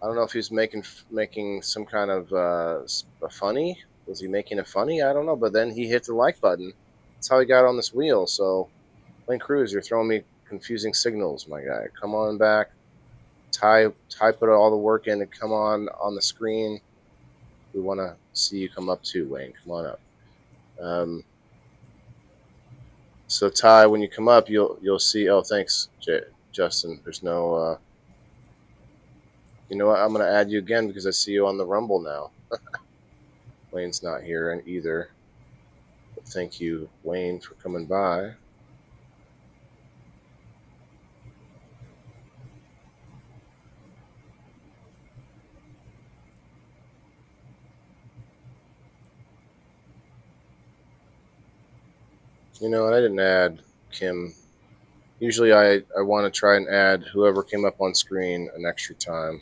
don't know if he's making some kind of a funny. Was he making a funny? I don't know. But then he hit the like button. That's how he got on this wheel. So, Wayne Cruz, you're throwing me confusing signals, my guy. Come on back. Ty put all the work in to come on the screen. We want to see you come up too, Wayne. Come on up. So Ty, when you come up, you'll see. Oh, thanks, Justin. There's no. You know what? I'm gonna add you again because I see you on the Rumble now. Wayne's not here either. But thank you, Wayne, for coming by. You know, and I didn't add Kim. Usually I want to try and add whoever came up on screen an extra time.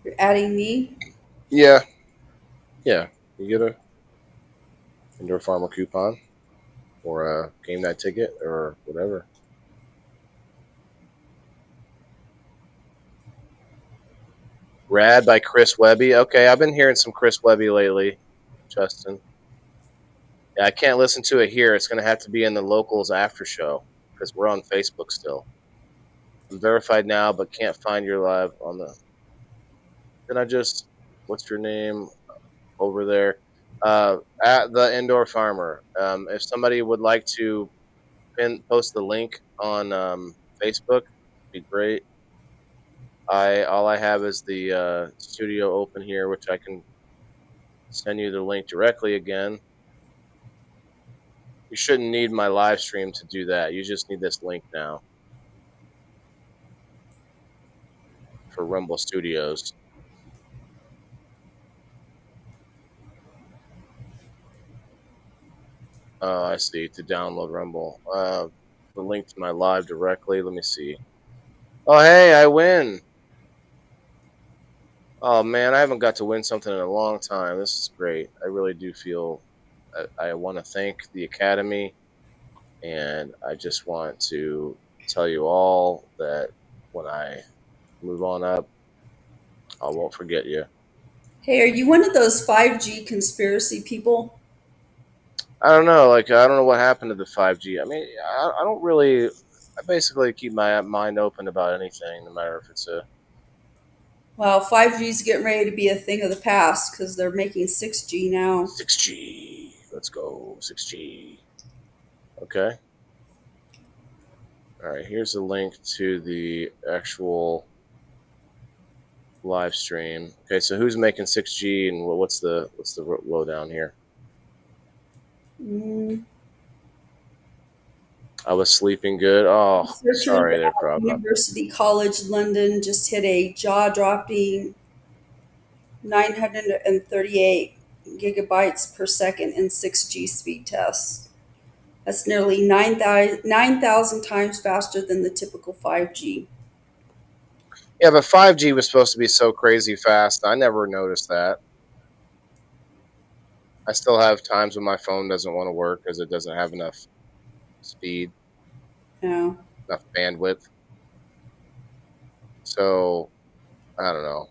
You're adding me? Yeah. You get a Indoor Farmer coupon or a game night ticket or whatever. Rad by Chris Webby. Okay, I've been hearing some Chris Webby lately, Justin. Yeah, I can't listen to it here. It's going to have to be in the locals after show because we're on Facebook still. I'm verified now, but can't find your live on the. Can I just? What's your name over there? At the Indoor Farmer. If somebody would like to post the link on Facebook, it'd be great. All I have is the studio open here, which I can send you the link directly again. You shouldn't need my live stream to do that. You just need this link now for Rumble Studios. I see. To download Rumble. The link to my live directly. Let me see. Oh, hey, I win. Oh, man, I haven't got to win something in a long time. This is great. I really do feel I want to thank the Academy, and I just want to tell you all that when I move on up, I won't forget you. Hey, are you one of those 5G conspiracy people? I don't know. I don't know what happened to the 5G. I mean, I don't really. I basically keep my mind open about anything, no matter if it's a. Well, 5G is getting ready to be a thing of the past because they're making 6G now. 6G. Let's go. 6G. Okay. All right. Here's a link to the actual live stream. Okay. So who's making 6G and what's the lowdown here? I was sleeping good. Oh, sorry there, Prabha. University College London just hit a jaw-dropping 938 gigabytes per second in 6G speed tests. That's nearly 9,000 times faster than the typical 5G. Yeah, but 5G was supposed to be so crazy fast. I never noticed that. I still have times when my phone doesn't want to work because it doesn't have enough speed, Yeah. enough bandwidth. So, I don't know.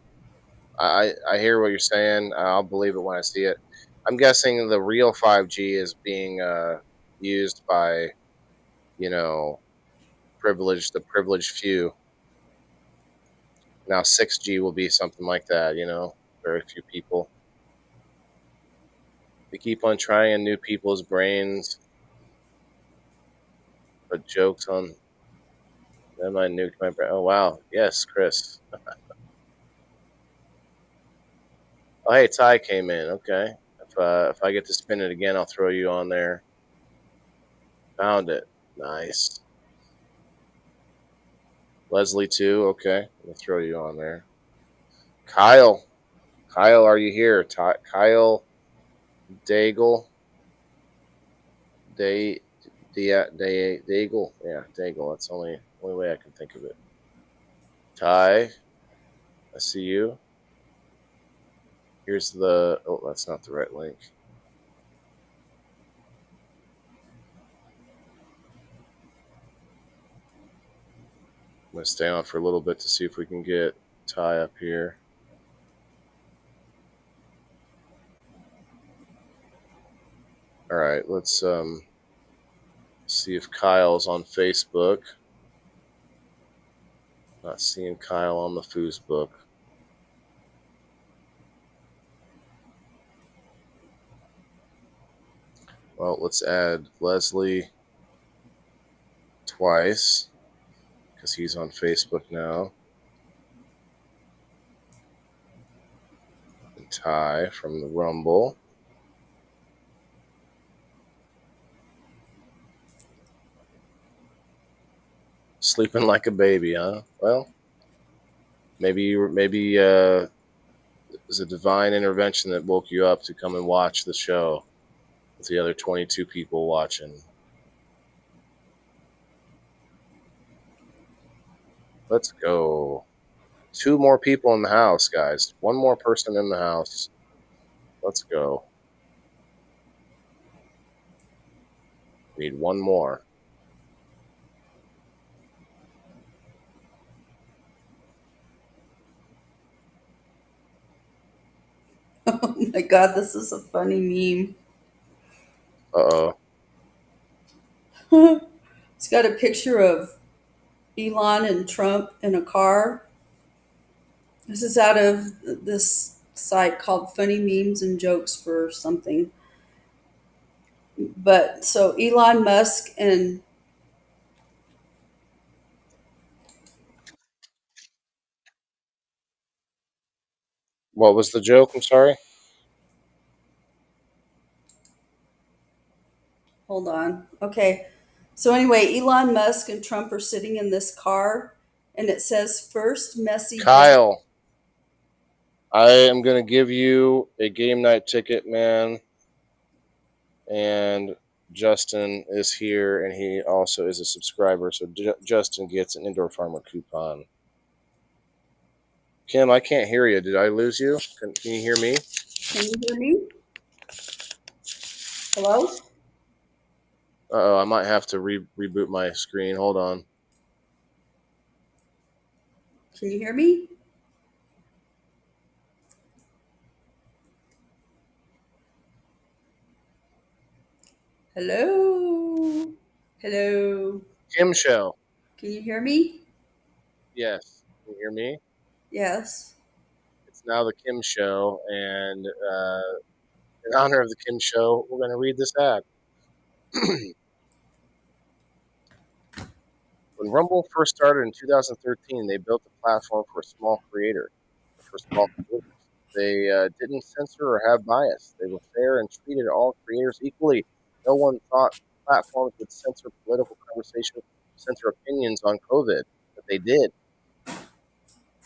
I hear what you're saying. I'll believe it when I see it. I'm guessing the real 5G is being used by, the privileged few. Now 6G will be something like that, very few people. They keep on trying in new people's brains. But jokes on them, I nuked my brain. Oh, wow. Yes, Chris. Oh, hey, Ty came in. Okay. If I get to spin it again, I'll throw you on there. Found it. Nice. Leslie, too. Okay. I'll throw you on there. Kyle, are you here? Kyle Daigle. Daigle. Yeah, Daigle. That's the only way I can think of it. Ty, I see you. Here's the. Oh, that's not the right link. I'm going to stay on for a little bit to see if we can get Ty up here. All right, let's see if Kyle's on Facebook. Not seeing Kyle on the Facebook. Well, let's add Leslie twice because he's on Facebook now. And Ty from the Rumble. Sleeping like a baby, huh? Well, maybe it was a divine intervention that woke you up to come and watch the show with the other 22 people watching. Let's go. 2 more people in the house, guys. 1 more person in the house. Let's go. Need 1 more. Oh my God, this is a funny meme. Uh-oh. It's got a picture of Elon and Trump in a car. This is out of this site called Funny Memes and Jokes for something. But so Elon Musk and What was the joke? I'm sorry. hold on. Okay. So anyway, Elon Musk and Trump are sitting in this car and it says first messy Kyle, I am going to give you a game night ticket, man. And Justin is here, and he also is a subscriber. So Justin gets an Indoor Farmer coupon. Kim, I can't hear you. Did I lose you? Can you hear me? Can you hear me? Hello? Uh-oh, I might have to reboot my screen. Hold on. Can you hear me? Hello? Hello? Kim Show. Can you hear me? Yes. Can you hear me? Yes. It's now the Kim Show, and in honor of the Kim Show, we're going to read this ad. When Rumble first started in 2013, they built a platform for small creators. They didn't censor or have bias. They were fair and treated all creators equally. No one thought platforms would censor political conversation, censor opinions on COVID, but they did.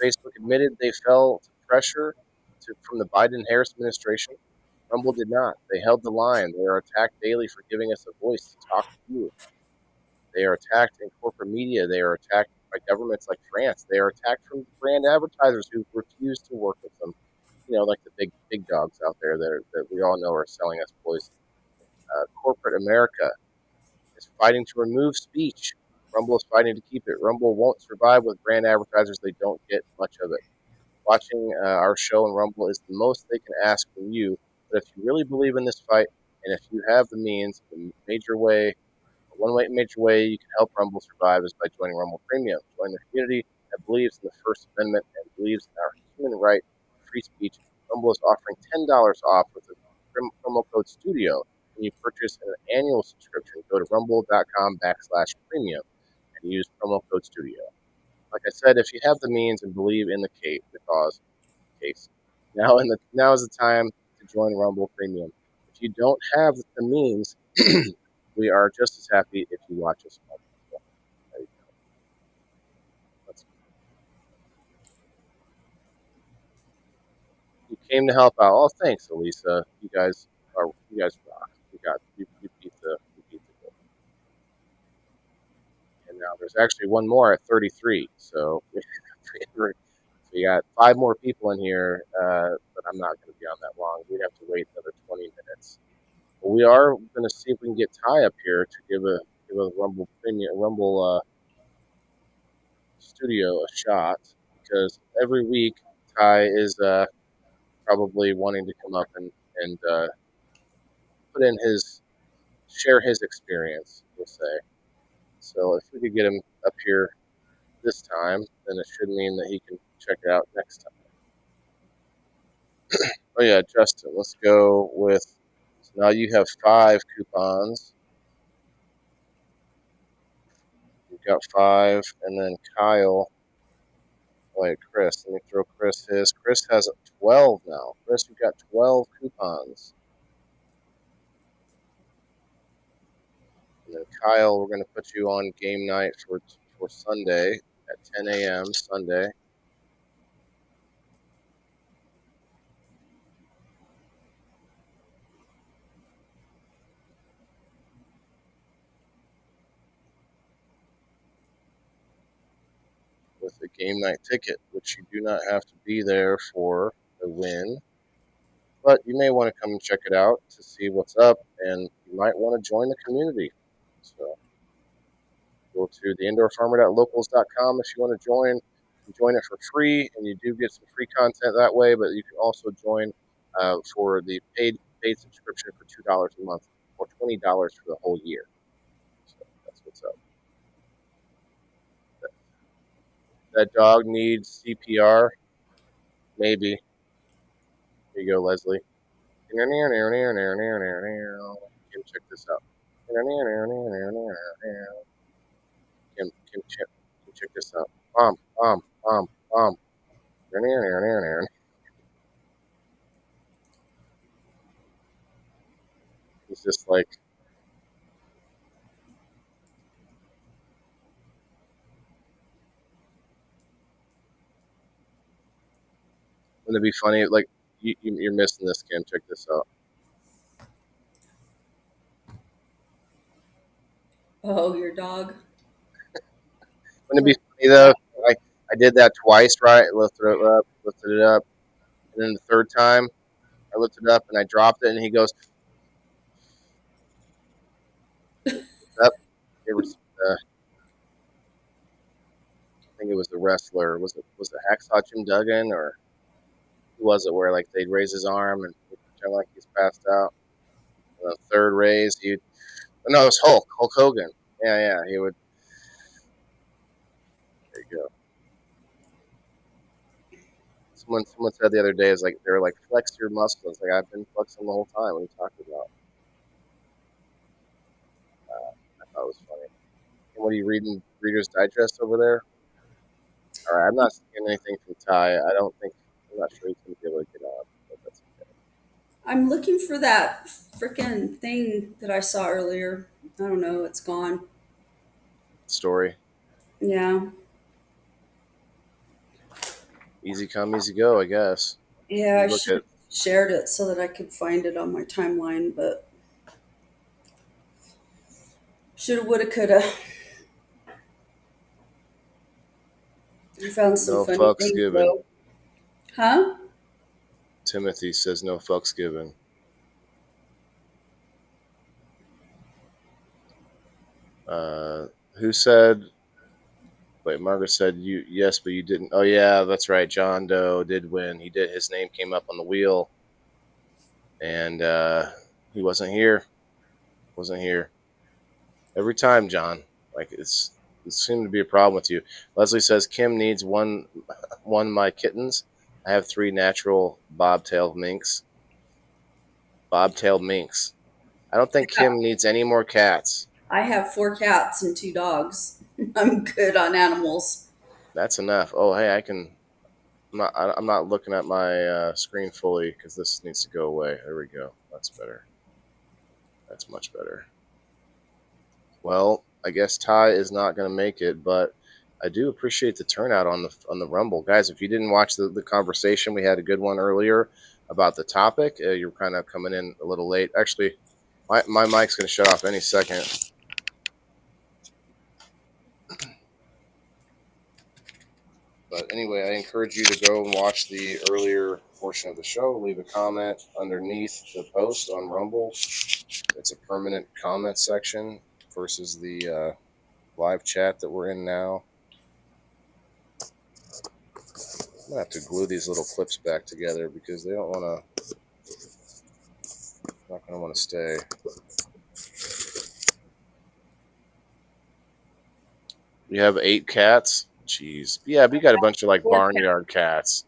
Facebook admitted they fell to pressure from the Biden-Harris administration. Rumble did not. They held the line. They are attacked daily for giving us a voice to talk to you. They are attacked in corporate media. They are attacked by governments like France. They are attacked from brand advertisers who refuse to work with them. You know, like the big dogs out there that we all know are selling us poison. Corporate America is fighting to remove speech. Rumble is fighting to keep it. Rumble won't survive with brand advertisers. They don't get much of it. Watching our show on Rumble is the most they can ask from you. But if you really believe in this fight, and if you have the means, one major way you can help Rumble survive is by joining Rumble Premium. Join the community that believes in the First Amendment and believes in our human right to free speech. Rumble is offering $10 off with a promo code STUDIO when you purchase an annual subscription. Go to rumble.com/premium and use promo code STUDIO. Like I said, if you have the means and believe in the cause, now is the time to join Rumble Premium. If you don't have the means, we are just as happy if you watch us. There you go. You came to help out. Oh, thanks, Elisa. You guys rock. You beat the goal. And now there's actually one more at 33. So we got 5 more people in here, but I'm not going to be on that long. We'd have to wait another 20 minutes. But we are going to see if we can get Ty up here to give a Rumble Premium Rumble Studio a shot, because every week Ty is probably wanting to come up and put in share his experience, we'll say. So if we could get him up here this time, then it should mean that he can check it out next time. Oh yeah, Justin, let's go with. So now you have 5 coupons. You've got 5, and then Kyle. Wait, Chris. Let me throw Chris his. Chris has 12 now. Chris, you've got 12 coupons. And then Kyle, we're going to put you on game night for Sunday at 10 a.m. Sunday. With a game night ticket, which you do not have to be there for the win. But you may want to come and check it out to see what's up, and you might want to join the community. So go to theindoorfarmer.locals.com if you want to join. You join it for free, and you do get some free content that way, but you can also join for the paid subscription for $2 a month or $20 for the whole year. So that's what's up. That dog needs CPR? Maybe. Here you go, Leslie. Kim, check this out. Kim, check this out. He's just like, wouldn't it be funny? Like, you're missing this, Kim. Check this out. Oh, your dog. Wouldn't it be funny though? I did that twice, right? Lifted it up, and then the third time I lifted it up and I dropped it, and he goes, "Up." It was, I think it was the wrestler. Was it Hacksaw Jim Duggan, or who was it? Where like they'd raise his arm and pretend like he's passed out. And the third raise, it was Hulk Hogan. Yeah, he would. There you go. Someone said the other day is like they're like flex your muscles. Like I've been flexing the whole time. What are you talking about? I thought it was funny. And what are you reading? Reader's Digest over there? All right, I'm not seeing anything from Ty. I'm not sure he's gonna be able to get on, but that's okay. I'm looking for that freaking thing that I saw earlier. I don't know. It's gone. Story. Yeah. Easy come, easy go, I guess. Yeah, I Look should at have shared it so that I could find it on my timeline, but shoulda, woulda, coulda. I found some no funny fucks things given. though. Huh? Timothy says no fucks given. Who said? Wait, Margaret said you yes, but you didn't. Oh yeah, that's right. John Doe did win. He did. His name came up on the wheel, and he wasn't here. Wasn't here. Every time, John. Like it seemed to be a problem with you. Leslie says Kim needs one my kittens. I have 3 natural bobtailed minks. Bobtailed minks. I don't think Kim needs any more cats. I have 4 cats and 2 dogs. I'm good on animals. That's enough. Oh, hey, I'm not looking at my screen fully because this needs to go away. There we go. That's better. That's much better. Well, I guess Ty is not going to make it, but I do appreciate the turnout on the Rumble, guys. If you didn't watch the conversation, we had a good one earlier about the topic. You're kind of coming in a little late. Actually, my mic's going to shut off any second. But anyway, I encourage you to go and watch the earlier portion of the show. Leave a comment underneath the post on Rumble. It's a permanent comment section versus the live chat that we're in now. I'm going to have to glue these little clips back together because they don't want to, not going to want to stay. You have 8 cats. Jeez. Yeah, but you got a bunch of like Four cats. barnyard cats.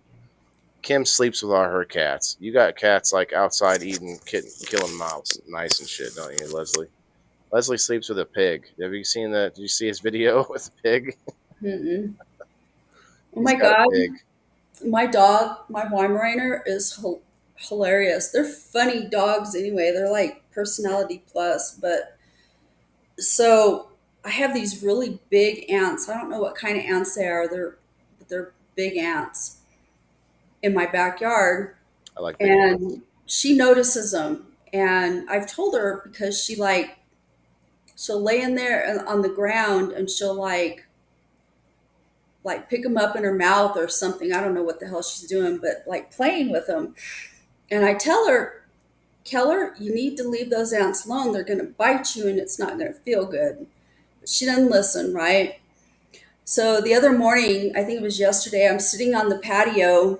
Kim sleeps with all her cats. You got cats like outside eating, killing mouse, mice and shit, don't you, Leslie? Leslie sleeps with a pig. Have you seen that? Did you see his video with the pig? Mm-mm. Oh He's my got a God. pig. My dog, my Weimaraner, is hilarious. They're funny dogs anyway. They're like personality plus. But so I have these really big ants. I don't know what kind of ants they are. They're big ants in my backyard, I like big ants. and she notices them. And I've told her because she'll lay in there on the ground and she'll like pick them up in her mouth or something. I don't know what the hell she's doing, but like playing with them. And I tell her, Keller, you need to leave those ants alone. They're going to bite you and it's not going to feel good. But she doesn't listen, right? So the other morning, I think it was yesterday, I'm sitting on the patio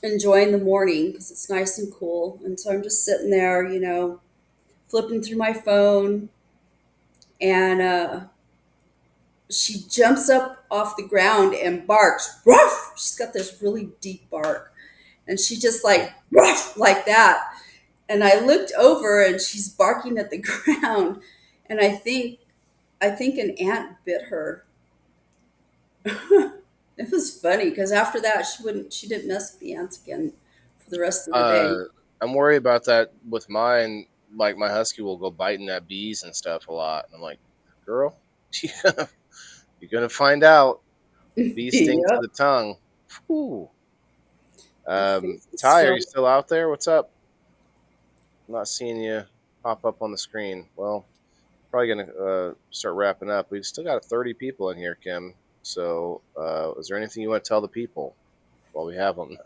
enjoying the morning because it's nice and cool. And so I'm just sitting there, flipping through my phone. And she jumps up off the ground and barks. Ruff! She's got this really deep bark. And she just like, ruff, like that. And I looked over and she's barking at the ground. And I think an ant bit her. It was funny because after that she didn't mess with the ants again for the rest of the day. I'm worried about that with mine. Like my husky will go biting at bees and stuff a lot. And I'm like, girl, you're gonna find out. Bee stings to Yep. the tongue. Whew. Ty, So are you still out there? What's up? I'm not seeing you pop up on the screen. Well, probably gonna start wrapping up. We've still got 30 people in here, Kim. So, is there anything you want to tell the people while we have them?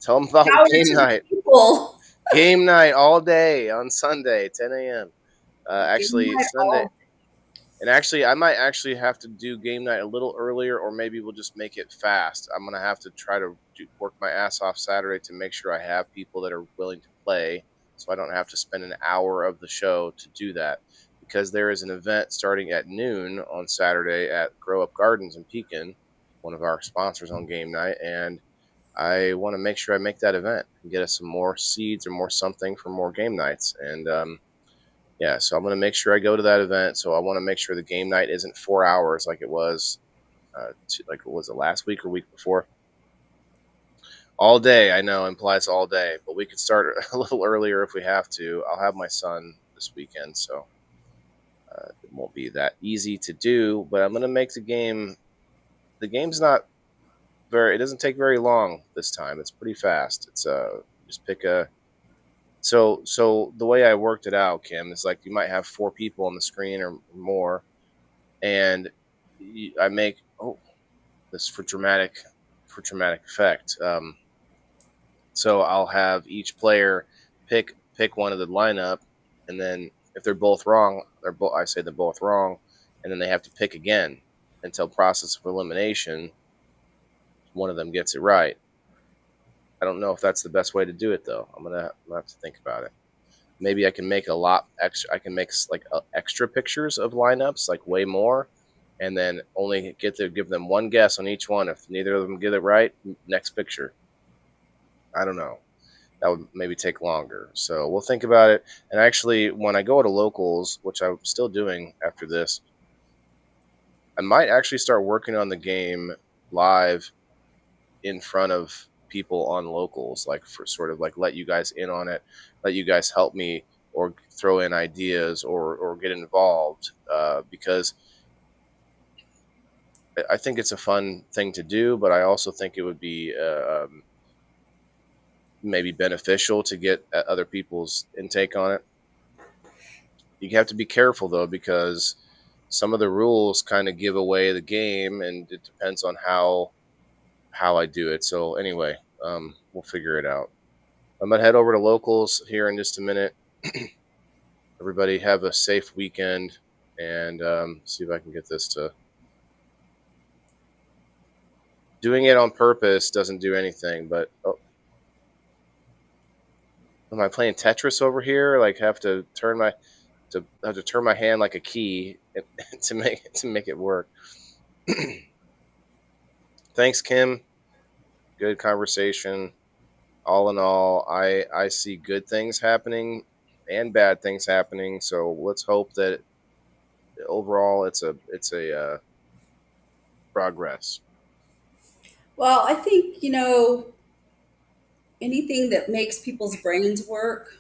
Tell them about power game to the night. people. Game night all day on Sunday, 10 a.m. Actually, Game night Sunday. all- And actually, I might actually have to do game night a little earlier, or maybe we'll just make it fast. I'm going to have to try to work my ass off Saturday to make sure I have people that are willing to play, so I don't have to spend an hour of the show to do that. Because there is an event starting at noon on Saturday at Grow Up Gardens in Pekin, one of our sponsors on game night, and I want to make sure I make that event and get us some more seeds or more something for more game nights. And yeah, so I'm going to make sure I go to that event. So I want to make sure the game night isn't 4 hours like it was, was it last week or week before? All day, I know, implies all day, but we could start a little earlier if we have to. I'll have my son this weekend, so it won't be that easy to do, but I'm going to make the game. The game's not it doesn't take very long this time. It's pretty fast. It's just pick a. So the way I worked it out, Kim, is like you might have 4 people on the screen or more, and I make this for dramatic effect. So I'll have each player pick one of the lineup, and then if they're both wrong, I say they're both wrong, and then they have to pick again until process of elimination. One of them gets it right. I don't know if that's the best way to do it, though. I'm gonna have to think about it. Maybe I can make a lot extra. I can make like extra pictures of lineups, like way more, and then only give them one guess on each one. If neither of them get it right, next picture. I don't know. That would maybe take longer. So we'll think about it. And actually, when I go to locals, which I'm still doing after this, I might actually start working on the game live in front of people on locals, like for sort of like let you guys in on it, let you guys help me or throw in ideas or get involved, because I think it's a fun thing to do, but I also think it would be maybe beneficial to get other people's intake on it. You have to be careful though, because some of the rules kind of give away the game, and it depends on how I do it. So anyway, we'll figure it out. I'm gonna head over to locals here in just a minute. Everybody have a safe weekend, and see if I can get this to. Doing it on purpose doesn't do anything, but am I playing Tetris over here? Like have to turn my hand like a key to make it work. thanks, Kim. Good conversation. All in all, I see good things happening and bad things happening. So let's hope that overall it's a progress. Well, I think, anything that makes people's brains work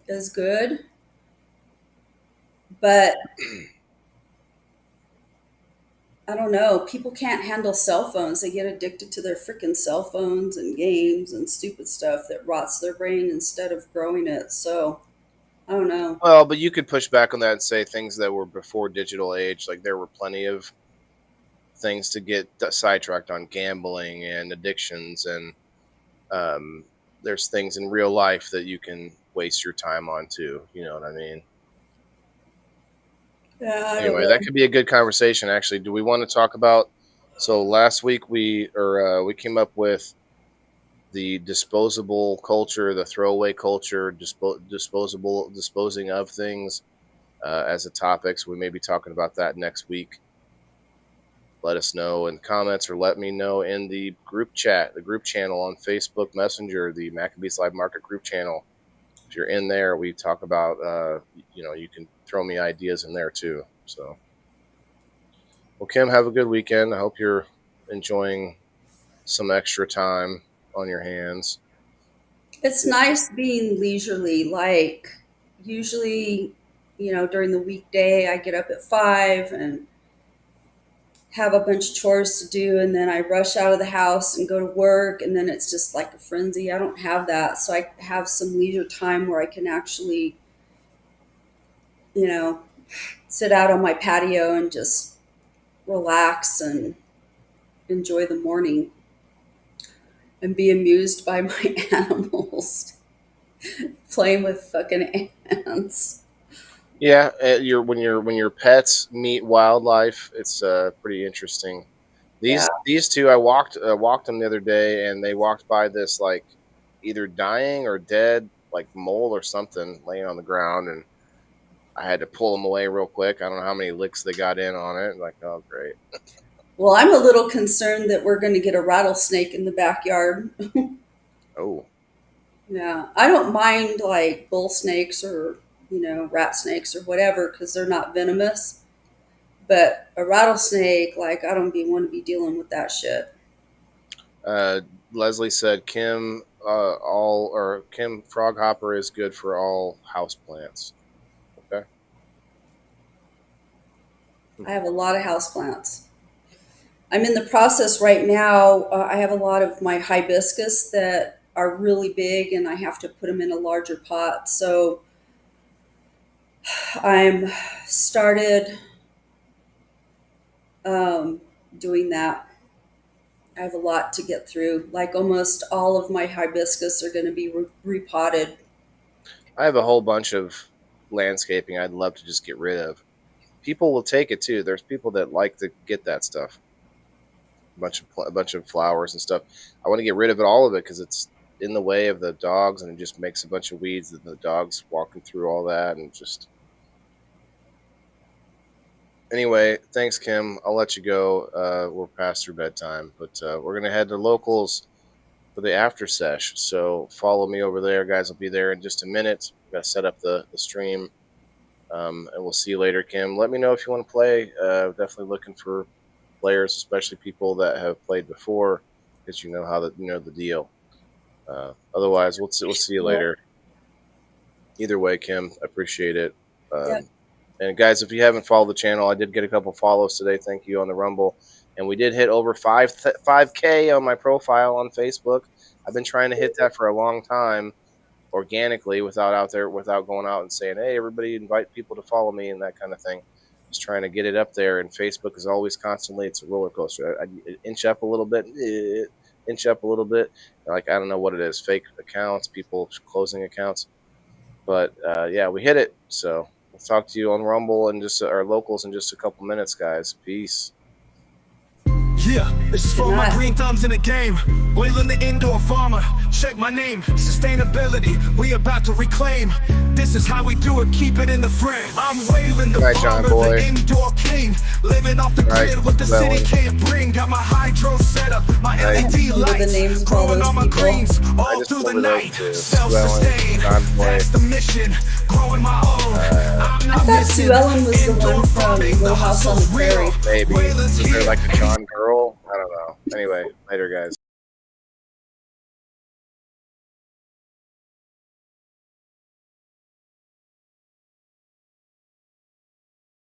is good, but I don't know. People can't handle cell phones. They get addicted to their freaking cell phones and games and stupid stuff that rots their brain instead of growing it. So, I don't know. Well, but you could push back on that and say things that were before digital age, like there were plenty of things to get sidetracked on gambling and addictions, and there's things in real life that you can waste your time on too. You know what I mean? Yeah, I don't Anyway, know. that could be a good conversation. Actually, do we want to talk about? So last week we came up with the disposable culture, the throwaway culture, disposing of things as a topic. So we may be talking about that next week. Let us know in comments or let me know in the group chat, the group channel on Facebook Messenger, the Maccabees Live Market group channel. If you're in there, we talk about, you can throw me ideas in there too. So, well, Kim, have a good weekend. I hope you're enjoying some extra time on your hands. It's nice being leisurely. Like, usually, during the weekday, I get up at 5 and have a bunch of chores to do, and then I rush out of the house and go to work, and then it's just like a frenzy. I don't have that. So I have some leisure time where I can actually, you know, sit out on my patio and just relax and enjoy the morning and be amused by my animals playing with fucking ants. Yeah, when your pets meet wildlife, it's pretty interesting. Yeah. These two, I walked them the other day, and they walked by this like either dying or dead like mole or something laying on the ground, and I had to pull them away real quick. I don't know how many licks they got in on it. Like, oh great. Well, I'm a little concerned that we're going to get a rattlesnake in the backyard. Oh, Yeah, I don't mind like bull snakes or, rat snakes or whatever because they're not venomous. But a rattlesnake, like, I don't want to be dealing with that shit. uh, Leslie said Kim Froghopper is good for all house plants. Okay. I have a lot of houseplants. I'm in the process right now. I have a lot of my hibiscus that are really big and I have to put them in a larger pot. So I'm started um, doing that. I have a lot to get through. Like almost all of my hibiscus are going to be repotted. I have a whole bunch of landscaping I'd love to just get rid of. People will take it too. There's people that like to get that stuff, a bunch of flowers and stuff. I want to get rid of all of it because it's in the way of the dogs, and it just makes a bunch of weeds. And the dogs walking through all that, and just anyway. Thanks, Kim. I'll let you go. We're past your bedtime, but we're gonna head to locals for the after sesh. So follow me over there, guys. I'll be there in just a minute. I'm gonna set up the stream. And we'll see you later, Kim. Let me know if you want to play. Definitely looking for players, especially people that have played before, because you know the deal. Otherwise, we'll see you later. Either way, Kim, I appreciate it. Yeah. And guys, if you haven't followed the channel, I did get a couple follows today. Thank you on the Rumble, and we did hit over 5K on my profile on Facebook. I've been trying to hit that for a long time, organically, without going out and saying, hey, everybody, invite people to follow me and that kind of thing. Just trying to get it up there, and Facebook is always constantly, it's a roller coaster. I inch up a little bit, inch up a little bit. Like, I don't know what it is, fake accounts, people closing accounts. But yeah, we hit it. So we'll talk to you on Rumble and just our locals in just a couple minutes, guys. Peace. Yeah, this is for my green thumbs in the game. Wailing the indoor farmer, check my name. Sustainability, we about to reclaim. This is how we do it, keep it in the frame. I'm wailing the farmer, the indoor king. Living off the grid, what the city can't bring. Got my hydro set up, my LED lights. Growing all my greens, all through the night. Self-sustained, that's the mission. Growing my own. I thought Sue Ellen was the one from Little House on the Prairie. Maybe. Is there like a John Girl? I don't know. Anyway.